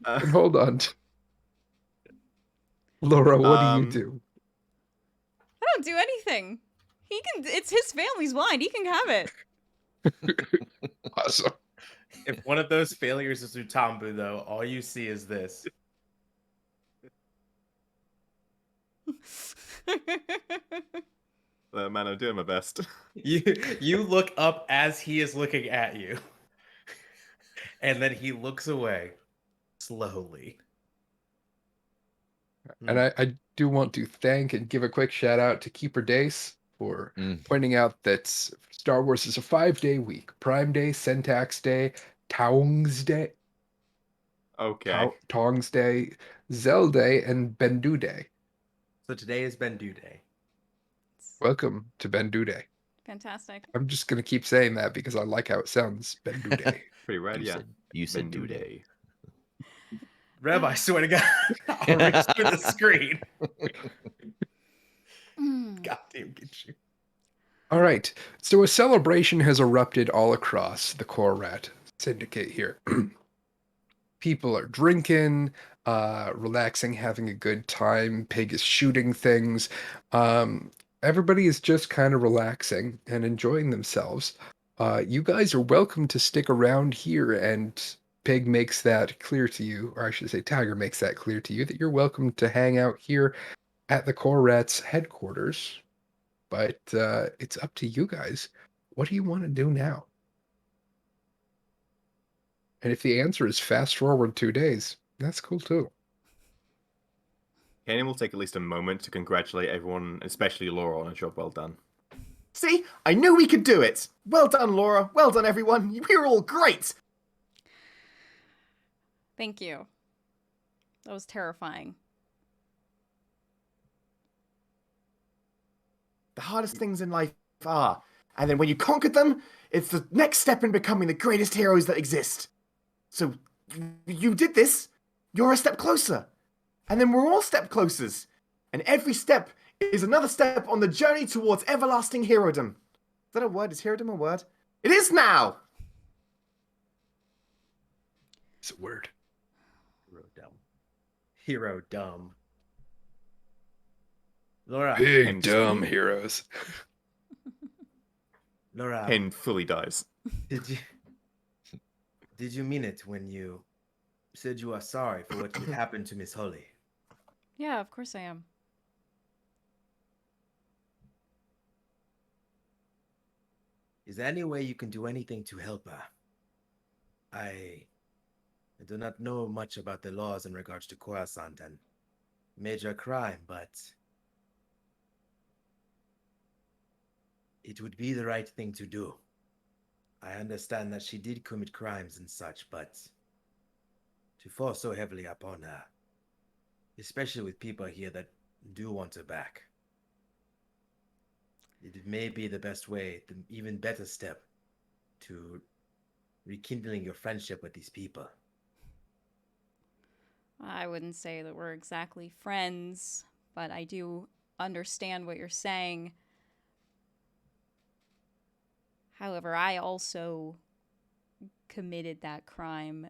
And hold on. Laura, what do you do? I don't do anything. He can. It's his family's wine. He can have it. Awesome. If one of those failures is Utambu, though, all you see is this. Man, I'm doing my best. You look up as he is looking at you, and then he looks away slowly. And I do want to thank and give a quick shout out to Keeper Dace for pointing out that Star Wars is a 5-day week. Prime Day, Syntax Day, Taungs Day, Okay. Tongs Day, Zell Day, and Bendu Day. So today is Bendu Day. Welcome to Bendu Day. Fantastic. I'm just going to keep saying that because I like how it sounds, Bendu Day. Pretty rad, yeah. You said Bendu due Day. day. Reb, I swear to God, I'll reach through the screen. Goddamn, get you. All right. So a celebration has erupted all across the Coruscant Syndicate here. People are drinking, relaxing, having a good time. Pig is shooting things. Everybody is just kind of relaxing and enjoying themselves. You guys are welcome to stick around here, and Pig makes that clear to you, or I should say Tiger makes that clear to you, that you're welcome to hang out here at the Corats headquarters. But it's up to you guys. What do you want to do now? And if the answer is fast forward 2 days, that's cool too. Kanan will take at least a moment to congratulate everyone, especially Laura, on a job well done. See, I knew we could do it. Well done, Laura. Well done, everyone. We were all great. Thank you. That was terrifying. The hardest things in life are, and then when you conquered them, it's the next step in becoming the greatest heroes that exist. So, you did this. You're a step closer. And then we're all step closers. And every step is another step on the journey towards everlasting herodom. Is that a word? Is herodom a word? It is now! It's a word. Hero dumb. Laura. Big And dumb scream. heroes. Laura, Pen fully dies. did you mean it when you said you are sorry for what happened to Miss Holly? Yeah, of course I am. Is there any way you can do anything to help her? I do not know much about the laws in regards to Coruscant and major crime, but it would be the right thing to do. I understand that she did commit crimes and such, but to fall so heavily upon her, especially with people here that do want her back, it may be the best way, the even better step to rekindling your friendship with these people. I wouldn't say that we're exactly friends, but I do understand what you're saying. However, I also committed that crime,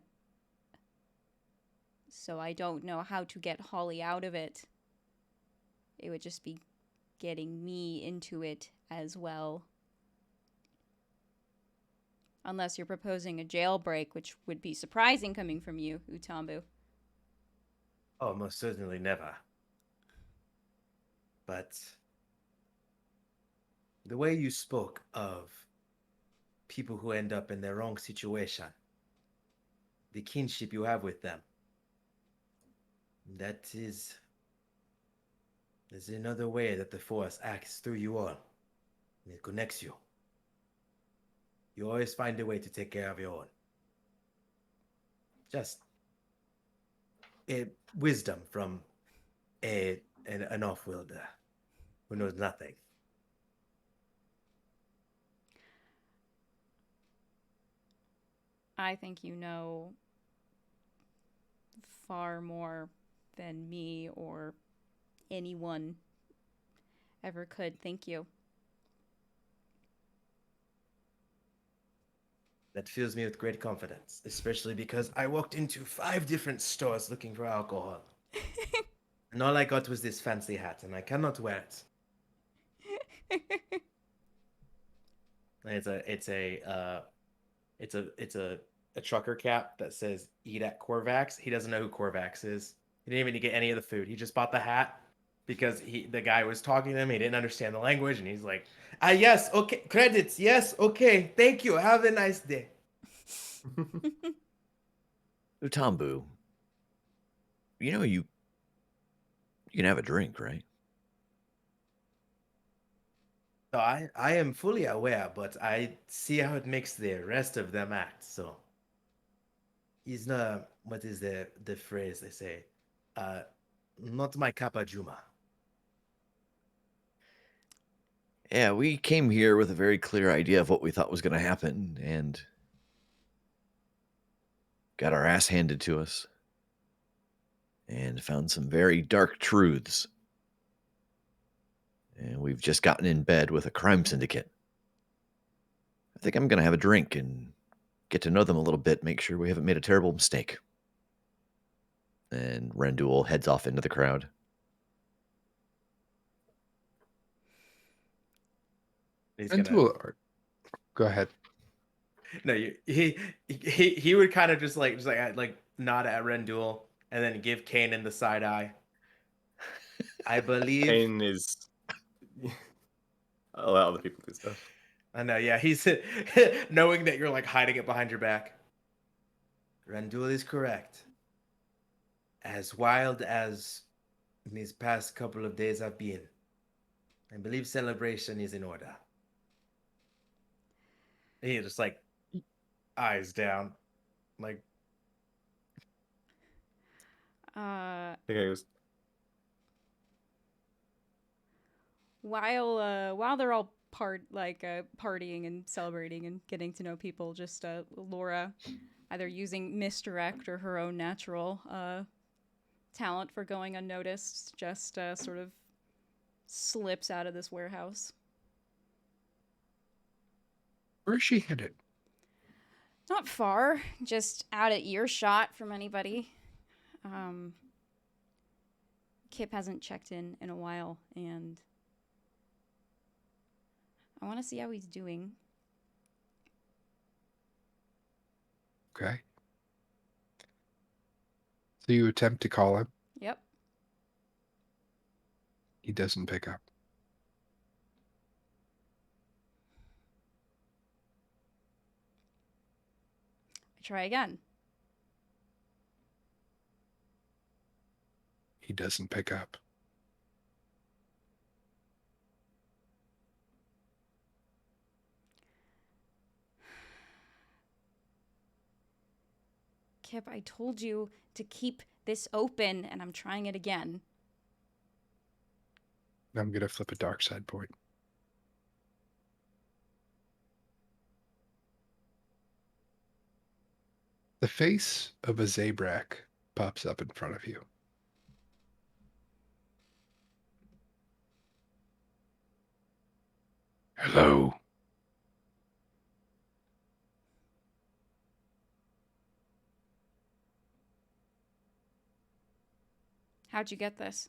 so I don't know how to get Holly out of it. It would just be getting me into it as well. Unless you're proposing a jailbreak, which would be surprising coming from you, Utambu. Oh, most certainly never. But the way you spoke of people who end up in the wrong situation, the kinship you have with them, there's another way that the Force acts through you all. It connects you. You always find a way to take care of your own. Just a wisdom from an off-worlder who knows nothing. I think you know far more than me or anyone ever could. Thank you. That fills me with great confidence, especially because I walked into 5 different stores looking for alcohol. And all I got was this fancy hat, and I cannot wear it. It's a trucker cap that says "Eat at Corvax." He doesn't know who Corvax is. He didn't even get any of the food. He just bought the hat because the guy was talking to him. He didn't understand the language, and he's like, yes, okay, credits, yes, okay, thank you, have a nice day." Utambu, you know you can have a drink, right? So I am fully aware, but I see how it makes the rest of them act. So he's not. What is the phrase they say? Not my Kappa Juma. Yeah, we came here with a very clear idea of what we thought was going to happen and got our ass handed to us and found some very dark truths. And we've just gotten in bed with a crime syndicate. I think I'm going to have a drink and get to know them a little bit, make sure we haven't made a terrible mistake. And Rendul heads off into the crowd. He's And gonna go ahead. No, he would kind of just like nod at Rendul and then give Kanan the side eye. I believe. Kane is. I'll let other people do stuff. I know, yeah. He's knowing that you're like hiding it behind your back. Rendul is correct. As wild as these past couple of days have been, I believe celebration is in order. And he just like eyes down, like Okay, it was while they're all partying and celebrating and getting to know people, just Laura, either using misdirect or her own natural talent for going unnoticed, just sort of slips out of this warehouse. Where is she headed? Not far, just out of earshot from anybody. Kip hasn't checked in a while, and I want to see how he's doing. Okay. So you attempt to call him. Yep. He doesn't pick up. I try again. He doesn't pick up. Kip, I told you to keep this open, and I'm trying it again. I'm going to flip a dark side point. The face of a Zabrak pops up in front of you. Hello. How'd you get this?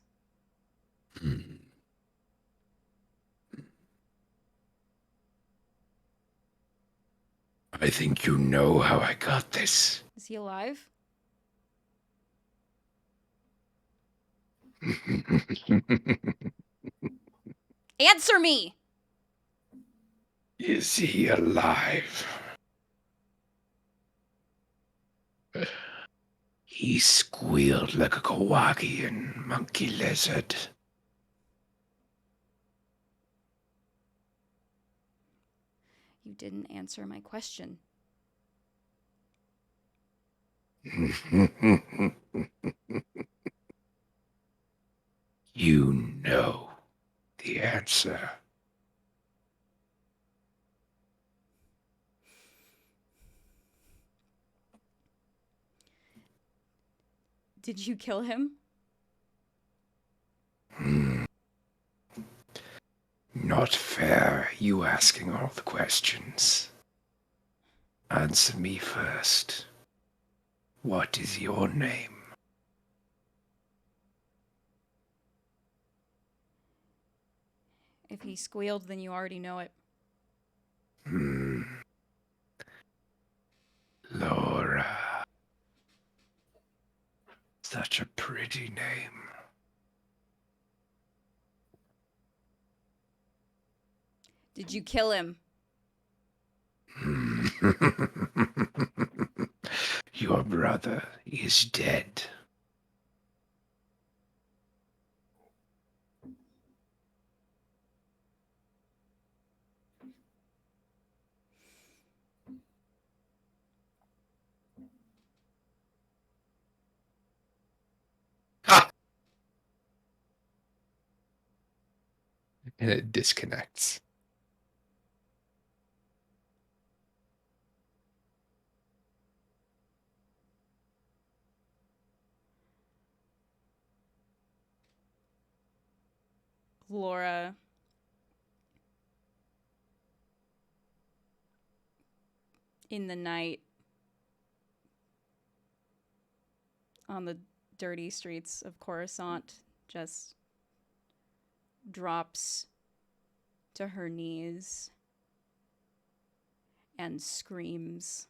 I think you know how I got this. Is he alive? Answer me! Is he alive? He squealed like a Kowakian monkey lizard. You didn't answer my question. You know the answer. Did you kill him? Not fair, you asking all the questions. Answer me first. What is your name? If he squealed, then you already know it. Laura. Such a pretty name. Did you kill him? Your brother is dead. And it disconnects. Laura. In the night. On the dirty streets of Coruscant, just drops to her knees and screams.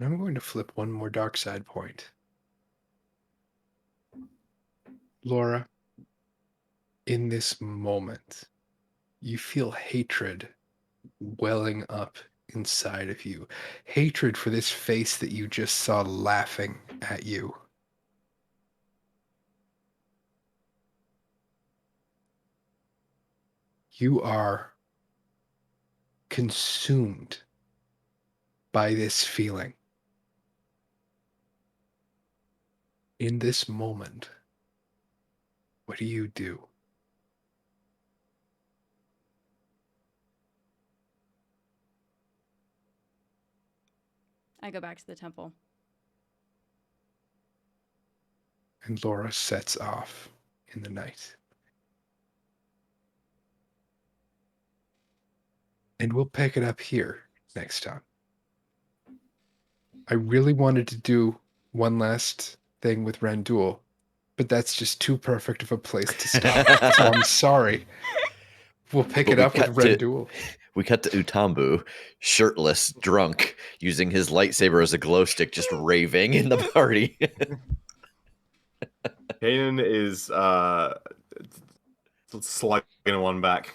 I'm going to flip one more dark side point. Laura, in this moment, you feel hatred welling up inside of you. Hatred for this face that you just saw laughing at you. You are consumed by this feeling. In this moment, what do you do? I go back to the temple. And Laura sets off in the night. And we'll pick it up here next time. I really wanted to do one last thing with Randul, but that's just too perfect of a place to stop. So I'm sorry. We'll pick But it we up with cut to- Randul. We cut to Utambu, shirtless, drunk, using his lightsaber as a glow stick, just raving in the party. Kanan is slugging one back.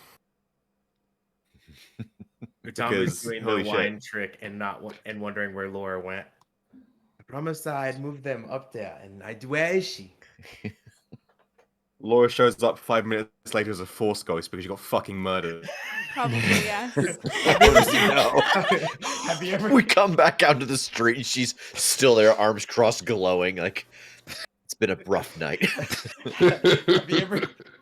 Utambu's Because, doing holy the shit. wine trick and and wondering where Laura went. I promised I'd move them up there, and where is she? Laura shows up 5 minutes later as a Force ghost because she got fucking murdered. Probably, yes. Have you ever Oh, seen? no. Have you ever? We come back out to the street and she's still there, arms crossed, glowing. Like, it's been a rough night.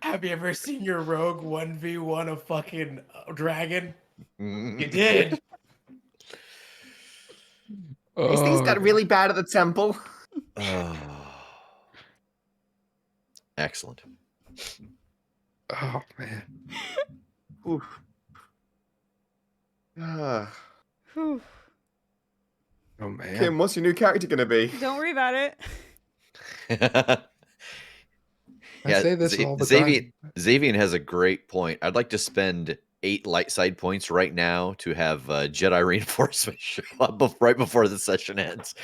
Have you ever seen your rogue 1v1 a fucking dragon? You Mm. did. These things got really bad at the temple. Oh. Excellent. Oh, man. Oof. Ah. Whew. Oh, man. Kim, what's your new character gonna be? Don't worry about it. I say this all the Xavier, time. Xavier has a great point. I'd like to spend 8 light side points right now to have Jedi reinforcement show up right before the session ends.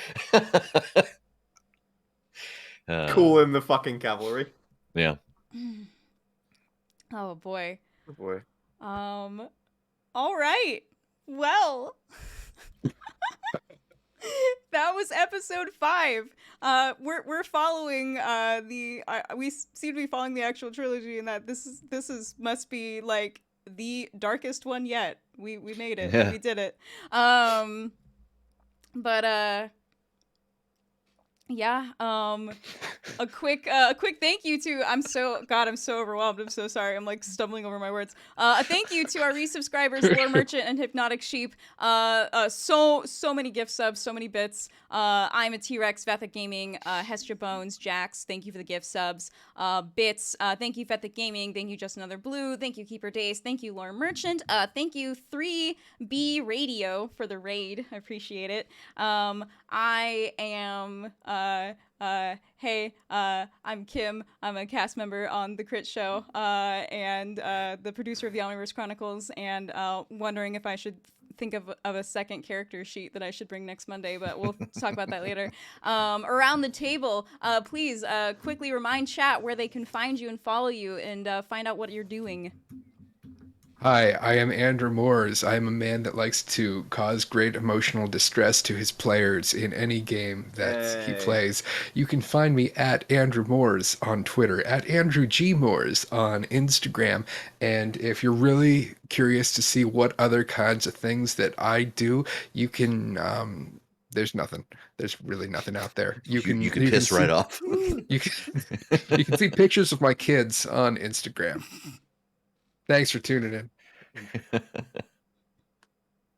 Cool in the fucking cavalry. Yeah. Oh boy. Oh boy. All right. Well, that was episode 5. We're following we seem to be following the actual trilogy, and that this is must be like the darkest one yet. We made it. Yeah. We did it. But yeah, a quick thank you to I'm so overwhelmed. I'm so sorry. I'm like stumbling over my words. A thank you to our resubscribers, Lore Merchant and Hypnotic Sheep. So many gift subs, so many bits. I'm a T-Rex, Vethic Gaming, Hestia Bones, Jax, thank you for the gift subs. Bits, thank you Vethic Gaming, thank you Just Another Blue, thank you Keeper Days, thank you Lore Merchant, thank you 3B Radio for the raid. I appreciate it. I am hey, I'm Kim. I'm a cast member on the Crit Show, and the producer of the Omniverse Chronicles, and wondering if I should think of a second character sheet that I should bring next Monday, but we'll talk about that later. Around the table, please quickly remind chat where they can find you and follow you and find out what you're doing. Hi, I am Andrew Mours. I am a man that likes to cause great emotional distress to his players in any game that he Hey. plays. You can find me at Andrew Mours on Twitter, at Andrew G. Mours on Instagram. And if you're really curious to see what other kinds of things that I do, you can there's nothing. There's really nothing out there. You can piss right off. You can see pictures of my kids on Instagram. Thanks for tuning in.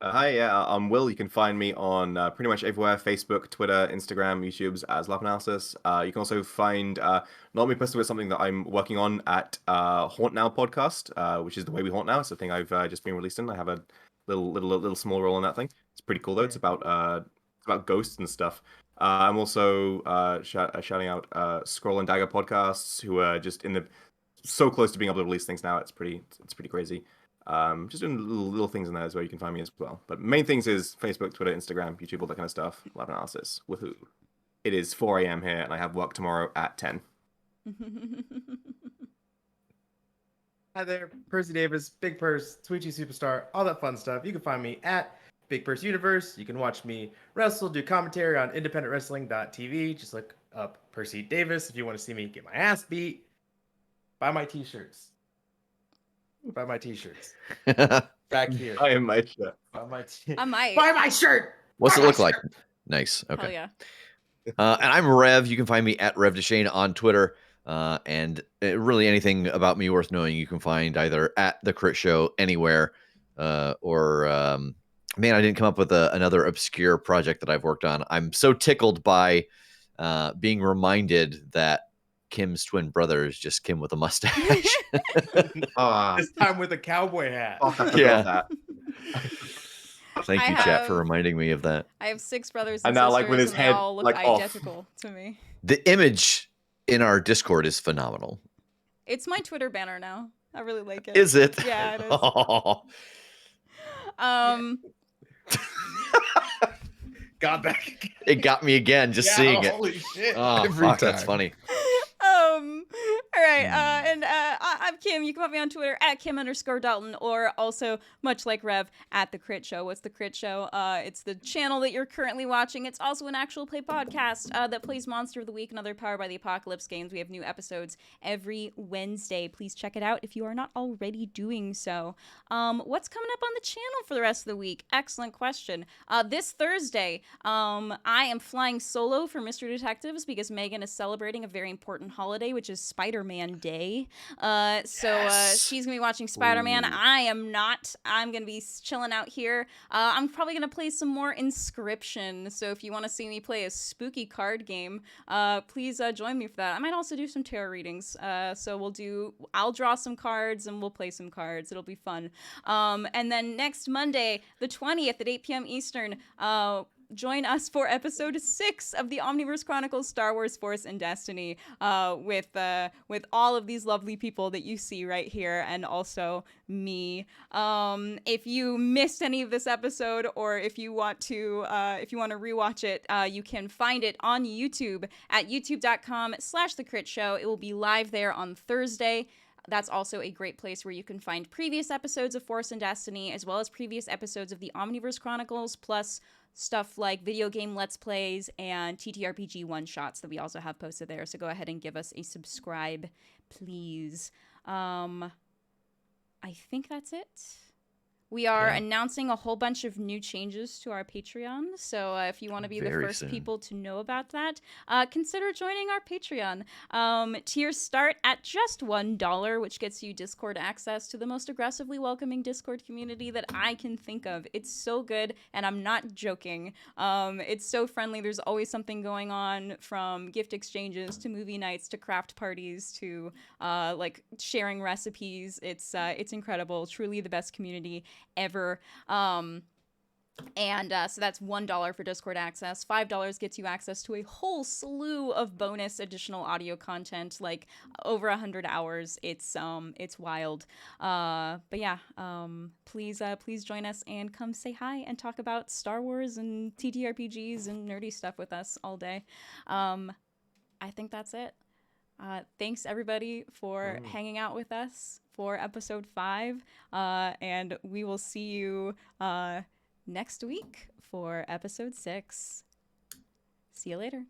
Hi, yeah, I'm Will. You can find me on pretty much everywhere: Facebook, Twitter, Instagram, YouTube's as Love Analysis. You can also find not me personally, but something that I'm working on at Haunt Now podcast, which is the way we haunt now. It's a thing I've just been released in. I have a little small role on that thing. It's pretty cool though. It's about ghosts and stuff. I'm also shouting out Scroll and Dagger podcasts, who are just so close to being able to release things now. It's pretty crazy. Just doing little things in there is where you can find me as well. But main things is Facebook, Twitter, Instagram, YouTube, all that kind of stuff. Lab analysis. Woohoo! It is 4 a.m. here, and I have work tomorrow at 10. Hi there, Percy Davis, Big Purse, Twitchy Superstar, all that fun stuff. You can find me at Big Purse Universe. You can watch me wrestle, do commentary on independentwrestling.tv. Just look up Percy Davis if you want to see me get my ass beat. Buy my t-shirts. Buy my t-shirts. Back here. I am my shirt. Buy my I might. Buy my shirt. What's Buy it my look like? shirt. Nice. Hell Okay. yeah. And I'm Rev. You can find me at Rev Deshane on Twitter. And really anything about me worth knowing, you can find either at The Crit Show anywhere, or man, I didn't come up with another obscure project that I've worked on. I'm so tickled by being reminded that Kim's twin brother is just Kim with a mustache. This time with a cowboy hat. Oh, I forgot Yeah. that. Thank you, chat, for reminding me of that. I have 6 brothers And and now, sisters, like, with his and they head, all look like, off. identical to me. The image in our Discord is phenomenal. It's my Twitter banner now. I really like it. Is it? Yeah, it is. Oh. Got back. It got me again just seeing it. Holy shit. Oh, Every fuck, that's time. funny. All right, and I'm Kim. You can find me on Twitter at Kim_Dalton, or also, much like Rev, at The Crit Show. What's The Crit Show? It's the channel that you're currently watching. It's also an actual play podcast that plays Monster of the Week and other Powered by the Apocalypse games. We have new episodes every Wednesday. Please check it out if you are not already doing so. What's coming up on the channel for the rest of the week? Excellent question. This Thursday, I am flying solo for Mystery Detectives because Megan is celebrating a very important holiday, which is Spider-Man Day. So she's gonna be watching Spider-Man. Ooh. I am not. I'm gonna be chilling out here. I'm probably gonna play some more Inscription. So if you want to see me play a spooky card game, please join me for that. I might also do some tarot readings. So I'll draw some cards and we'll play some cards. It'll be fun. And then next Monday, the 20th at 8 p.m. Eastern, join us for episode 6 of the Omniverse Chronicles Star Wars Force and Destiny, with all of these lovely people that you see right here, and also me. If you missed any of this episode, or if you want to rewatch it, you can find it on YouTube at youtube.com/thecritshow. It will be live there on Thursday. That's also a great place where you can find previous episodes of Force and Destiny, as well as previous episodes of the Omniverse Chronicles, plus stuff like video game Let's Plays and TTRPG one-shots that we also have posted there. So go ahead and give us a subscribe, please. I think that's it. We are announcing a whole bunch of new changes to our Patreon. So if you want to be the Very first soon. people to know about that, consider joining our Patreon. Tiers start at just $1, which gets you Discord access to the most aggressively welcoming Discord community that I can think of. It's so good, and I'm not joking. It's so friendly. There's always something going on, from gift exchanges to movie nights to craft parties to like sharing recipes. It's incredible. Truly the best community ever. So that's $1 for Discord access. $5 gets you access to a whole slew of bonus additional audio content, like over 100 hours. It's wild. But yeah, please join us and come say hi and talk about Star Wars and TTRPGs and nerdy stuff with us all day. I think that's it. Thanks everybody for hanging out with us for episode 5, and we will see you next week for episode 6. See you later.